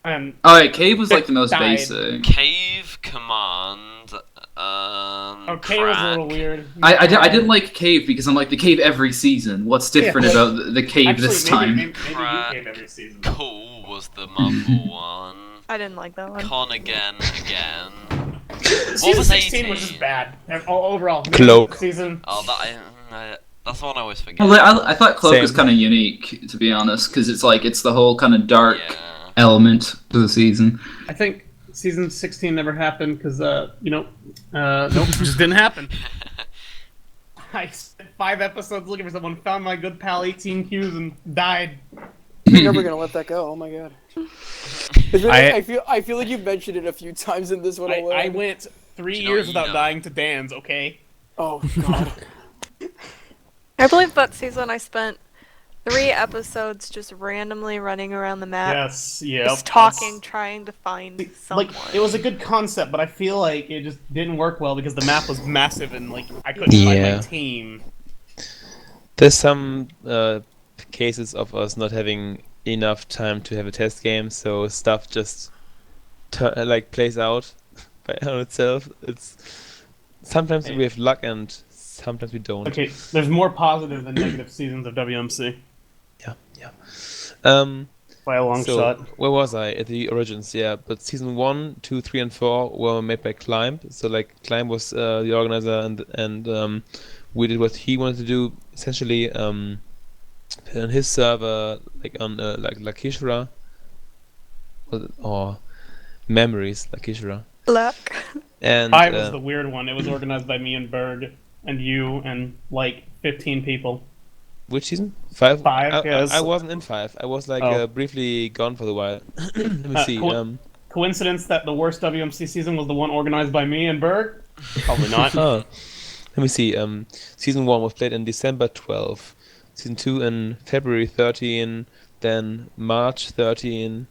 And Oh, yeah, Cave was like the most Died. basic. Cave, Command, okay, was a little Crack. weird. I didn't like Cave because I'm like the Cave every season. What's different Yeah. about the Cave Actually, this maybe, time? maybe you Crack. came every season. Cool was the Mumble one. I didn't like that one. Con again. What Season was 16 was 18? just bad. Overall. Cloak. Season. Oh, that's the one I always forget. Well, I thought Cloak was Same. kind of unique, to be honest, because it's the whole kind of dark Yeah. element to the season. I think season 16 never happened because, nope, it just didn't happen. I spent 5 episodes looking for someone, found my good pal 18 Qs, and died. You're never gonna let that go. Oh my god. It's really- I feel like you've mentioned it a few times in this one. I went 3 You know years what you without know. dying to Dan's, okay? Oh god. I believe that season I spent 3 episodes just randomly running around the map, Yes, yeah. just talking, trying to find someone. Like, it was a good concept, but I feel like it just didn't work well because the map was massive and, like, I couldn't find Yeah. my team. There's some cases of us not having enough time to have a test game, so stuff just plays out on itself. It's sometimes we have luck and sometimes we don't. Okay, there's more positive than negative seasons of WMC. Yeah. By a long So shot. where was I? At the Origins, yeah. But season 1, 2, 3, and 4 were made by Climb. So like Climb was the organizer, and we did what he wanted to do, essentially on his server, like on like Lakishra or Memories Lakishra. Luck. And I was the weird one. It was organized by me and Berg and you and like 15 people. Which season? 5? Five, yes. I wasn't in 5. I was briefly gone for a while. Let me see. Coincidence that the worst WMC season was the one organized by me and Berg? Probably not. Oh. Let me see. Season 1 was played in December 12. Season 2 in February 13. Then March 13.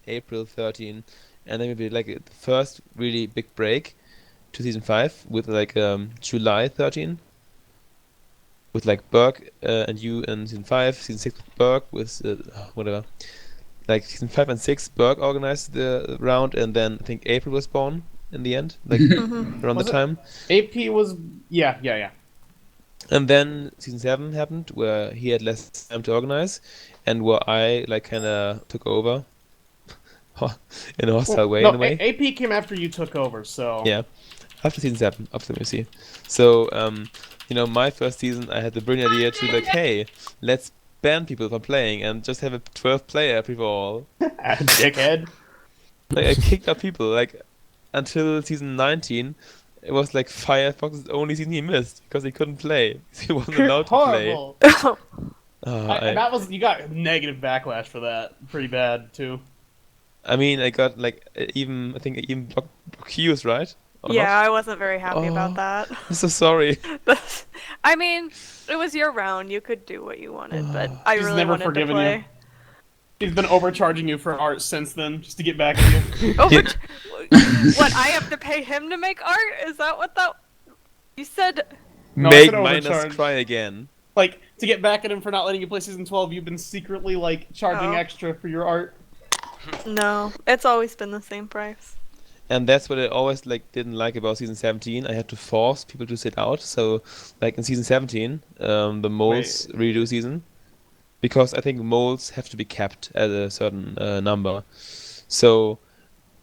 April 13. And then maybe like the first really big break to season 5 with like July 13. With like Berg and you in season 5. Season 6 with Berg with whatever. Like season 5 and 6, Berg organized the round, and then I think April was born in the end, like around the time. AP was yeah. And then season 7 happened, where he had less time to organize, and where I like kind of took over in a hostile way. No, in a way. AP came after you took over, so Yeah, after season 7, after WMC. So my first season, I had the brilliant idea to like, hey, let's ban people from playing and just have a 12-player pre-all. Dickhead. Like I kicked out people like until season 19. It was like Firefox's only season he missed because he couldn't play. He wasn't allowed to play. Horrible. That was, you got negative backlash for that. Pretty bad too. I mean, I got like I think I even blocked queues, right? Or Yeah, not? I wasn't very happy about that. I'm so sorry. I mean, it was your round. You could do what you wanted, but I She's really never wanted forgiven to play. you. She's been overcharging you for art since then, just to get back at you. What, I have to pay him to make art? Is that what that... You said... No, I Make said minus overcharge. try again. Like, to get back at him for not letting you play season 12, you've been secretly, like, charging extra for your art. No, it's always been the same price. And that's what I always like didn't like about season 17. I had to force people to sit out. So, like in season 17, the moles redo season, because I think moles have to be capped at a certain number. So,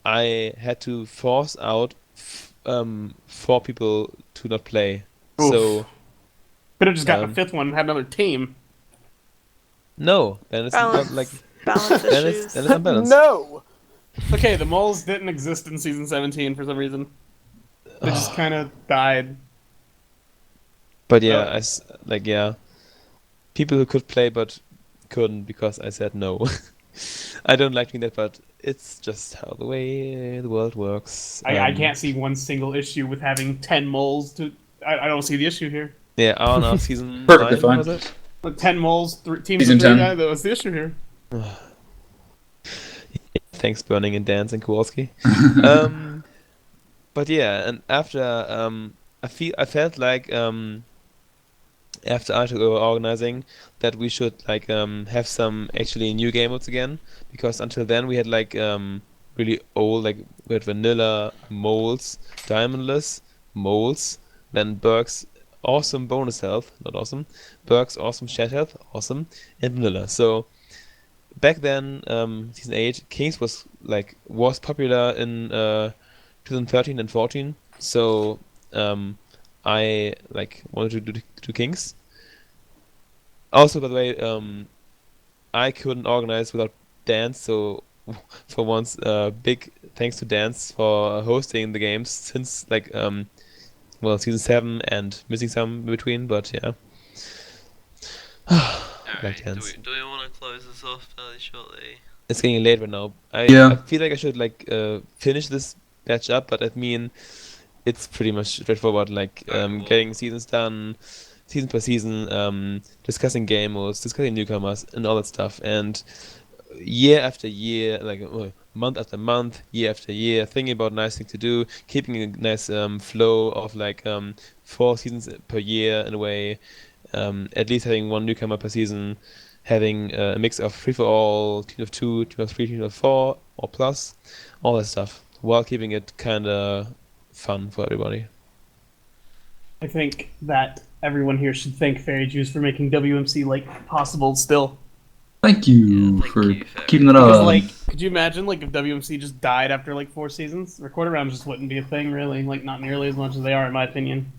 I had to force out 4 people to not play. Oof. So, could have just gotten a 5th one and had another team. no, then it's not like Balance then issues. it's unbalanced. No. Okay, the moles didn't exist in season 17 for some reason. They just kind of died. But yeah, people who could play but couldn't because I said no. I don't like doing that, but it's just how the way the world works. I can't see one single issue with having 10 moles to... I don't see the issue here. Yeah, I don't know, season Perfectly 9, fine. was it? Like 10 moles, teams Season of 3 10. guys, that was the issue here. Thanks, Burning and Dance and Kowalski. But yeah, and after I felt like after I took over organizing that we should like have some actually new game modes again, because until then we had like really old, like we had vanilla moles, diamondless moles, then Berg's awesome bonus health, not awesome, Berg's awesome shed health, awesome, and vanilla. So back then, season 8, Kings was popular in 2013 and 14. So I wanted to do Kings. Also, by the way, I couldn't organize without Dance. So for once, big thanks to Dance for hosting the games since season 7 and missing some in between. But yeah. Alright, do we want to close this off fairly shortly? It's getting late right now. I feel like I should finish this batch up, but I mean, it's pretty much straightforward. Getting seasons done, season per season, discussing game modes, discussing newcomers, and all that stuff. And year after year, month after month, year after year, thinking about nice things to do, keeping a nice flow of 4 seasons per year in a way. At least having 1 newcomer per season, having a mix of free-for-all, team of 2, team of 3, team of 4, or plus, all that stuff, while keeping it kind of fun for everybody. I think that everyone here should thank Fairy Juice for making WMC possible still. Thank you Thank for you, Fairy. keeping that up. Because could you imagine if WMC just died after 4 seasons? Recorder rounds just wouldn't be a thing really, not nearly as much as they are in my opinion.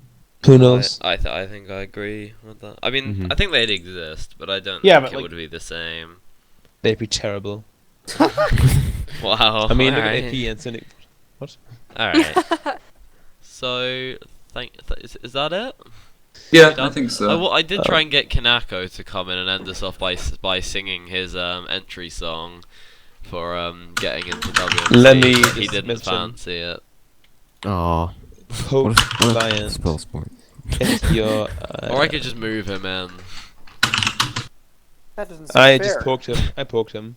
Who knows? I think I agree with that. I mean, I think they'd exist, but I don't Yeah, think but, it would be the same. They'd be terrible. Wow. I mean, look alright. at AP and Cynic. What? Alright. So, is that it? Yeah, I think so. I did try and get Kanako to come in and end us off by singing his entry song for getting into WMC. Let me but he just didn't mention- fancy it. Oh, Hope what a Lion. spoil sport. Get your, Or I could just move him in. That doesn't seem I fair. just poked him. I poked him.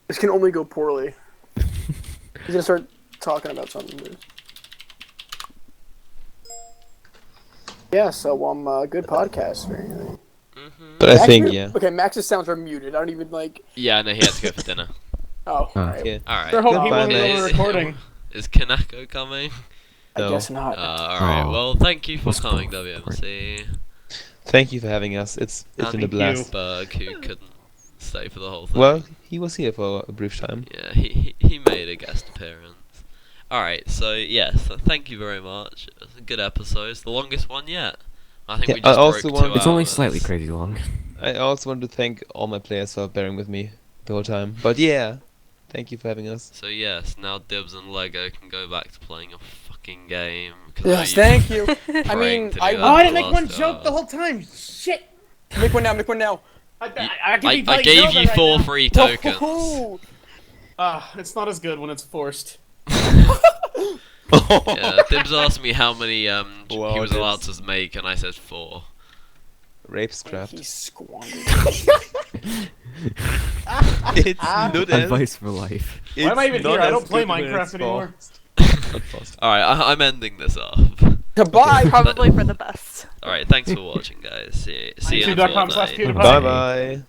This can only go poorly. He's gonna start talking about something. Yeah, so good podcast. But I Max, think, yeah. Okay, Max's sounds are muted. I don't even like. Yeah, no, he had to go for dinner. Oh, alright. Yeah. Alright. Sure hope he Goodbye, won't mate. go recording. Is Kanako coming? I No. guess not. Alright, Oh. well, thank you for What's coming, spoil sport? WMC. Thank you for having us. It's been a Thank you. blast. Berg, who couldn't stay for the whole thing. Well, he was here for a brief time. Yeah, he made a guest appearance. Alright, so yes, thank you very much. It was a good episode. It's the longest one yet. I think Yeah, we just I also broke want- 2 It's only hours. slightly crazy long. I also want to thank all my players for bearing with me the whole time. But yeah, thank you for having us. So yes, now Dibs and Lego can go back to playing a fucking game. 'cause Yes, I know thank you. I praying mean, to do I that Oh, I for didn't make last one 2 joke the hours. whole time. Shit. make one now. Make one now. I You- could be I playing gave Zelda you right 4 now. free tokens. Oh, It's not as good when it's forced. Yeah, Dibs asked me how many Wow, he was allowed Dibs. to make, and I said 4. Rapescraft. he squandered. It's not Advice for life. Why am I even here? I don't play Minecraft anymore. Alright, I'm ending this off. Goodbye. Probably for the best. Alright, thanks for watching, guys. See you in a YouTube.com/pewdiepie. fortnight. Bye bye.